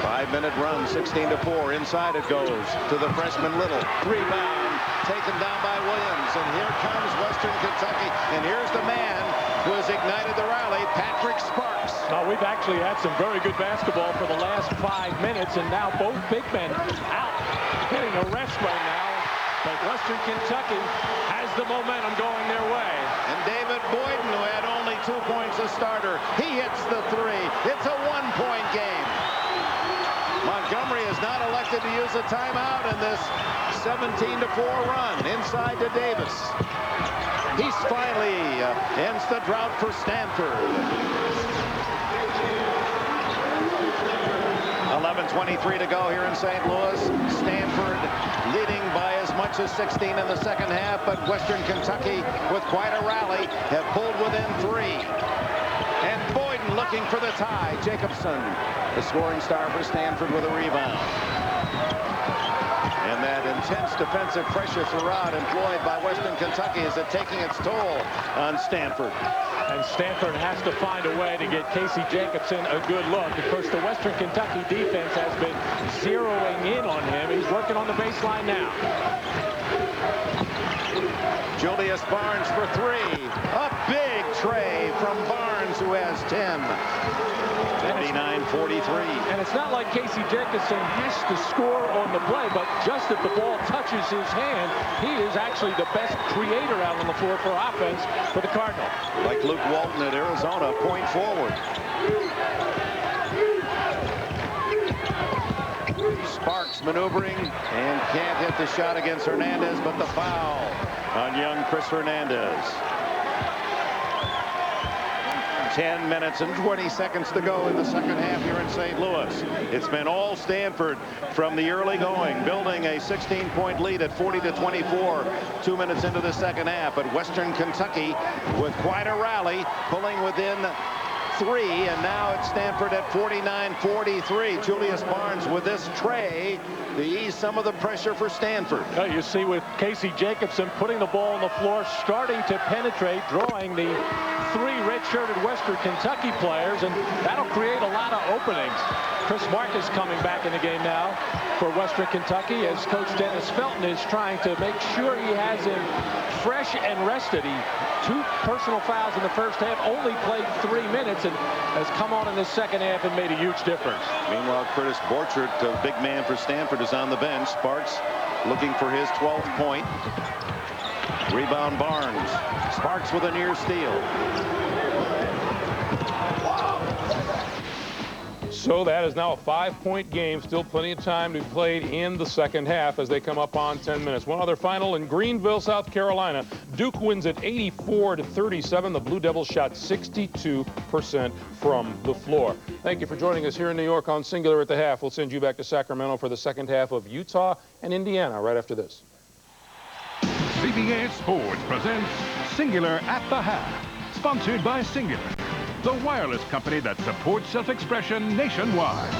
5-minute run, 16-4. Inside it goes to the freshman Little. Rebound taken down by Williams. And here comes Western Kentucky. And here's the man who has ignited the rally, Patrick Sparks. Now, we've actually had some very good basketball for the last 5 minutes. And now both big men out getting a rest right now. But Western Kentucky has the momentum going their way. And David Boyden, who had only 2 points a starter, he hits the 3. It's a 1-point game. Montgomery has not elected to use a timeout in this 17-4 run. Inside to Davis. He finally ends the drought for Stanford. 11:23 to go here in St. Louis. Stanford leading by as much as 16 in the second half, but Western Kentucky, with quite a rally, have pulled within 3. And Boyden looking for the tie. Jacobson, the scoring star for Stanford, with a rebound. And that intense defensive pressure throughout employed by Western Kentucky, is it taking its toll on Stanford? And Stanford has to find a way to get Casey Jacobson a good look. Of course, the Western Kentucky defense has been zeroing in on him. He's working on the baseline now. Julius Barnes for 3. A big tray from Barnes, who has 10. 59-43 And it's not like Casey Jacobson has to score on the play, but just if the ball touches his hand, he is actually the best creator out on the floor for offense for the Cardinals. Like Luke Walton at Arizona, point forward. Sparks maneuvering and can't hit the shot against Hernandez, but the foul on young Chris Hernandez. 10 minutes and 20 seconds to go in the second half here in St. Louis. It's been all Stanford from the early going, building a 16-point lead at 40-24, 2 minutes into the second half. But Western Kentucky with quite a rally, pulling within 3, and now it's Stanford at 49-43. Julius Barnes with this tray to ease some of the pressure for Stanford. You see with Casey Jacobson putting the ball on the floor, starting to penetrate, drawing the 3 red-shirted Western Kentucky players, and that'll create a lot of openings. Chris Marcus coming back in the game now for Western Kentucky as Coach Dennis Felton is trying to make sure he has him fresh and rested. He 2 personal fouls in the first half, only played 3 minutes, and has come on in the second half and made a huge difference. Meanwhile, Curtis Borchert, the big man for Stanford, is on the bench. Sparks looking for his 12th point. Rebound Barnes. Sparks with a near steal. So that is now a 5-point game. Still plenty of time to be played in the second half as they come up on 10 minutes. One other final in Greenville, South Carolina. Duke wins at 84-37. The Blue Devils shot 62% from the floor. Thank you for joining us here in New York on Singular at the half. We'll send you back to Sacramento for the second half of Utah and Indiana right after this. CBS Sports presents Singular at the Half, sponsored by Singular, the wireless company that supports self-expression nationwide.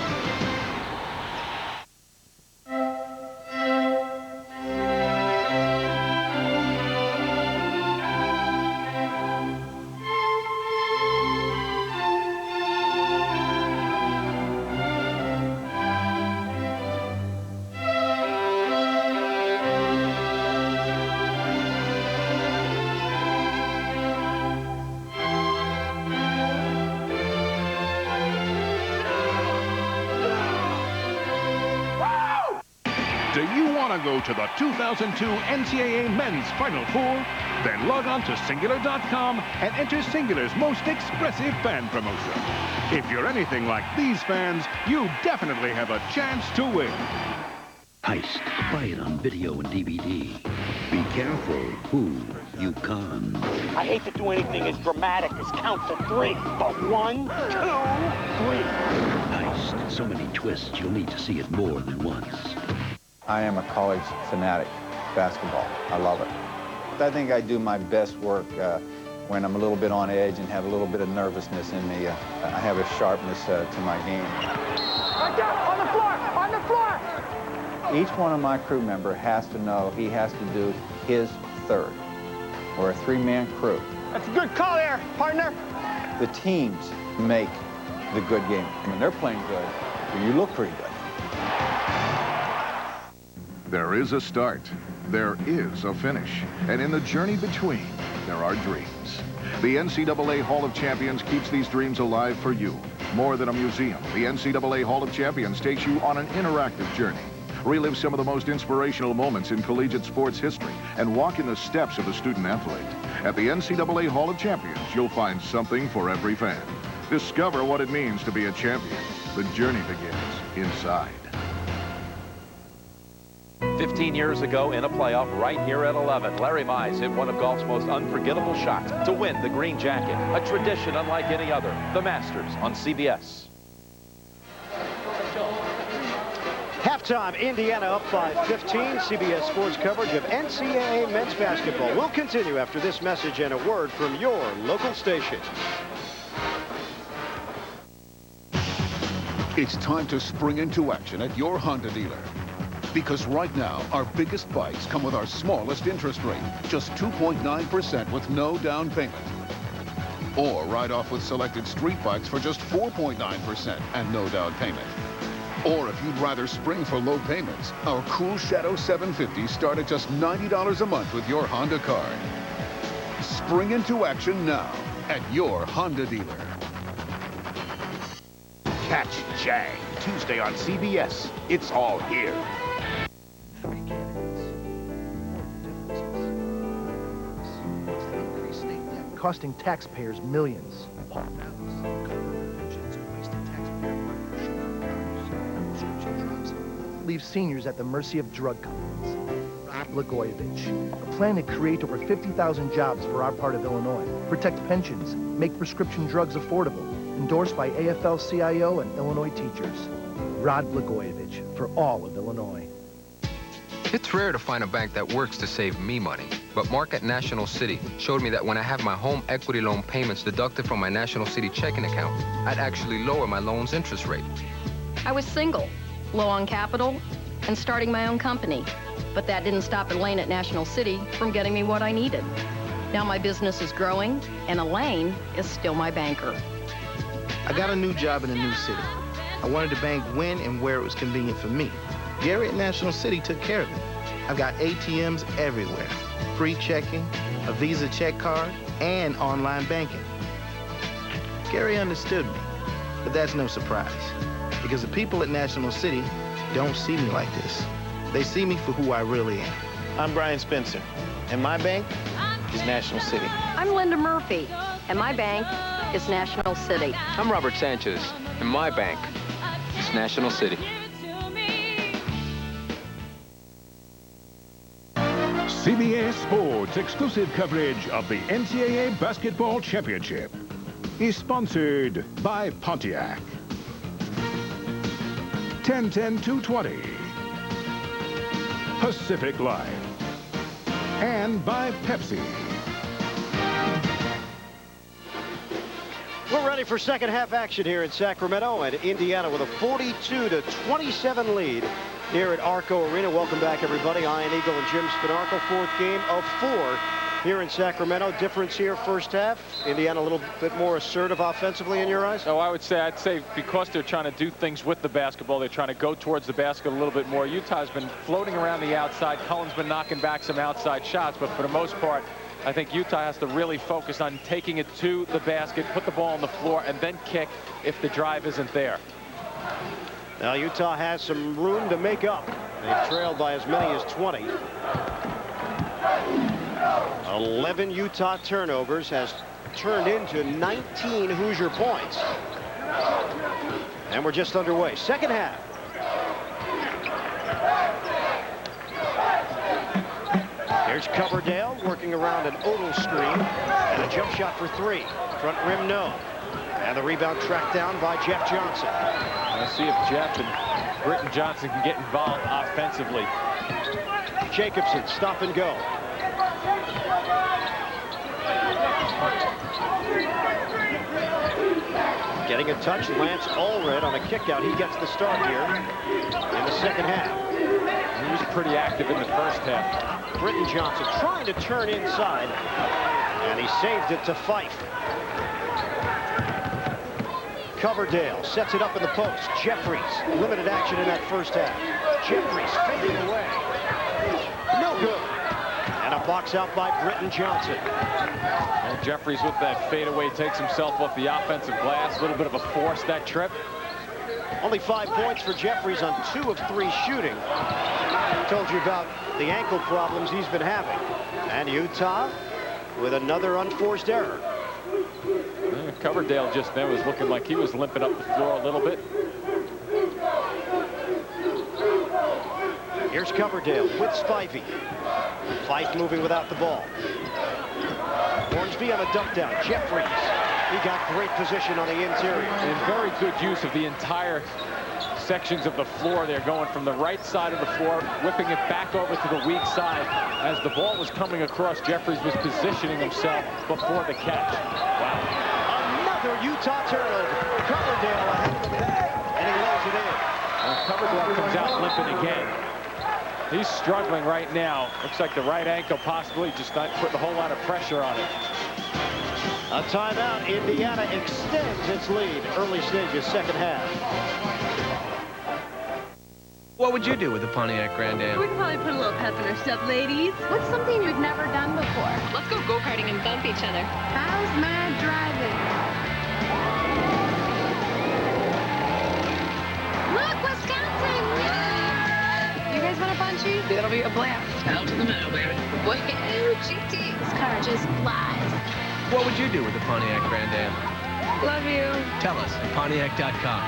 Do you want to go to the 2002 NCAA Men's Final Four? Then log on to Singular.com and enter Singular's most expressive fan promotion. If you're anything like these fans, you definitely have a chance to win. Heist. Buy it on video and DVD. Be careful who you con. I hate to do anything as dramatic as count to 3, but 1, 2, 3. Heist. So many twists, you'll need to see it more than once. I am a college fanatic, basketball. I love it. I think I do my best work when I'm a little bit on edge and have a little bit of nervousness in me. I have a sharpness to my game. Right there, on the floor, on the floor! Each one of my crew member has to know he has to do his third. We're a 3-man crew. That's a good call there, partner. The teams make the good game. I mean, they're playing good, but you look pretty good. There is a start, there is a finish, and in the journey between, there are dreams. The NCAA Hall of Champions keeps these dreams alive for you. More than a museum, the NCAA Hall of Champions takes you on an interactive journey. Relive some of the most inspirational moments in collegiate sports history and walk in the steps of a student athlete. At the NCAA Hall of Champions, you'll find something for every fan. Discover what it means to be a champion. The journey begins inside. 15 years ago in a playoff right here at 11, Larry Mize hit one of golf's most unforgettable shots to win the green jacket. A tradition unlike any other. The Masters on CBS. Halftime, Indiana up by 15. CBS Sports coverage of NCAA men's basketball will continue after this message and a word from your local station. It's time to spring into action at your Honda dealer. Because right now, our biggest bikes come with our smallest interest rate, just 2.9% with no down payment. Or ride off with selected street bikes for just 4.9% and no down payment. Or if you'd rather spring for low payments, our Cool Shadow 750s start at just $90 a month with your Honda card. Spring into action now at your Honda dealer. Catch Jag, Tuesday on CBS. It's all here. Costing taxpayers millions. Leave seniors at the mercy of drug companies. Rob Blagojevich. A plan to create over 50,000 jobs for our part of Illinois. Protect pensions. Make prescription drugs affordable. Endorsed by AFL-CIO and Illinois teachers. Rod Blagojevich for all of Illinois. It's rare to find a bank that works to save me money, but Mark at National City showed me that when I have my home equity loan payments deducted from my National City checking account, I'd actually lower my loan's interest rate. I was single, low on capital, and starting my own company, but that didn't stop Elaine at National City from getting me what I needed. Now my business is growing, and Elaine is still my banker. I got a new job in a new city. I wanted to bank when and where it was convenient for me. Gary at National City took care of it. I've got ATMs everywhere, free checking, a Visa check card, and online banking. Gary understood me, but that's no surprise, because the people at National City don't see me like this. They see me for who I really am. I'm Brian Spencer, and my bank is National City. I'm Linda Murphy, and my bank is National City. I'm Robert Sanchez, and my bank is National City. CBS Sports exclusive coverage of the NCAA Basketball Championship is sponsored by Pontiac, 10-10-220, Pacific Life, and by Pepsi. We're ready for second half action here in Sacramento, and Indiana with a 42-27 lead here at Arco Arena. Welcome back, everybody. Ian Eagle and Jim Spinarco. Fourth game of 4 here in Sacramento. Difference here first half. Indiana a little bit more assertive offensively in your eyes? Oh, I'd say because they're trying to do things with the basketball, they're trying to go towards the basket a little bit more. Utah's been floating around the outside. Cullen's been knocking back some outside shots, but for the most part, I think Utah has to really focus on taking it to the basket, put the ball on the floor, and then kick if the drive isn't there. Now Utah has some room to make up. They've trailed by as many as 20. 11 Utah turnovers has turned into 19 Hoosier points. And we're just underway. Second half. Here's Coverdale working around an Odell screen, and a jump shot for 3. Front rim, no. And the rebound tracked down by Jeff Johnson. Let's see if Jeff and Britton Johnson can get involved offensively. Jacobson, stop and go. Getting a touch, Lance Allred on a kickout. He gets the start here in the second half. He was pretty active in the first half. Britton Johnson trying to turn inside, and he saved it to Fife. Coverdale sets it up in the post. Jeffries, limited action in that first half. Jeffries fading away. No good. And a box out by Britton Johnson. Well, Jeffries with that fadeaway takes himself off the offensive glass. A little bit of a force that trip. Only 5 points for Jeffries on 2 of 3 shooting. Told you about the ankle problems he's been having. And Utah with another unforced error. Coverdale just then was looking like he was limping up the floor a little bit. Here's Coverdale with Spivey. Fife moving without the ball. Hornsby on a dump down. Jeffries. He got great position on the interior. And very good use of the entire sections of the floor. They're going from the right side of the floor, whipping it back over to the weak side. As the ball was coming across, Jeffries was positioning himself before the catch. Wow. Another Utah turnover. Coverdale ahead of the net, and he lays it in. Coverdale comes out limping again. He's struggling right now. Looks like the right ankle possibly, just not putting a whole lot of pressure on it. A timeout. Indiana extends its lead. Early stages, second half. What would you do with the Pontiac Grand Am? We'd probably put a little pep in our step, ladies. What's something you've never done before? Let's go go-karting and bump each other. How's my driving? shoot. It'll be a blast. Out to the meadow, baby. Whoa, GT. This car just flies. What would you do with the Pontiac Grand Am? Love you. Tell us at Pontiac.com.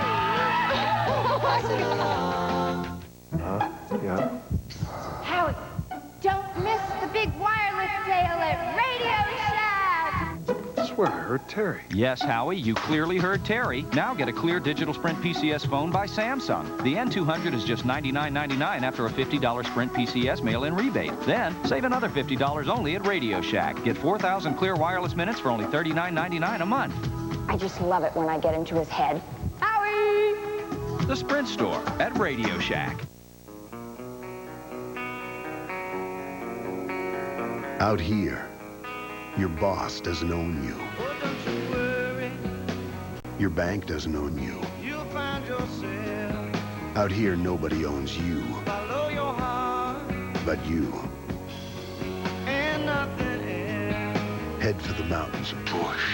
Yeah. Howie, don't miss the big wireless sale at Radio Shack. I swear I heard Terry. Yes, Howie, you clearly heard Terry. Now get a clear digital Sprint PCS phone by Samsung. The N200 is just $99.99 after a $50 Sprint PCS mail-in rebate. Then, save another $50 only at Radio Shack. Get 4,000 clear wireless minutes for only $39.99 a month. I just love it when I get into his head. Howie! The Sprint Store at Radio Shack. Out here, your boss doesn't own you. Your bank doesn't own you. Out here, nobody owns you. But you. Head for the mountains of Bush.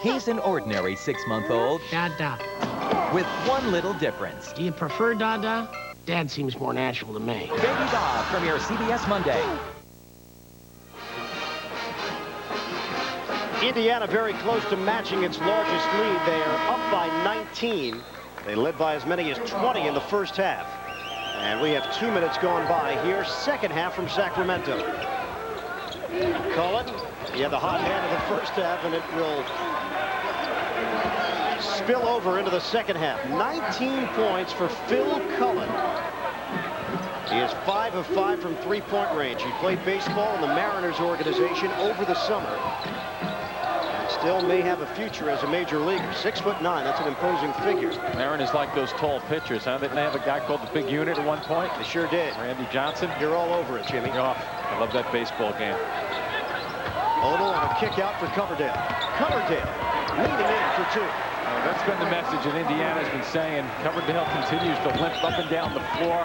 He's an ordinary 6-month-old. Dada. With one little difference. Do you prefer Dada? Dad seems more natural to me. Baby Da, premiere CBS Monday. Indiana very close to matching its largest lead. They are up by 19. They led by as many as 20 in the first half. And we have 2 minutes gone by here. Second half from Sacramento. Cullen, he had the hot hand of the first half, and it will spill over into the second half. 19 points for Phil Cullen. He is 5 of 5 from three-point range. He played baseball in the Mariners organization over the summer. And still may have a future as a major leaguer. 6'9", that's an imposing figure. Mariners like those tall pitchers, huh? Didn't they have a guy called the Big Unit at one point? They sure did. Randy Johnson. You're all over it, Jimmy. Oh, I love that baseball game. Odell on a kick out for Coverdale. Coverdale leading in for 2. That's been the message that Indiana's been saying. Coverdale continues to limp up and down the floor.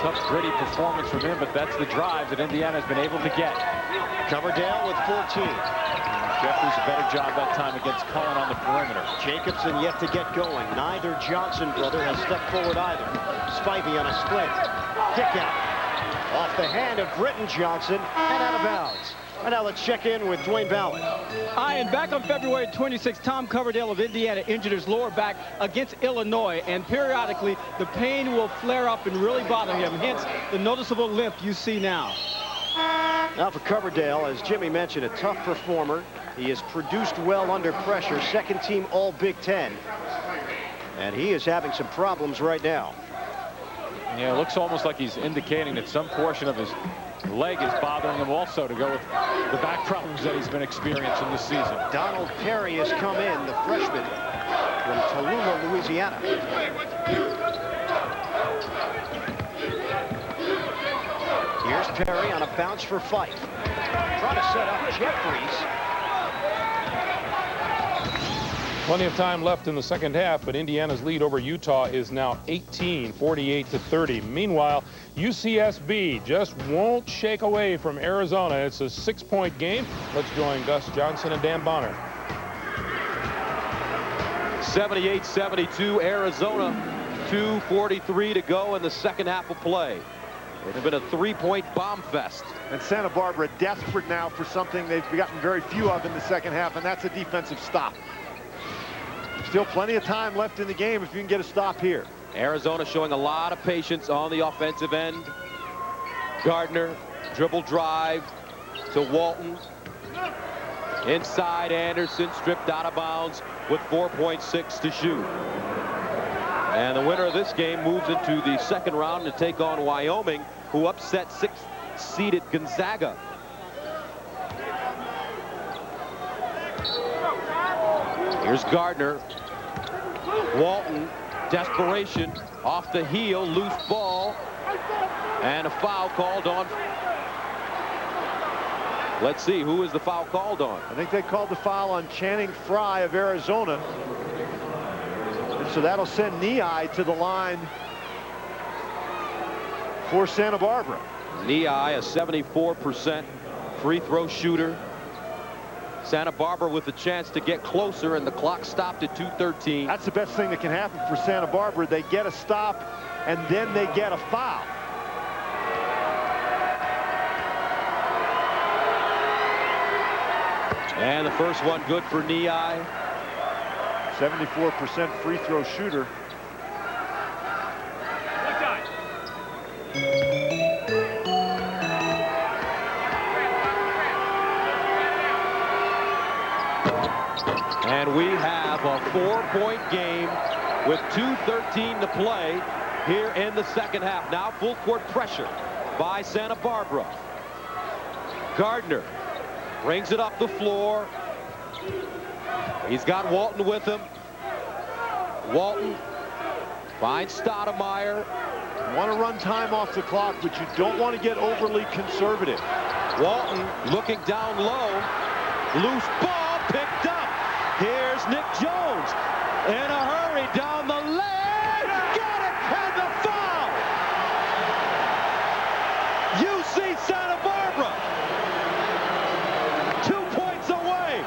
Tough, gritty performance from him, but that's the drive that Indiana's been able to get. Coverdale with 14. Jeffries a better job that time against Cullen on the perimeter. Jacobson yet to get going. Neither Johnson brother has stepped forward either. Spivey on a split. Kick out. Off the hand of Britton Johnson and out of bounds. And now let's check in with Dwayne Ballard. Hi, and back on February 26th, Tom Coverdale of Indiana injured his lower back against Illinois, and periodically the pain will flare up and really bother him, hence the noticeable limp you see now. Now for Coverdale, as Jimmy mentioned, a tough performer. He has produced well under pressure, second team all Big Ten. And he is having some problems right now. Yeah, it looks almost like he's indicating that some portion of his leg is bothering him also, to go with the back problems that he's been experiencing this season. Donald Perry has come in, the freshman from Tallulah, Louisiana. Here's Perry on a bounce for Fife. Trying to set up Jeffries. Plenty of time left in the second half, but Indiana's lead over Utah is now 18, 48-30. Meanwhile, UCSB just won't shake away from Arizona. It's a 6-point game. Let's join Gus Johnson and Dan Bonner. 78-72 Arizona. 2:43 to go in the second half of play. It has been a 3-point bomb fest. And Santa Barbara desperate now for something they've gotten very few of in the second half, and that's a defensive stop. Still plenty of time left in the game if you can get a stop here. Arizona showing a lot of patience on the offensive end. Gardner, dribble drive to Walton. Inside Anderson, stripped out of bounds with 4.6 to shoot. And the winner of this game moves into the second round to take on Wyoming, who upset 6th-seeded Gonzaga. Here's Gardner. Walton, desperation, off the heel, loose ball, and a foul called on. Let's see, who is the foul called on? I think they called the foul on Channing Frye of Arizona. And so that'll send Neai to the line for Santa Barbara. Neai, a 74% free throw shooter. Santa Barbara with the chance to get closer, and the clock stopped at 2:13. That's the best thing that can happen for Santa Barbara. They get a stop, and then they get a foul. And the first one good for Neai. 74% free throw shooter. And we have a 4-point game with 2:13 to play here in the second half. Now full court pressure by Santa Barbara. Gardner brings it up the floor. He's got Walton with him. Walton finds Stoudemire. You want to run time off the clock, but you don't want to get overly conservative. Walton looking down low. Loose ball picked up. Here's Nick Jones in a hurry down the lane. Got it, and the foul. UC Santa Barbara 2 points away.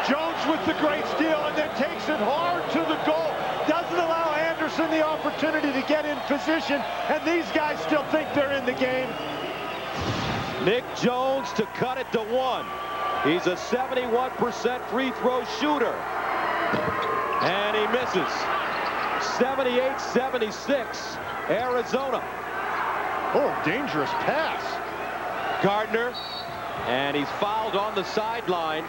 Jones with the great steal, and then takes it hard to the goal. Doesn't allow Anderson the opportunity to get in position, and these guys still think they're in the game. Nick Jones to cut it to 1. He's a 71% free throw shooter. And he misses. 78-76, Arizona. Oh, dangerous pass. Gardner, and he's fouled on the sideline.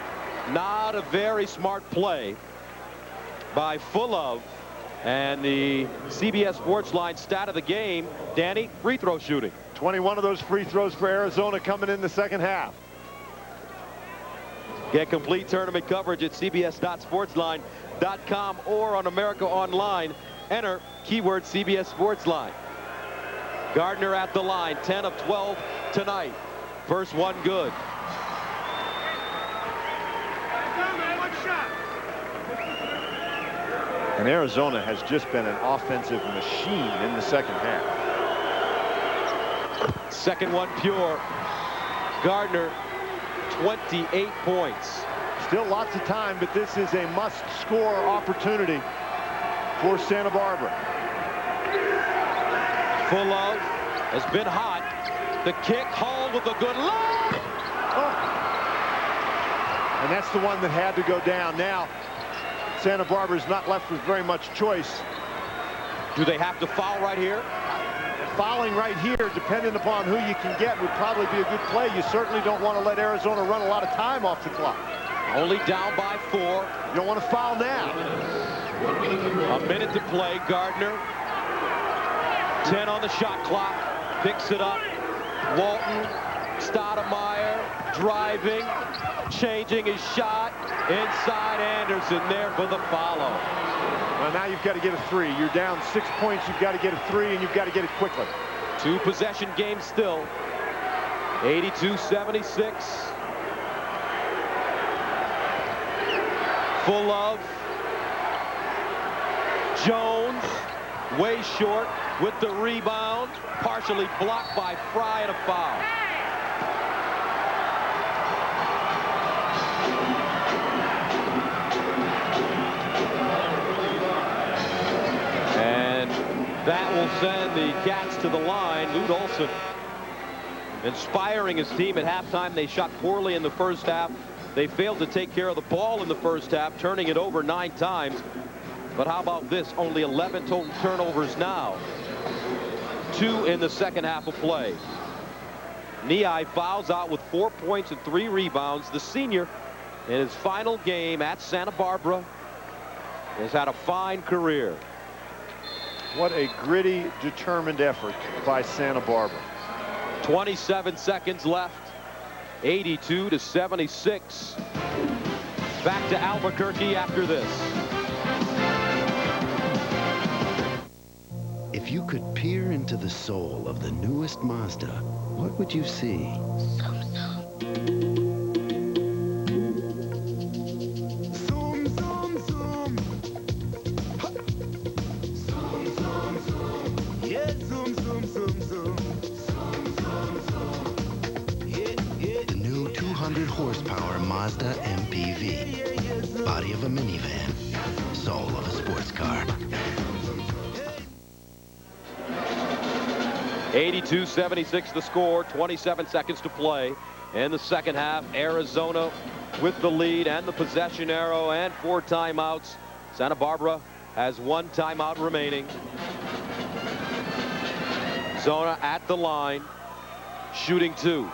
Not a very smart play by Fulov. And the CBS Sports Line stat of the game, Danny, free throw shooting. 21 of those free throws for Arizona coming in the second half. Get complete tournament coverage at cbs.sportsline.com or on America Online. Enter keyword CBS Sports Line. Gardner at the line, 10 of 12 tonight. First one good. And Arizona has just been an offensive machine in the second half. Second one pure. Gardner, 28 points. Still lots of time, but this is a must-score opportunity for Santa Barbara. Fulov has been hot. The kick, Hall with a good look. Oh. And that's the one that had to go down. Now, Santa Barbara's not left with very much choice. Do they have to foul right here? Fouling right here, depending upon who you can get, would probably be a good play. You certainly don't want to let Arizona run a lot of time off the clock. Only down by 4. You don't want to foul now. A minute to play. Gardner, 10 on the shot clock. Picks it up. Walton, Stoudemire, driving, changing his shot. Inside Anderson there for the follow. Well, now you've got to get a 3. You're down 6 points. You've got to get a 3, and you've got to get it quickly. 2 possession game still. 82-76. Fulov. Jones, way short with the rebound. Partially blocked by Frye and a foul. And that will send the Cats to the line. Lute Olson inspiring his team at halftime. They shot poorly in the first half. They failed to take care of the ball in the first half, turning it over 9 times. But how about this? Only 11 total turnovers now. 2 in the second half of play. Neai fouls out with 4 points and 3 rebounds. The senior, in his final game at Santa Barbara, has had a fine career. What a gritty, determined effort by Santa Barbara. 27 seconds left. 82-76. back to Albuquerque after this. If you could peer into the soul of the newest Mazda, what would you see? The new 200 horsepower Mazda MPV. Body of a minivan, soul of a sports car. 82-76 the score, 27 seconds to play in the second half. Arizona with the lead and the possession arrow and 4 timeouts. Santa Barbara has 1 timeout remaining. Zona at the line, shooting 2.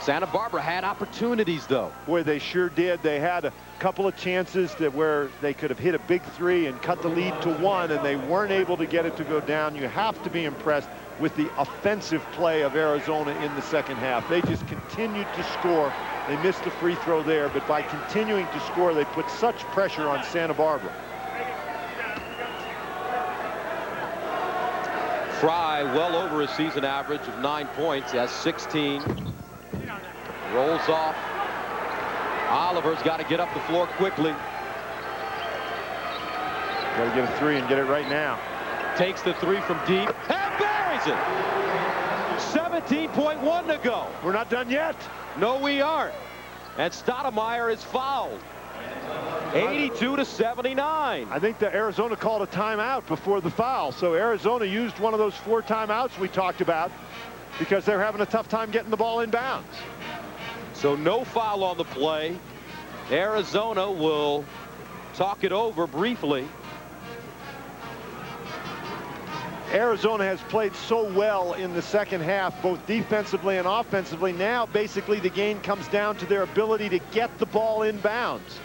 Santa Barbara had opportunities, though. Boy, they sure did. They had a couple of chances where they could have hit a big 3 and cut the lead to 1, and they weren't able to get it to go down. You have to be impressed with the offensive play of Arizona in the second half. They just continued to score. They missed the free throw there, but by continuing to score, they put such pressure on Santa Barbara. Fry well over his season average of 9 points. He has 16. Rolls off. Oliver's got to get up the floor quickly. Got to get a 3 and get it right now. Takes the 3 from deep and buries it. 17.1 to go. We're not done yet. No, we aren't. And Stoudemire is fouled. 82-79. I think the Arizona called a timeout before the foul. So Arizona used one of those 4 timeouts we talked about because they're having a tough time getting the ball in bounds. So no foul on the play. Arizona will talk it over briefly. Arizona has played so well in the second half, both defensively and offensively. Now, basically, the game comes down to their ability to get the ball in bounds.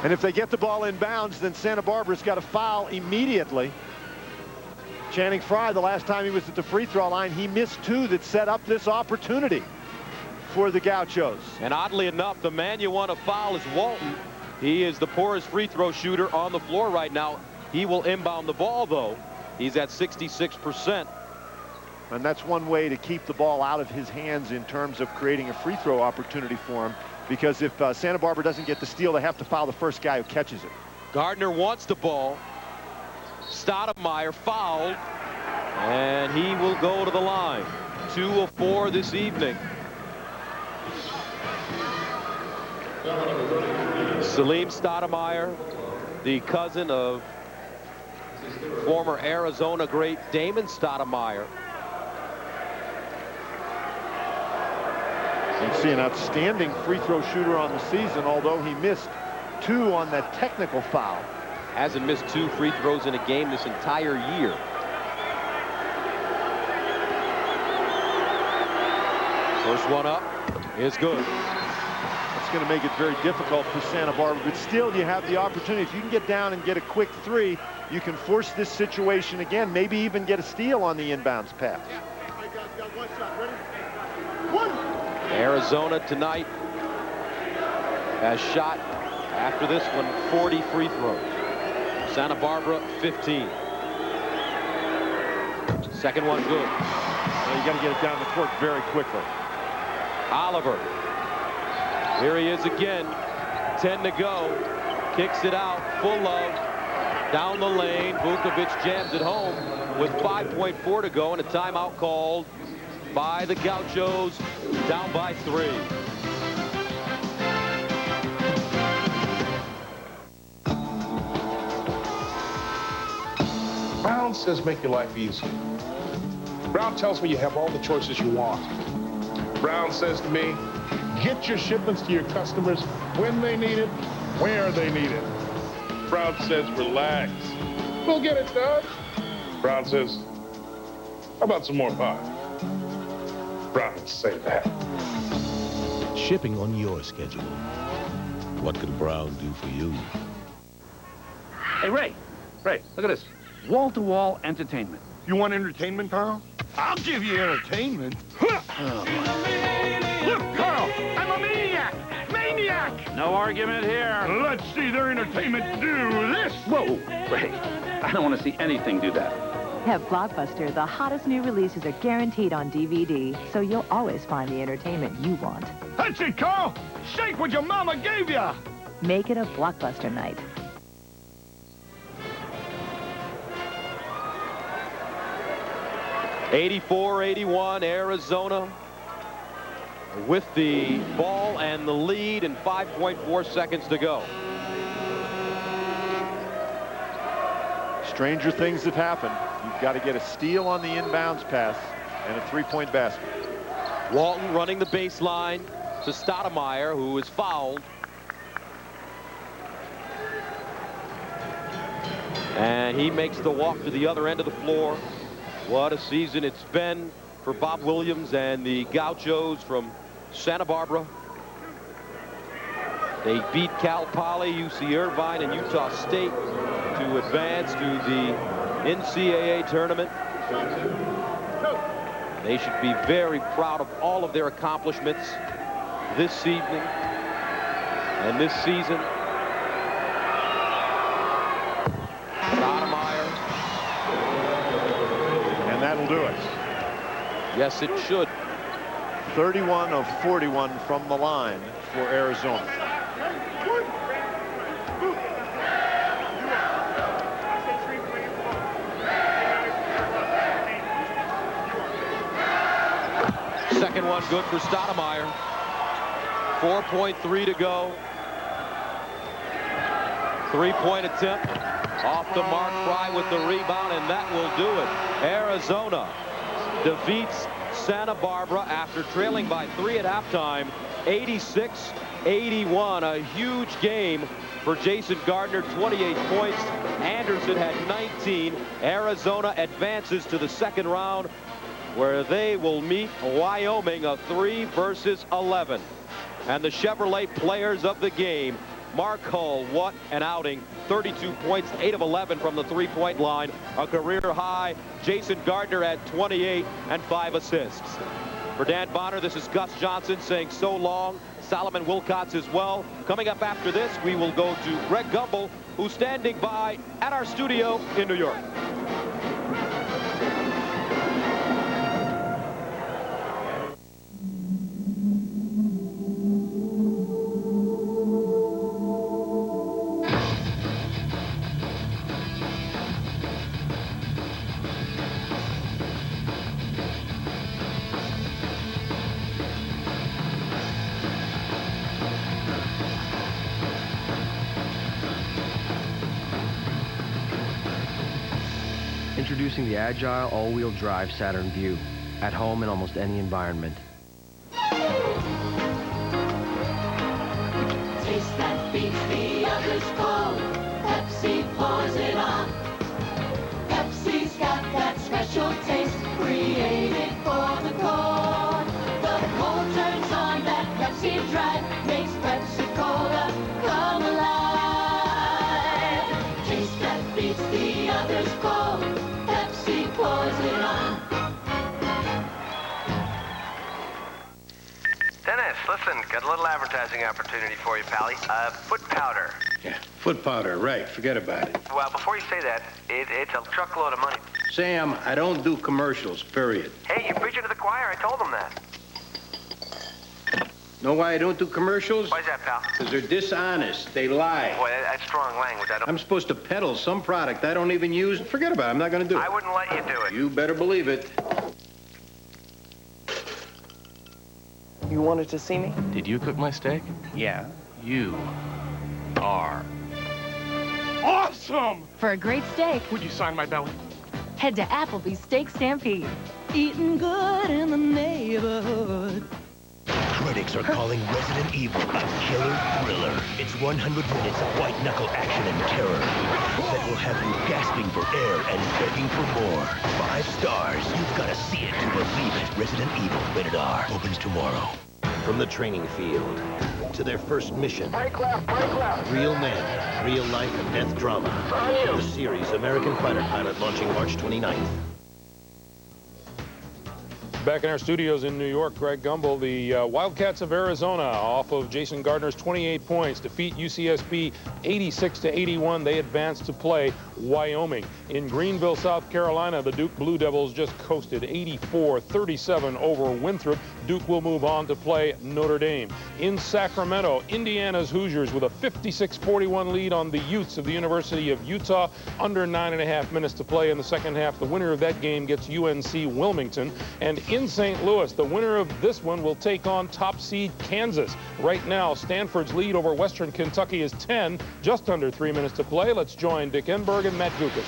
And if they get the ball in bounds, then Santa Barbara's got to foul immediately. Channing Frye, the last time he was at the free throw line, he missed 2 that set up this opportunity for the Gauchos. And oddly enough, the man you want to foul is Walton. He is the poorest free throw shooter on the floor right now. He will inbound the ball, though. He's at 66%. And that's one way to keep the ball out of his hands in terms of creating a free throw opportunity for him. Because if Santa Barbara doesn't get the steal, they have to foul the first guy who catches it. Gardner wants the ball. Stoudemire fouled, and he will go to the line. 2 of 4 this evening. Salim Stoudemire, the cousin of former Arizona great Damon Stoudemire. You see an outstanding free throw shooter on the season, although he missed 2 on that technical foul. Hasn't missed 2 free throws in a game this entire year. First one up is good. That's going to make it very difficult for Santa Barbara, but still you have the opportunity. If you can get down and get a quick 3, you can force this situation again, maybe even get a steal on the inbounds pass. Arizona tonight has shot, after this one, 40 free throws. Santa Barbara, 15. Second one good. Well, you got to get it down the court very quickly. Oliver. Here he is again. 10 to go. Kicks it out. Full love. Down the lane. Vukovic jams it home with 5.4 to go and a timeout called by the Gauchos. Down by 3. Brown says make your life easy. Brown tells me you have all the choices you want. Brown says to me, get your shipments to your customers when they need it, where they need it. Brown says relax. We'll get it done. Brown says, how about some more pie? Brown would say that. Shipping on your schedule. What can Brown do for you? Hey, Ray, look at this. Wall-to-wall entertainment. You want entertainment, Carl? I'll give you entertainment. No argument here. Let's see their entertainment do this. Whoa, Ray. I don't want to see anything do that. At Blockbuster, the hottest new releases are guaranteed on DVD, so you'll always find the entertainment you want. That's it, Carl. Shake what your mama gave you. Make it a Blockbuster night. '84-81, Arizona with the ball and the lead and 5.4 seconds to go. Stranger things have happened. You've got to get a steal on the inbounds pass and a three-point basket. Walton running the baseline to Stoudemire, who is fouled. And he makes the walk to the other end of the floor. What a season it's been for Bob Williams and the Gauchos from Santa Barbara. They beat Cal Poly, UC Irvine, and Utah State to advance to the NCAA tournament. They should be very proud of all of their accomplishments this evening and this season. Stoudemire. And that'll do it. Yes, it should. 31 of 41 from the line for Arizona. Second one good for Stoudemire. 4.3 to go. Three-point attempt. Off the mark, Fry with the rebound, and that will do it. Arizona defeats Santa Barbara after trailing by 3 at halftime, 86-81. A huge game for Jason Gardner, 28 points. Anderson had 19. Arizona advances to the second round, where they will meet Wyoming, a 3 versus 11. And the Chevrolet players of the game, Mark Hull, what an outing. 32 points, 8 of 11 from the three-point line, a career high. Jason Gardner had 28 and 5 assists. For Dan Bonner, this is Gus Johnson saying so long. Solomon Wilcots as well. Coming up after this, we will go to Greg Gumbel, who's standing by at our studio in New York. Introducing the agile all-wheel drive Saturn Vue. At home in almost any environment. Taste that beats the others cold. Pepsi pours it on. Pepsi's got that special taste created for the cold. The cold turns on that Pepsi drive, makes Pepsi Cola come alive. Taste that beats the others cold. Pepsi pours it on. Dennis, listen, got a little advertising opportunity for you, Pally. Foot powder. Yeah, foot powder, right. Forget about it. Well, before you say that, it's a truckload of money. Sam, I don't do commercials, period. Hey, you're preaching to the choir. I told them that. Know why I don't do commercials? Why's that, pal? Because they're dishonest. They lie. Boy, that's strong language. I'm supposed to peddle some product I don't even use. Forget about it. I'm not going to do it. I wouldn't let you do it. You better believe it. You wanted to see me? Did you cook my steak? Yeah. You are Awesome! For a great steak, Would you sign my belly? head to Applebee's Steak Stampede. Eating good in the neighborhood. Critics are calling Resident Evil a killer thriller. It's 100 minutes of white-knuckle action and terror that will have you gasping for air and begging for more. 5 stars. You've got to see it to believe it. Resident Evil, rated R, opens tomorrow. From the training field to their first mission. Break left, break left. Real men, real life and death drama. The series American Fighter Pilot launching March 29th. Back in our studios in New York, Greg Gumbel, the Wildcats of Arizona, off of Jason Gardner's 28 points, defeat UCSB 86-81. They advance to play Wyoming. In Greenville, South Carolina, the Duke Blue Devils just coasted 84-37 over Winthrop. Duke will move on to play Notre Dame. In Sacramento, Indiana's Hoosiers with a 56-41 lead on the Utes of the University of Utah. Under 9.5 minutes to play in the second half. The winner of that game gets UNC Wilmington. And in St. Louis, the winner of this one will take on top seed Kansas. Right now, Stanford's lead over Western Kentucky is 10, just under 3 minutes to play. Let's join Dick Enberg and Matt Gukas.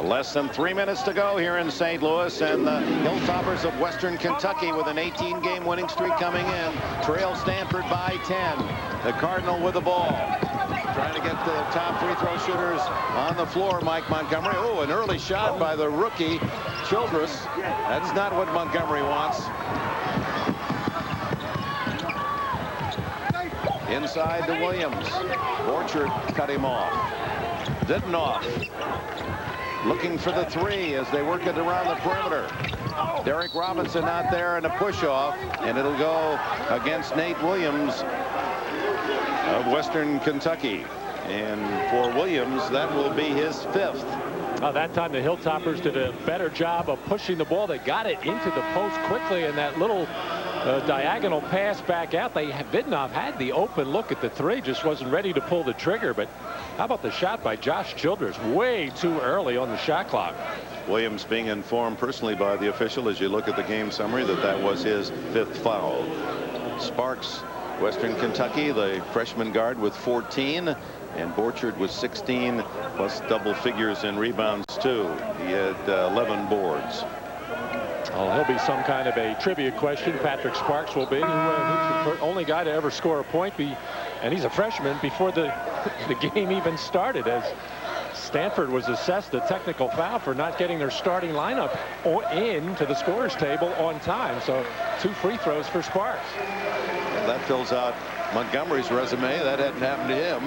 Less than 3 minutes to go here in St. Louis, and the Hilltoppers of Western Kentucky with an 18-game winning streak coming in trail Stanford by 10. The Cardinal with the ball, trying to get the top free throw shooters on the floor. Mike Montgomery. Oh, an early shot by the rookie Childress. That's not what Montgomery wants. Inside to Williams. Orchard cut him off. Didnoff looking for the three as they work it around the perimeter. Derek Robinson out there and a push-off, and it'll go against Nate Williams of Western Kentucky. And for Williams, that will be his fifth. That time the Hilltoppers did a better job of pushing the ball. They got it into the post quickly, and that little diagonal pass back out. Didnoff had the open look at the three, just wasn't ready to pull the trigger. But how about the shot by Josh Childress? Way too early on the shot clock. Williams being informed personally by the official, as you look at the game summary, that was his fifth foul. Sparks, Western Kentucky, the freshman guard, with 14. And Borchard was 16, plus double figures in rebounds, too. He had 11 boards. Well, he'll be some kind of a trivia question. Patrick Sparks will be, who's the only guy to ever score a point, and he's a freshman before the game even started, as Stanford was assessed a technical foul for not getting their starting lineup into the scorer's table on time. So 2 free throws for Sparks. Well, that fills out Montgomery's resume. That hadn't happened to him.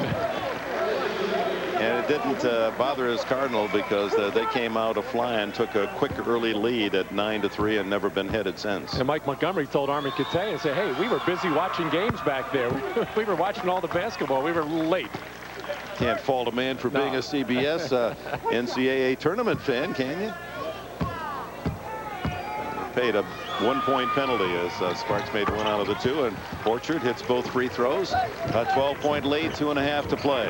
And it didn't bother his Cardinal, because they came out a flying, took a quick early lead at 9-3 and never been headed since. And Mike Montgomery told Armin Kate and said, hey, we were busy watching games back there. We were watching all the basketball. We were late. Can't fault a man for being a CBS NCAA tournament fan, can you? Paid a 1-point penalty as Sparks made one out of the 2, and Orchard hits both free throws. A 12-point lead, 2.5 to play.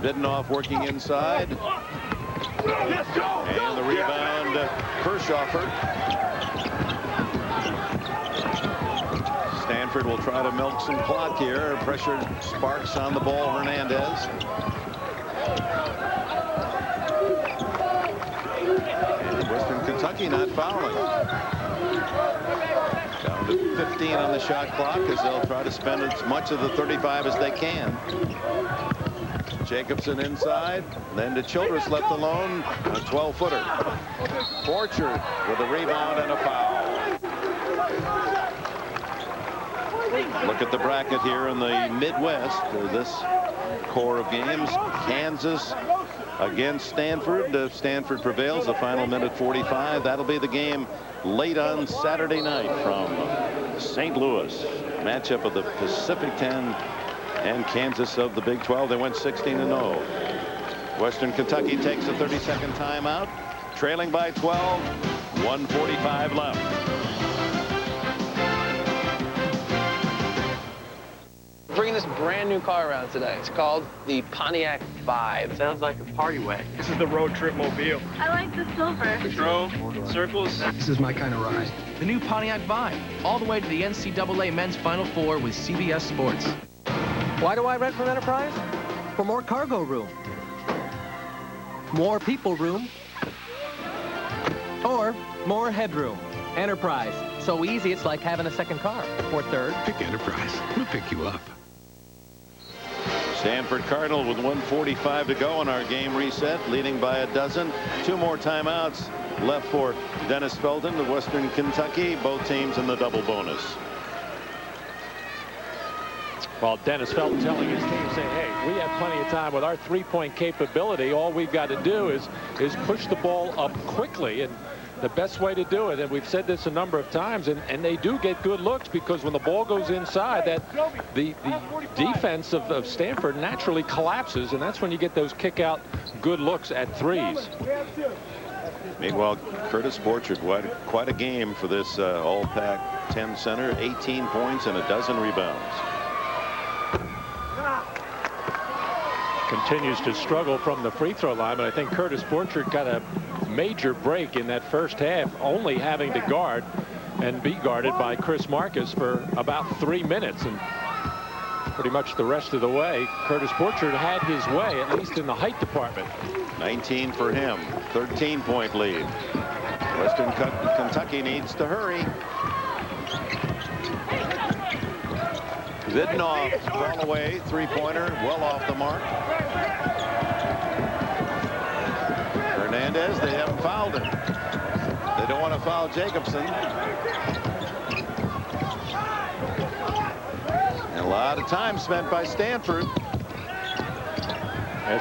Didnoff working inside. And the rebound, Kirschoffer. Stanford will try to milk some clock here. Pressured Sparks on the ball, Hernandez. And Western Kentucky not fouling. Down to 15 on the shot clock, as they'll try to spend as much of the 35 as they can. Jacobson inside, then to Childress left alone, a 12-footer. Orchard with a rebound and a foul. Look at the bracket here in the Midwest for this core of games. Kansas against Stanford. If Stanford prevails, the final minute 45. That'll be the game late on Saturday night from St. Louis. Matchup of the Pacific 10 and Kansas of the Big 12. They went 16-0. Western Kentucky takes a 30-second timeout, trailing by 12, 1:45 left. We're bringing this brand new car around today. It's called the Pontiac Vibe. Sounds like a party wagon. This is the road trip mobile. I like the silver. Drove, circles. This is my kind of ride. The new Pontiac Vibe, all the way to the NCAA Men's Final Four with CBS Sports. Why do I rent from Enterprise? For more cargo room. More people room. Or more headroom. Enterprise. So easy, it's like having a second car. Or third. Pick Enterprise. We'll pick you up. Stanford Cardinal with 1:45 to go in our game reset, leading by a dozen. 2 more timeouts left for Dennis Felton of Western Kentucky. Both teams in the double bonus. Well, Dennis Felton telling his team, saying, hey, we have plenty of time with our three-point capability. All we've got to do is push the ball up quickly. And the best way to do it, and we've said this a number of times, and they do get good looks, because when the ball goes inside, that the defense of Stanford naturally collapses, and that's when you get those kick-out good looks at threes. Meanwhile, Curtis Borchard, quite a game for this All-Pac-10 center. 18 points and a dozen rebounds. Continues to struggle from the free throw line, but I think Curtis Borchard got a major break in that first half, only having to guard and be guarded by Chris Marcus for about 3 minutes, and pretty much the rest of the way Curtis Borchard had his way, at least in the height department. 19 for him, 13-point lead. Western Kentucky needs to hurry. Vidnoff fell away, three-pointer, well off the mark. Hernandez, they haven't fouled him. They don't want to foul Jacobson. And a lot of time spent by Stanford.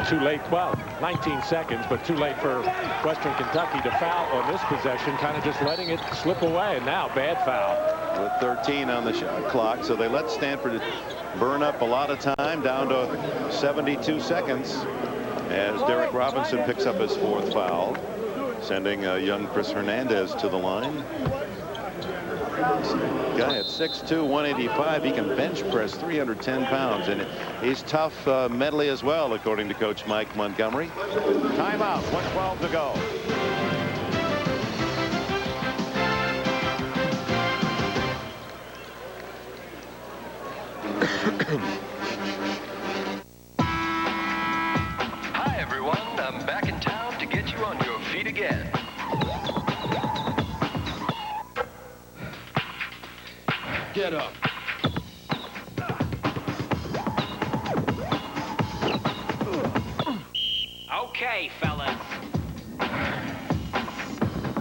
Too late, well, 19 seconds, but too late for Western Kentucky to foul on this possession, kind of just letting it slip away, and now bad foul. With 13 on the shot clock, so they let Stanford burn up a lot of time, down to 72 seconds, as Derek Robinson picks up his 4th foul, sending young Chris Hernandez to the line. This guy at 6'2", 185, he can bench press 310 pounds, and he's tough mentally as well, according to Coach Mike Montgomery. Timeout, 1:12 to go. Hi, everyone. I'm back in town to get you on your feet again. Get up. Okay, fellas.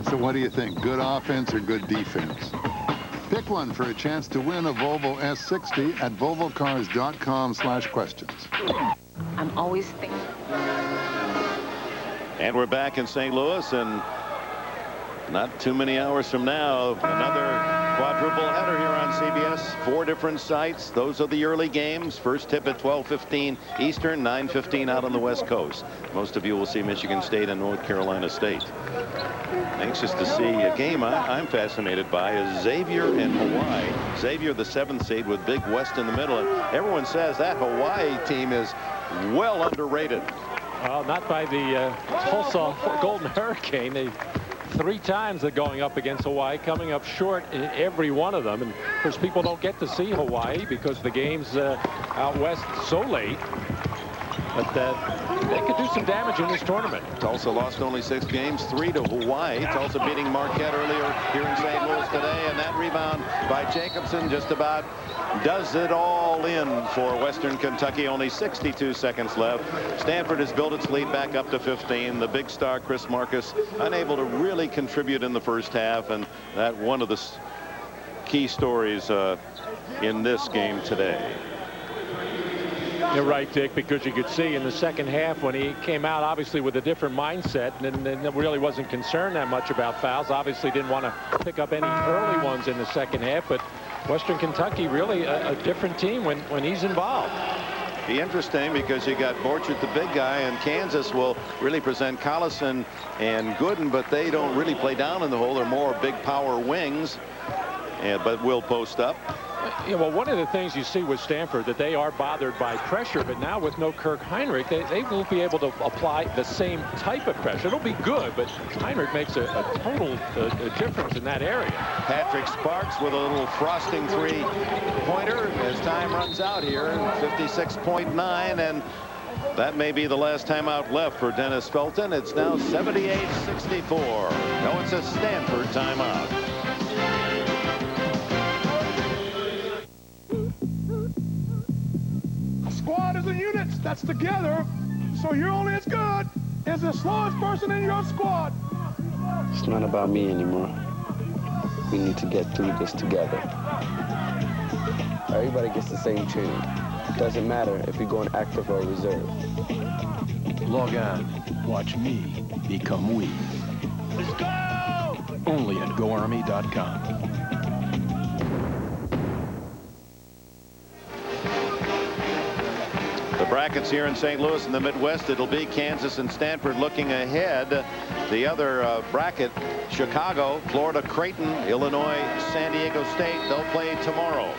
So what do you think? Good offense or good defense? Pick one for a chance to win a Volvo S60 at volvocars.com/questions. I'm always thinking. And we're back in St. Louis, and not too many hours from now, another quadruple header here on CBS. 4 different sites. Those are the early games. First tip at 12:15 Eastern, 9:15 out on the West Coast. Most of you will see Michigan State and North Carolina State. Anxious to see a game I'm fascinated by is Xavier and Hawaii. Xavier, the 7th seed, with Big West in the middle, and everyone says that Hawaii team is well underrated. Well, not by the Tulsa Golden Hurricane. They 3 times they're going up against Hawaii, coming up short in every one of them. And of course, people don't get to see Hawaii because the game's out west so late. But they could do some damage in this tournament. Tulsa lost only 6 games, 3 to Hawaii. Tulsa beating Marquette earlier here in St. Louis today, and that rebound by Jacobson just about does it all in for Western Kentucky. Only 62 seconds left. Stanford has built its lead back up to 15. The big star Chris Marcus unable to really contribute in the first half, and that one of the key stories in this game today. You're right, Dick, because you could see in the second half when he came out, obviously with a different mindset, and really wasn't concerned that much about fouls. Obviously didn't want to pick up any early ones in the second half, but Western Kentucky really a different team when he's involved. Be interesting because you got Borchard, the big guy, and Kansas will really present Collison and Gooden, but they don't really play down in the hole. They're more big power wings, but will post up. Yeah, well, one of the things you see with Stanford, that they are bothered by pressure, but now with no Kirk Heinrich, they won't be able to apply the same type of pressure. It'll be good, but Heinrich makes a total difference in that area. Patrick Sparks with a little frosting 3-pointer as time runs out here, 56.9, and that may be the last timeout left for Dennis Felton. It's now 78-64. No, it's a Stanford timeout. Squad is a unit that's together, so you're only as good as the slowest person in your squad. It's not about me anymore. We need to get through this together. Everybody gets the same training. Doesn't matter if you're going active or reserve. Log on. Watch me become we. Let's go! Only at GoArmy.com. The brackets here in St. Louis in the Midwest, it'll be Kansas and Stanford looking ahead. The other bracket, Chicago, Florida, Creighton, Illinois, San Diego State, they'll play tomorrow.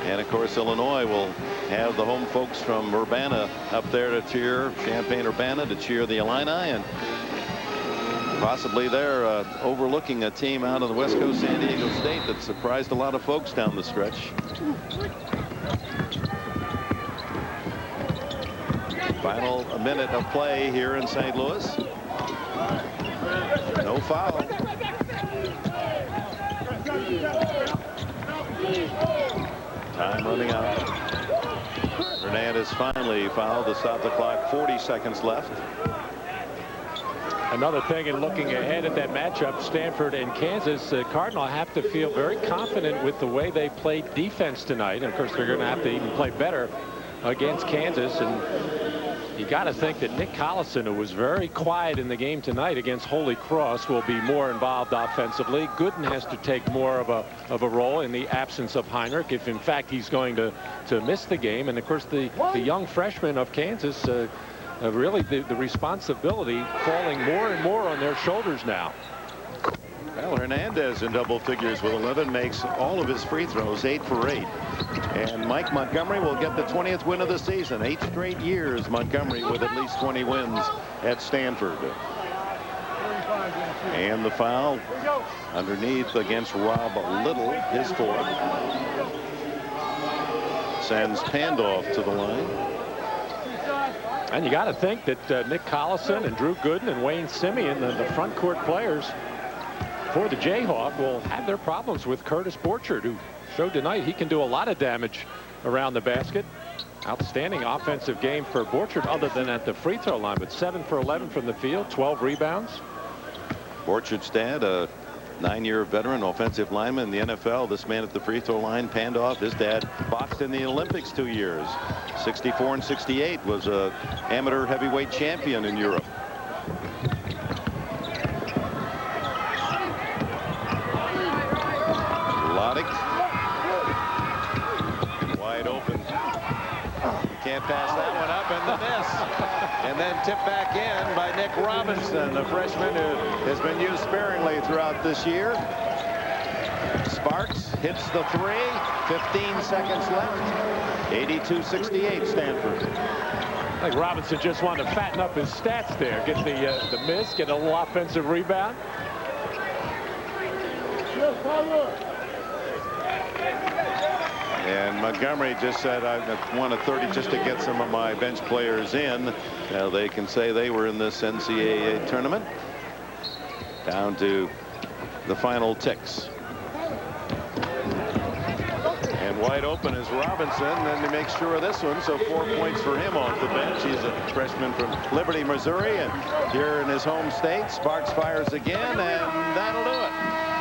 And of course, Illinois will have the home folks from Urbana up there to cheer, Champaign-Urbana to cheer the Illini, and possibly they're overlooking a team out on the West Coast, San Diego State, that surprised a lot of folks down the stretch. Final minute of play here in St. Louis. No foul. Time running out. Hernandez finally fouled to stop the clock. 40 seconds left. Another thing in looking ahead at that matchup, Stanford and Kansas, Cardinal have to feel very confident with the way they played defense tonight. And of course, they're going to have to even play better against Kansas. And you got to think that Nick Collison, who was very quiet in the game tonight against Holy Cross, will be more involved offensively. Gooden has to take more of a role in the absence of Heinrich, if in fact he's going to miss the game. And of course, the young freshmen of Kansas, really the responsibility falling more and more on their shoulders now. Well, Hernandez in double figures with 11, makes all of his free throws, 8 for 8. And Mike Montgomery will get the 20th win of the season. 8 straight years Montgomery with at least 20 wins at Stanford. And the foul underneath against Rob Little, his 4th. Sends Pandolf to the line. And you got to think that Nick Collison and Drew Gooden and Wayne Simeon, the front court players for the Jayhawk, will have their problems with Curtis Borchard, who showed tonight he can do a lot of damage around the basket. Outstanding offensive game for Borchard, other than at the free throw line, but 7 for 11 from the field, 12 rebounds. Borchard's dad, a 9-year veteran offensive lineman in the NFL. This man at the free throw line, Pandolf, his dad boxed in the Olympics 2 years. 64 and 68, was a amateur heavyweight champion in Europe. Wide open. Can't pass that one up, and the miss. And then tipped back in by Nick Robinson, a freshman who has been used sparingly throughout this year. Sparks hits the 3. 15 seconds left. 82-68 Stanford. I think Robinson just wanted to fatten up his stats there. Get the miss, get a little offensive rebound. And Montgomery just said, I won a 30 just to get some of my bench players in. Now they can say they were in this NCAA tournament. Down to the final ticks. And wide open is Robinson, and he makes sure of this one, so 4 points for him off the bench. He's a freshman from Liberty, Missouri, and here in his home state, Sparks fires again, and that'll do it.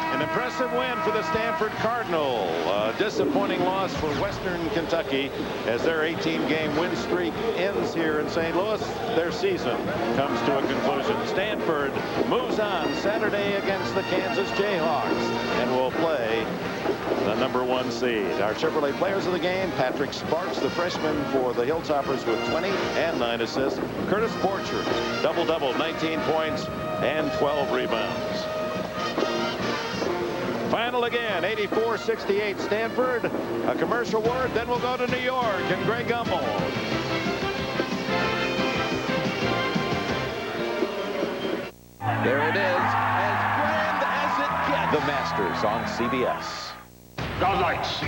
An impressive win for the Stanford Cardinal. A disappointing loss for Western Kentucky as their 18-game win streak ends here in St. Louis. Their season comes to a conclusion. Stanford moves on Saturday against the Kansas Jayhawks and will play the #1 seed. Our Chevrolet players of the game: Patrick Sparks, the freshman for the Hilltoppers, with 20 and 9 assists. Curtis Borchard, double-double, 19 points and 12 rebounds. Final again, 84-68 Stanford. A commercial word, then we'll go to New York and Greg Gumbel. There it is, as grand as it gets. The Masters on CBS. The lights.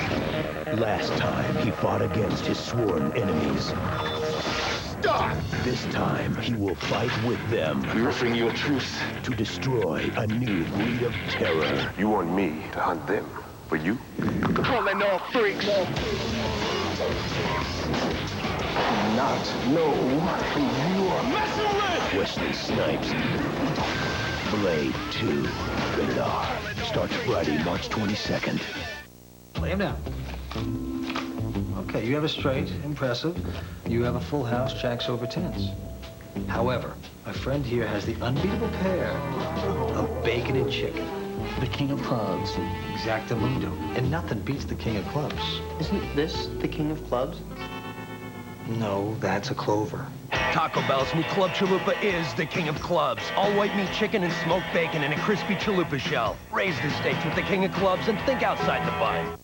Last time he fought against his sworn enemies. Stop! This time he will fight with them. We will bring you a truth. To destroy a new breed of terror. You want me to hunt them, but you? Calling all freaks. Not know who you are messing with. Wesley Snipes. Blade 2. Rated R. Starts Friday, March 22nd. Lay him down. Okay, you have a straight, impressive. You have a full house, jacks over tens. However, my friend here has the unbeatable pair of bacon and chicken. The king of clubs. Exactamundo. And nothing beats the king of clubs. Isn't this the king of clubs? No, that's a clover. Taco Bell's new Club Chalupa is the king of clubs. All white meat chicken and smoked bacon in a crispy chalupa shell. Raise the stakes with the king of clubs and think outside the box.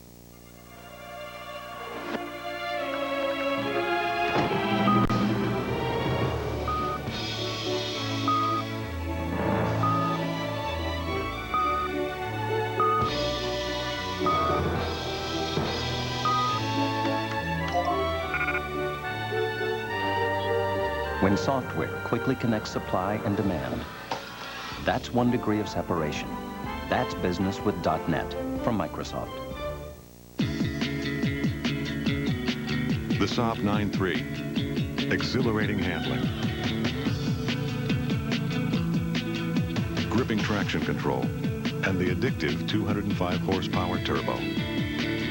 When software quickly connects supply and demand, that's one degree of separation. That's business with .NET from Microsoft. The Saab 9-3, exhilarating handling, gripping traction control, and the addictive 205 horsepower turbo.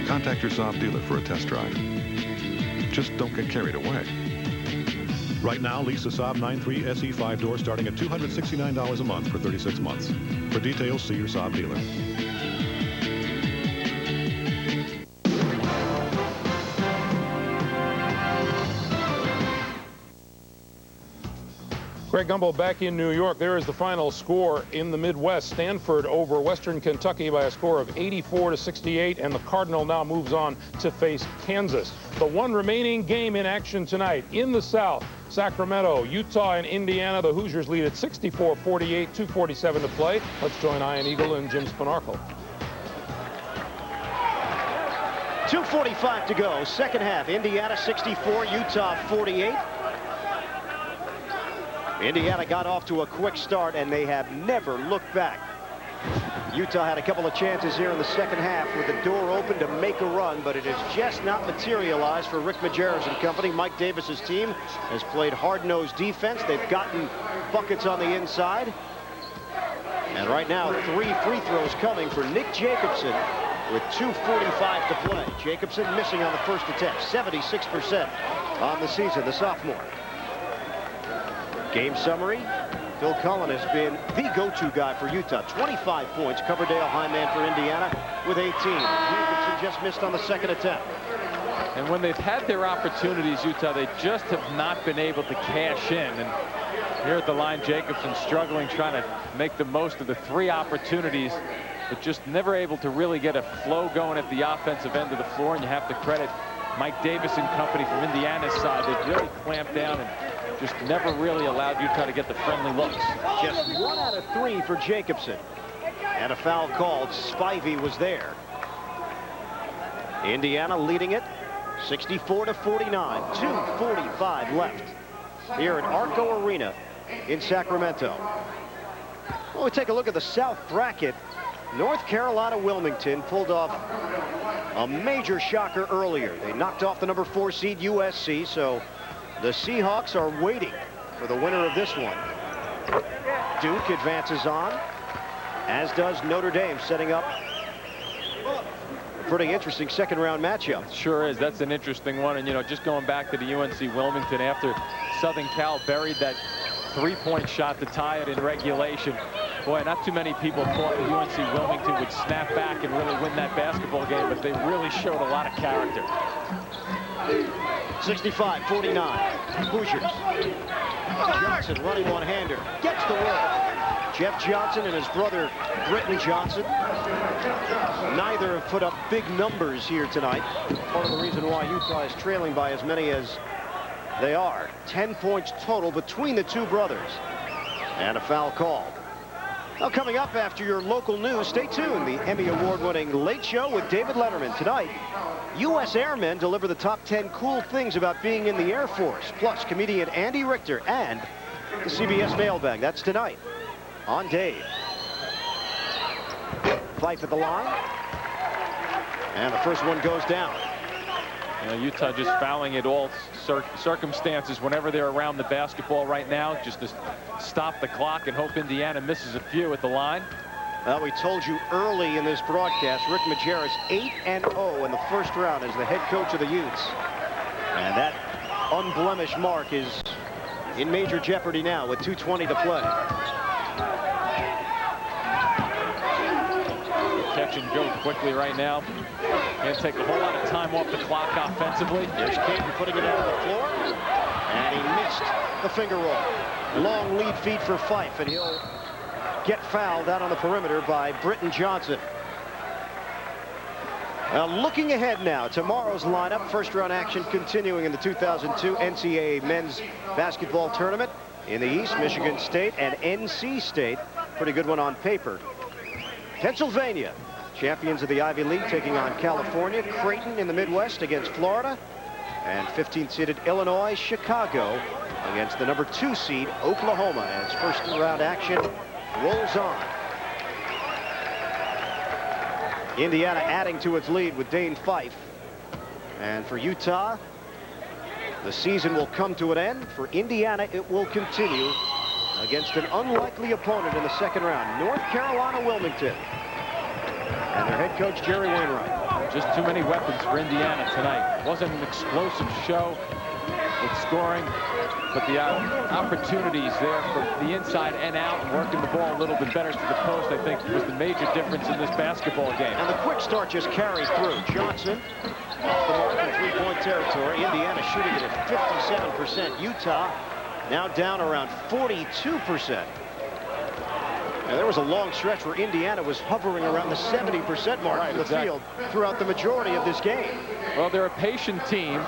Contact your Saab dealer for a test drive. Just don't get carried away. Right now, lease a Saab 9-3 SE 5-door starting at $269 a month for 36 months. For details, see your Saab dealer. Greg Gumbel back in New York. There is the final score in the Midwest. Stanford over Western Kentucky by a score of 84-68, and the Cardinal now moves on to face Kansas. The one remaining game in action tonight in the South, Sacramento, Utah, and Indiana. The Hoosiers lead at 64-48, 2:47 to play. Let's join Ian Eagle and Jim Spanarkel. 2:45 to go, second half. Indiana 64, Utah 48. Indiana got off to a quick start, and they have never looked back. Utah had a couple of chances here in the second half with the door open to make a run, but it has just not materialized for Rick Majerus and company. Mike Davis's team has played hard-nosed defense. They've gotten buckets on the inside. And right now, 3 free throws coming for Nick Jacobson with 2:45 to play. Jacobson missing on the first attempt, 76% on the season, the sophomore. Game summary. Phil Cullen has been the go-to guy for Utah. 25 points. Coverdale high man for Indiana with 18. Jacobson just missed on the second attempt. And when they've had their opportunities, Utah, they just have not been able to cash in. And here at the line, Jacobson struggling, trying to make the most of the 3 opportunities, but just never able to really get a flow going at the offensive end of the floor. And you have to credit Mike Davis and company from Indiana's side. They've really clamped down and just never really allowed Utah to get the friendly looks. Just 1 out of 3 for Jacobson. And a foul called. Spivey was there. Indiana leading it 64-49. 2:45 left here at Arco Arena in Sacramento. Well, we take a look at the South bracket. North Carolina Wilmington pulled off a major shocker earlier. They knocked off the number 4 seed USC, so the Seahawks are waiting for the winner of this one. Duke advances on, as does Notre Dame, setting up a pretty interesting second-round matchup. Sure is. That's an interesting one. And, you know, just going back to the UNC Wilmington after Southern Cal buried that 3-point shot to tie it in regulation. Boy, not too many people thought that UNC Wilmington would snap back and really win that basketball game, but they really showed a lot of character. 65-49. Hoosiers. Johnson running one-hander. Gets the roll. Jeff Johnson and his brother Britton Johnson. Neither have put up big numbers here tonight. Part of the reason why Utah is trailing by as many as they are. 10 points total between the 2 brothers. And a foul call. Now, coming up after your local news, stay tuned. The Emmy Award-winning Late Show with David Letterman. Tonight, U.S. Airmen deliver the top 10 cool things about being in the Air Force. Plus, comedian Andy Richter and the CBS Mailbag. That's tonight on Dave. Fife at the line. And the first one goes down. You know, Utah just fouling at all circumstances whenever they're around the basketball right now, just to stop the clock and hope Indiana misses a few at the line. Well, we told you early in this broadcast, Rick Majerus 8-0 in the first round as the head coach of the Utes. And that unblemished mark is in major jeopardy now with 2:20 to play. Catch and go quickly right now. Can't take a whole lot of time off the clock offensively. Here's Caton putting it out on the floor. And he missed the finger roll. Long lead feed for Fife, and he'll get fouled out on the perimeter by Britton Johnson. Now looking ahead now, tomorrow's lineup, first round action continuing in the 2002 NCAA men's basketball tournament. In the East, Michigan State and NC State. Pretty good one on paper. Pennsylvania, champions of the Ivy League, taking on California. Creighton in the Midwest against Florida. And 15th seeded Illinois, Chicago against the number 2 seed Oklahoma as first round action rolls on. Indiana adding to its lead with Dane Fife. And for Utah, the season will come to an end. For Indiana, it will continue against an unlikely opponent in the second round, North Carolina Wilmington. And their head coach, Jerry Wainwright. Just too many weapons for Indiana tonight. Wasn't an explosive show with scoring, but the opportunities there for the inside and out and working the ball a little bit better to the post, I think, was the major difference in this basketball game. And the quick start just carried through. Johnson off the mark in three-point territory. Indiana shooting it at 57%. Utah now down around 42%. Now, there was a long stretch where Indiana was hovering around the 70% mark in the field throughout the majority of this game. Well, they're a patient team,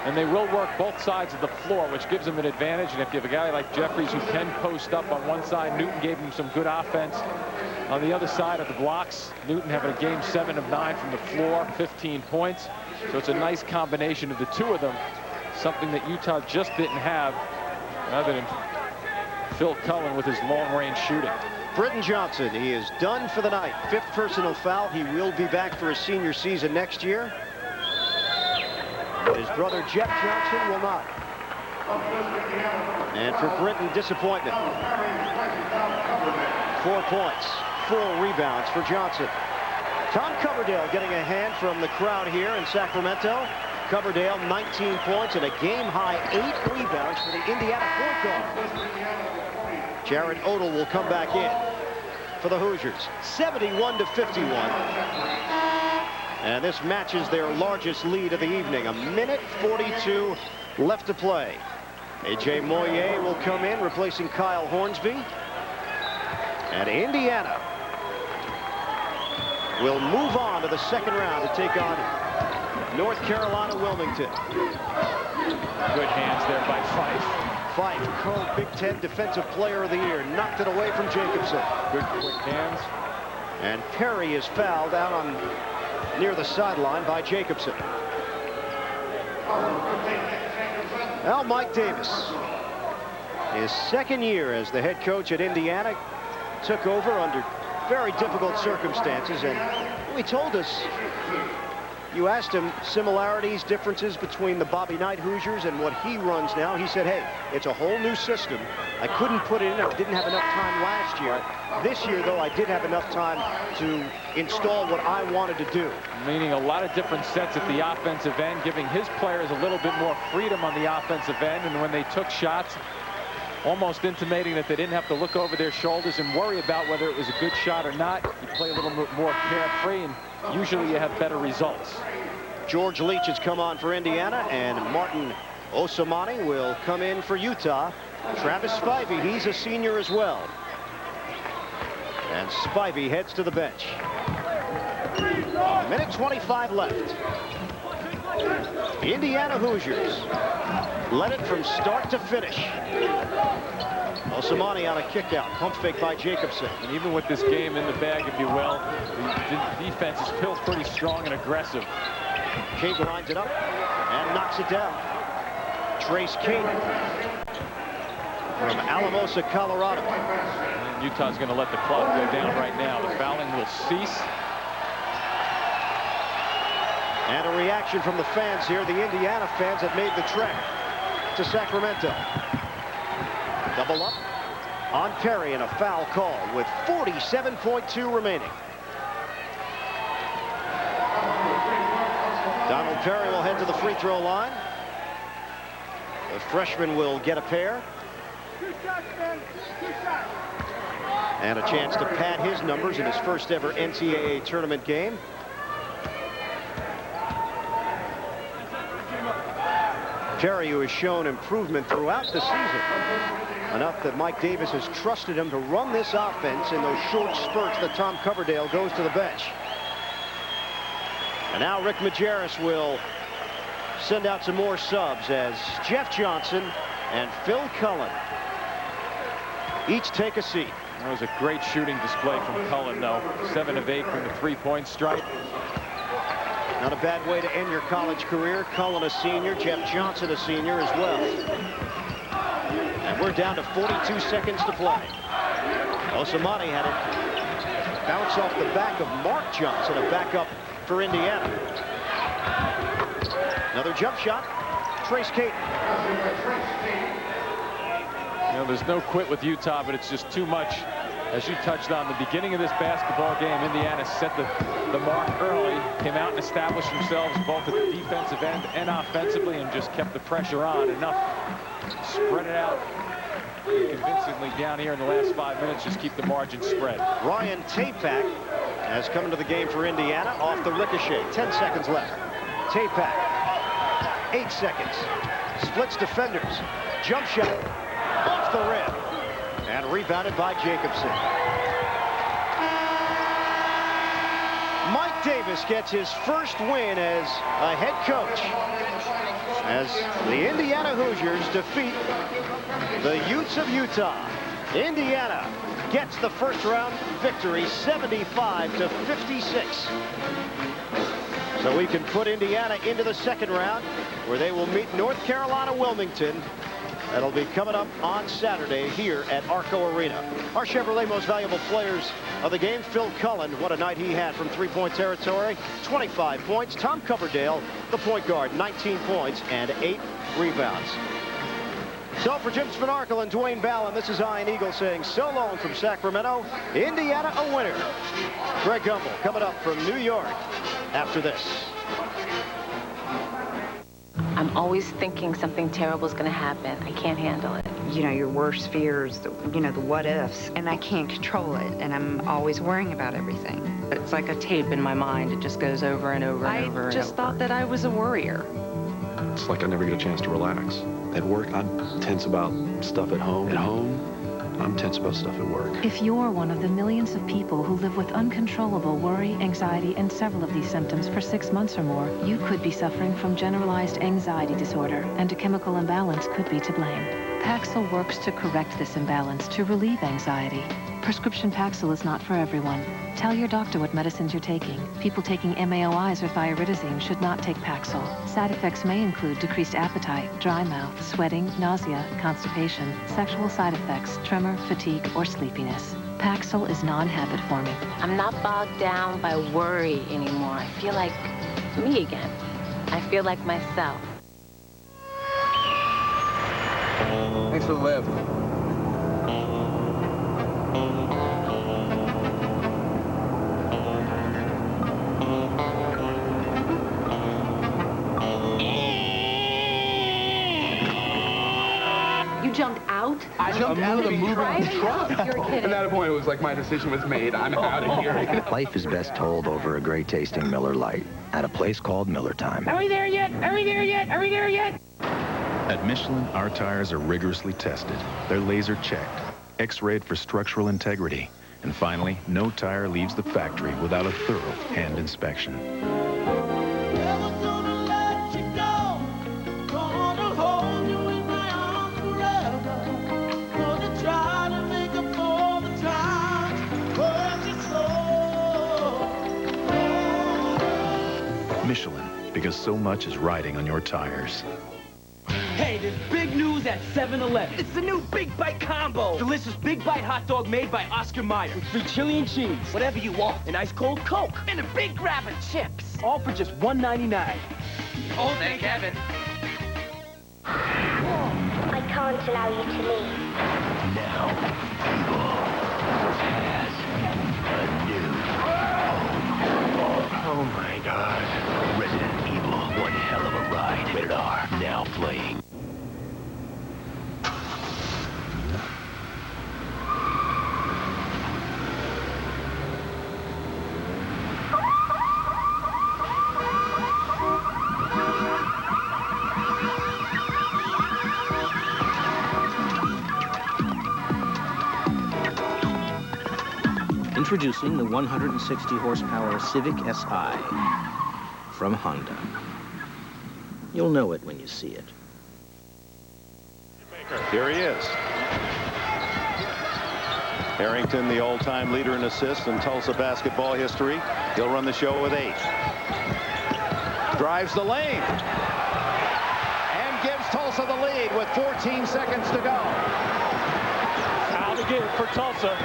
and they will work both sides of the floor, which gives them an advantage. And if you have a guy like Jeffries who can post up on one side, Newton gave him some good offense. On the other side of the blocks, Newton having a game 7 of 9 from the floor, 15 points. So it's a nice combination of the two of them, something that Utah just didn't have other than Phil Cullen with his long-range shooting. Britton Johnson, he is done for the night. 5th personal foul. He will be back for his senior season next year. But his brother Jeff Johnson will not. And for Britton, disappointment. 4 points, 4 rebounds for Johnson. Tom Coverdale getting a hand from the crowd here in Sacramento. Coverdale, 19 points and a game-high 8 rebounds for the Indiana point guard. Jared Odell will come back in for the Hoosiers. 71-51. And this matches their largest lead of the evening. 1:42 left to play. A.J. Moyer will come in, replacing Kyle Hornsby. And Indiana will move on to the second round to take on North Carolina Wilmington. Good hands there by Fife. Fife, co-Big Ten Defensive Player of the Year, knocked it away from Jacobson. Good quick hands. And Perry is fouled out on near the sideline by Jacobson. Now Mike Davis, his second year as the head coach at Indiana, took over under very difficult circumstances, and he told us, you asked him similarities, differences between the Bobby Knight Hoosiers and what he runs now. He said, hey, it's a whole new system. I couldn't put it in. I didn't have enough time last year. This year, though, I did have enough time to install what I wanted to do. Meaning a lot of different sets at the offensive end, giving his players a little bit more freedom on the offensive end. And when they took shots, almost intimating that they didn't have to look over their shoulders and worry about whether it was a good shot or not. You play a little bit more carefree, and usually you have better results. George Leach has come on for Indiana, and Martin Osamani will come in for Utah. Travis Spivey, he's a senior as well. And Spivey heads to the bench. 1:25 left. Indiana Hoosiers led it from start to finish. Osamani on a kick out. Pump fake by Jacobson. And even with this game in the bag, if you will, the defense is still pretty strong and aggressive. King lines it up and knocks it down. Trace King from Alamosa, Colorado. And Utah's going to let the clock go down right now. The fouling will cease. And a reaction from the fans here. The Indiana fans have made the trek to Sacramento. Double up. on Perry and a foul call with 47.2 remaining. Donald Perry will head to the free throw line. The freshman will get a pair. And a chance to pad his numbers in his first ever NCAA tournament game. Perry, who has shown improvement throughout the season, enough that Mike Davis has trusted him to run this offense in those short spurts that Tom Coverdale goes to the bench. And now Rick Majerus will send out some more subs as Jeff Johnson and Phil Cullen each take a seat. That was a great shooting display from Cullen, though. 7 of 8 from the three-point stripe. Not a bad way to end your college career. Cullen a senior, Jeff Johnson a senior as well. And we're down to 42 seconds to play. Osamani had it bounce off the back of Mark Johnson, a backup for Indiana. Another jump shot. Trace Caton. You know, there's no quit with Utah, but it's just too much. As you touched on, the beginning of this basketball game, Indiana set the mark early, came out and established themselves both at the defensive end and offensively, and just kept the pressure on enough. Spread it out convincingly down here in the last 5 minutes, just keep the margin spread. Ryan Tapak has come into the game for Indiana off the ricochet. 10 seconds left. Tapak, 8 seconds. Splits defenders. Jump shot off the rim. And rebounded by Jacobson. Mike Davis gets his first win as a head coach as the Indiana Hoosiers defeat the Utes of Utah. Indiana gets the first round victory, 75-56. So we can put Indiana into the second round, where they will meet North Carolina Wilmington. That'll be coming up on Saturday here at Arco Arena. Our Chevrolet most valuable players of the game, Phil Cullen. What a night he had from three-point territory. 25 points. Tom Coverdale, the point guard, 19 points and 8 rebounds. So for Jim Spanarkel and Dwayne Ballin, this is Ian Eagle saying so long from Sacramento. Indiana a winner. Greg Gumbel coming up from New York after this. I'm always thinking something terrible is going to happen. I can't handle it. You know, your worst fears, you know, the what ifs, and I can't control it, and I'm always worrying about everything. It's like a tape in my mind. It just goes over and over and over. I just thought that I was a worrier. It's like I never get a chance to relax. At work, I'm tense about stuff at home. At home, I'm tense about stuff at work. If you're one of the millions of people who live with uncontrollable worry, anxiety, and several of these symptoms for 6 months or more, you could be suffering from generalized anxiety disorder, and a chemical imbalance could be to blame. Paxil works to correct this imbalance to relieve anxiety. Prescription Paxil is not for everyone. Tell your doctor what medicines you're taking. People taking MAOIs or thiaridazine should not take Paxil. Side effects may include decreased appetite, dry mouth, sweating, nausea, constipation, sexual side effects, tremor, fatigue, or sleepiness. Paxil is non-habit forming. I'm not bogged down by worry anymore. I feel like me again. I feel like myself. Thanks for the lift. You jumped out? I jumped out of the moving truck. You're kidding. At that point, it was like my decision was made. I'm out of here. Life is best told over a great-tasting Miller Lite at a place called Miller Time. Are we there yet? Are we there yet? Are we there yet? At Michelin, our tires are rigorously tested. They're laser checked, X-rayed for structural integrity. And finally, no tire leaves the factory without a thorough hand inspection. Michelin, because so much is riding on your tires. Hey, there's big news at 7-Eleven. It's the new Big Bite Combo. Delicious Big Bite hot dog made by Oscar Mayer. With free chili and cheese. Whatever you want. An ice cold Coke. And a big grab of chips. All for just $1.99. Oh, thank heaven. I can't allow you to leave. Now, Introducing the 160 horsepower Civic Si from Honda. You'll know it when you see it. Here he is. Harrington, the all-time leader in assists in Tulsa basketball history. He'll run the show with 8. Drives the lane. And gives Tulsa the lead with 14 seconds to go. Foul to give for Tulsa.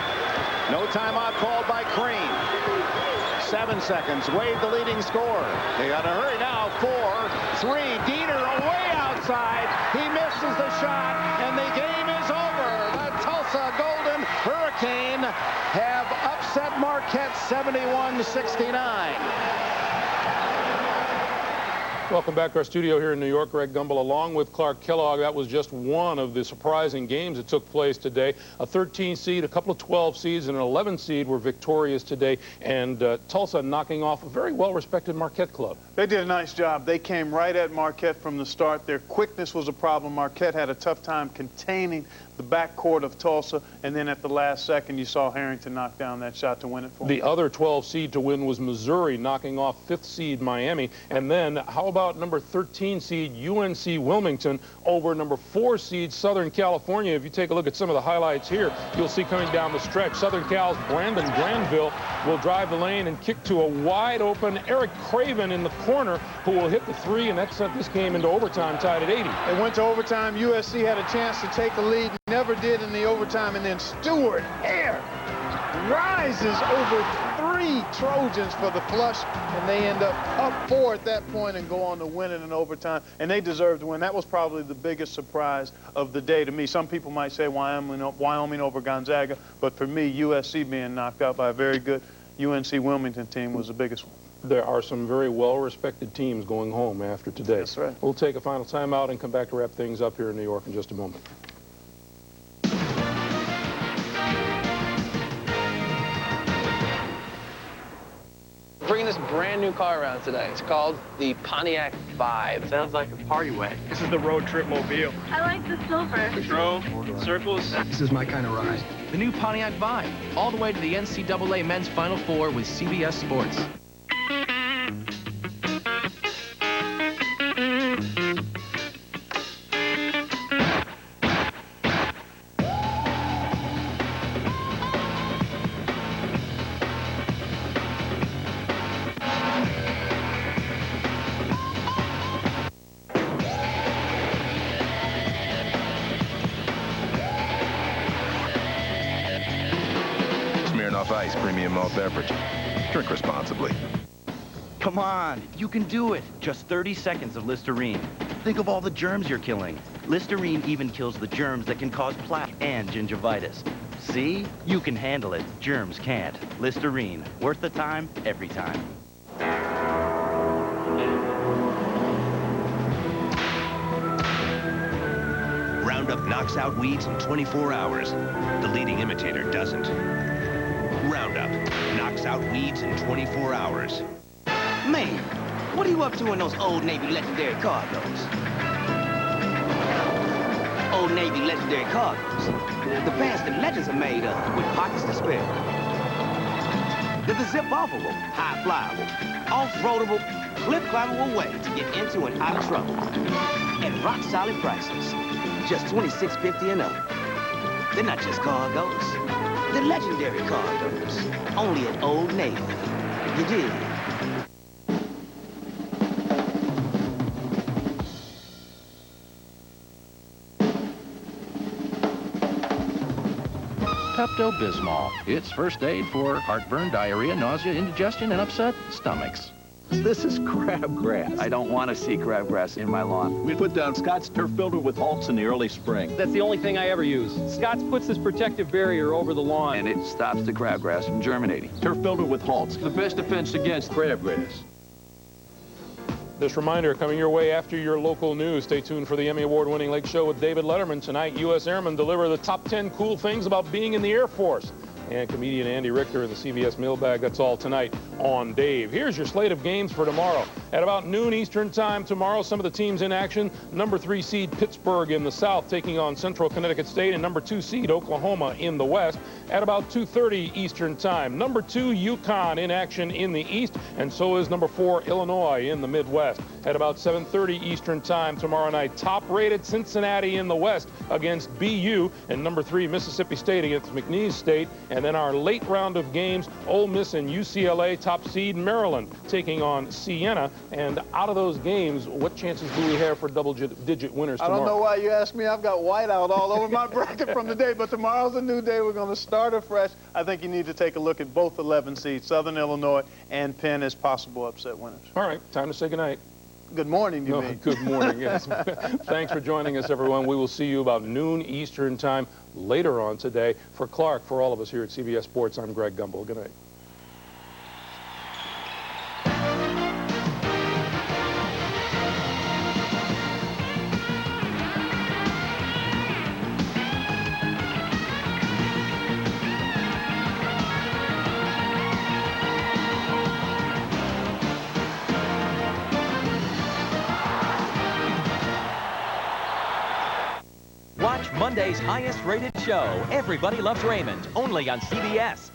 No timeout called by Crane. 7 seconds. Wade, the leading scorer. They got to hurry now. 4, 3. Dieter away outside. He misses the shot, and the game is over. The Tulsa Golden Hurricane have upset Marquette 71-69. Welcome back to our studio here in New York. Greg Gumbel along with Clark Kellogg. That was just one of the surprising games that took place today. A 13 seed, a couple of 12 seeds, and an 11 seed were victorious today. And Tulsa knocking off a very well-respected Marquette club. They did a nice job. They came right at Marquette from the start. Their quickness was a problem. Marquette had a tough time containing the backcourt of Tulsa, and then at the last second you saw Harrington knock down that shot to win it for them. The other 12 seed to win was Missouri, knocking off 5th seed Miami. And then how about number 13 seed UNC Wilmington over number 4 seed Southern California? If you take a look at some of the highlights here, you'll see coming down the stretch, Southern Cal's Brandon Granville will drive the lane and kick to a wide open Eric Craven in the corner, who will hit the 3, and that sent this game into overtime, tied at 80. It went to overtime. USC had a chance to take the lead. Never did in the overtime, and then Stewart Hare rises over 3 Trojans for the flush, and they end up 4 at that point and go on to win it in overtime, and they deserve to win. That was probably the biggest surprise of the day to me. Some people might say Wyoming over Gonzaga, but for me, USC being knocked out by a very good UNC Wilmington team was the biggest one. There are some very well-respected teams going home after today. That's right. We'll take a final timeout and come back to wrap things up here in New York in just a moment. Bringing this brand new car around today. It's called the Pontiac Vibe. Sounds like a party wagon. This is the road trip mobile. I like the silver. Patrol, circles. This is my kind of ride. The new Pontiac Vibe. All the way to the NCAA Men's Final Four with CBS Sports. Ice premium malt beverage. Drink responsibly. Come on, you can do it. Just 30 seconds of Listerine. Think of all the germs you're killing. Listerine even kills the germs that can cause plaque and gingivitis. See? You can handle it. Germs can't. Listerine. Worth the time, every time. Roundup knocks out weeds in 24 hours. The leading imitator doesn't. Roundup knocks out weeds in 24 hours. Man, what are you up to in those Old Navy legendary cargoes? Old Navy legendary cargoes. The pants that legends are made of, with pockets to spare. They're the zip-offable, high-flyable, off-roadable, clip-climbable way to get into and out of trouble. At rock-solid prices. Just $26.50 and up. They're not just cargoes. They're legendary cargoes. Only at Old Navy. You dig? Pepto-Bismol. It's first aid for heartburn, diarrhea, nausea, indigestion, and upset stomachs. This is crabgrass. I don't want to see crabgrass in my lawn. We put down Scott's turf builder with Halts in the early spring. That's the only thing I ever use. Scott's puts this protective barrier over the lawn. And it stops the crabgrass from germinating. Turf builder with Halts. The best defense against crabgrass. This reminder coming your way after your local news. Stay tuned for the Emmy Award-winning Lake Show with David Letterman. Tonight, U.S. Airmen deliver the top 10 cool things about being in the Air Force. and comedian Andy Richter in the CBS mailbag. That's all tonight on Dave. Here's your slate of games for tomorrow. At about noon Eastern time tomorrow, some of the teams in action. Number 3 seed Pittsburgh in the South taking on Central Connecticut State, and number 2 seed Oklahoma in the West. At about 2:30 Eastern time, number 2 UConn in action in the East, and so is number 4 Illinois in the Midwest. At about 7:30 Eastern time tomorrow night, top-rated Cincinnati in the West against BU, and number 3 Mississippi State against McNeese State. And then our late round of games, Ole Miss and UCLA, top seed Maryland taking on Siena. And out of those games, what chances do we have for double-digit winners tomorrow? I don't know why you asked me. I've got whiteout all over my bracket from the day, but tomorrow's a new day. We're going to start afresh. I think you need to take a look at both 11 seeds, Southern Illinois and Penn, as possible upset winners. All right, time to say goodnight. Good morning, you mean? Good morning, yes. Thanks for joining us, everyone. We will see you about noon Eastern time later on today. For Clark, for all of us here at CBS Sports, I'm Greg Gumbel. Good night. Watch Monday's highest-rated show, Everybody Loves Raymond, only on CBS.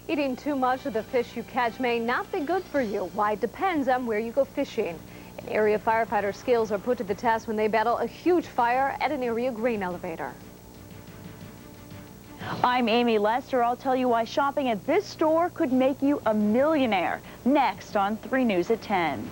Eating too much of the fish you catch may not be good for you. Why? It depends on where you go fishing. And area firefighter skills are put to the test when they battle a huge fire at an area grain elevator. I'm Amy Lester. I'll tell you why shopping at this store could make you a millionaire. Next on 3 News at 10.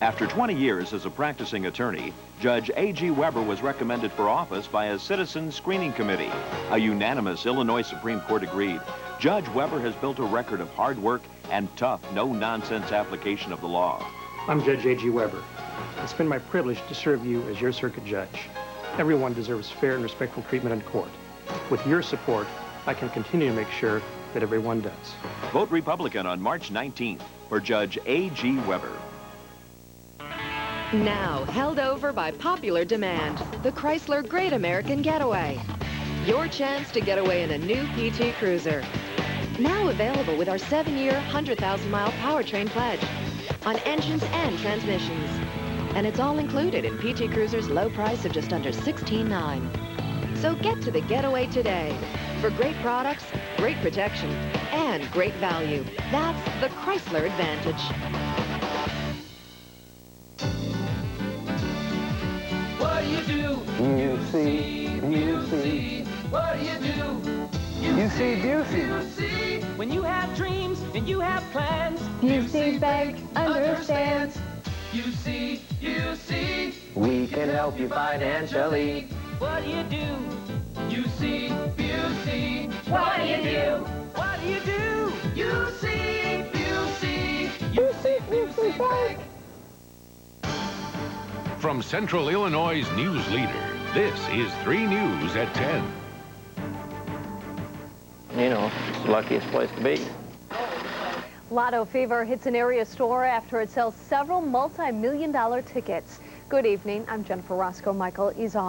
After 20 years as a practicing attorney, Judge A.G. Weber was recommended for office by a citizen screening committee. A unanimous Illinois Supreme Court agreed. Judge Weber has built a record of hard work and tough, no-nonsense application of the law. I'm Judge A.G. Weber. It's been my privilege to serve you as your circuit judge. Everyone deserves fair and respectful treatment in court. With your support, I can continue to make sure that everyone does. Vote Republican on March 19th for Judge A.G. Weber. Now held over by popular demand, the Chrysler Great American Getaway. Your chance to get away in a new PT Cruiser. Now available with our 7-year, 100,000-mile powertrain pledge on engines and transmissions. And it's all included in PT Cruiser's low price of just under $16,900. So get to the Getaway today for great products, great protection, and great value. That's the Chrysler Advantage. What do you do? You see. What do you do? You see. see. When you have dreams and you have plans. UC Bank understands. You see. We can help you financially. What do you do? You see. What do you do? What do you do? You see. Bank. From Central Illinois' news leader, this is 3 News at 10. You know, it's the luckiest place to be. Lotto fever hits an area store after it sells several multi-million-dollar tickets. Good evening. I'm Jennifer Roscoe. Michael is on.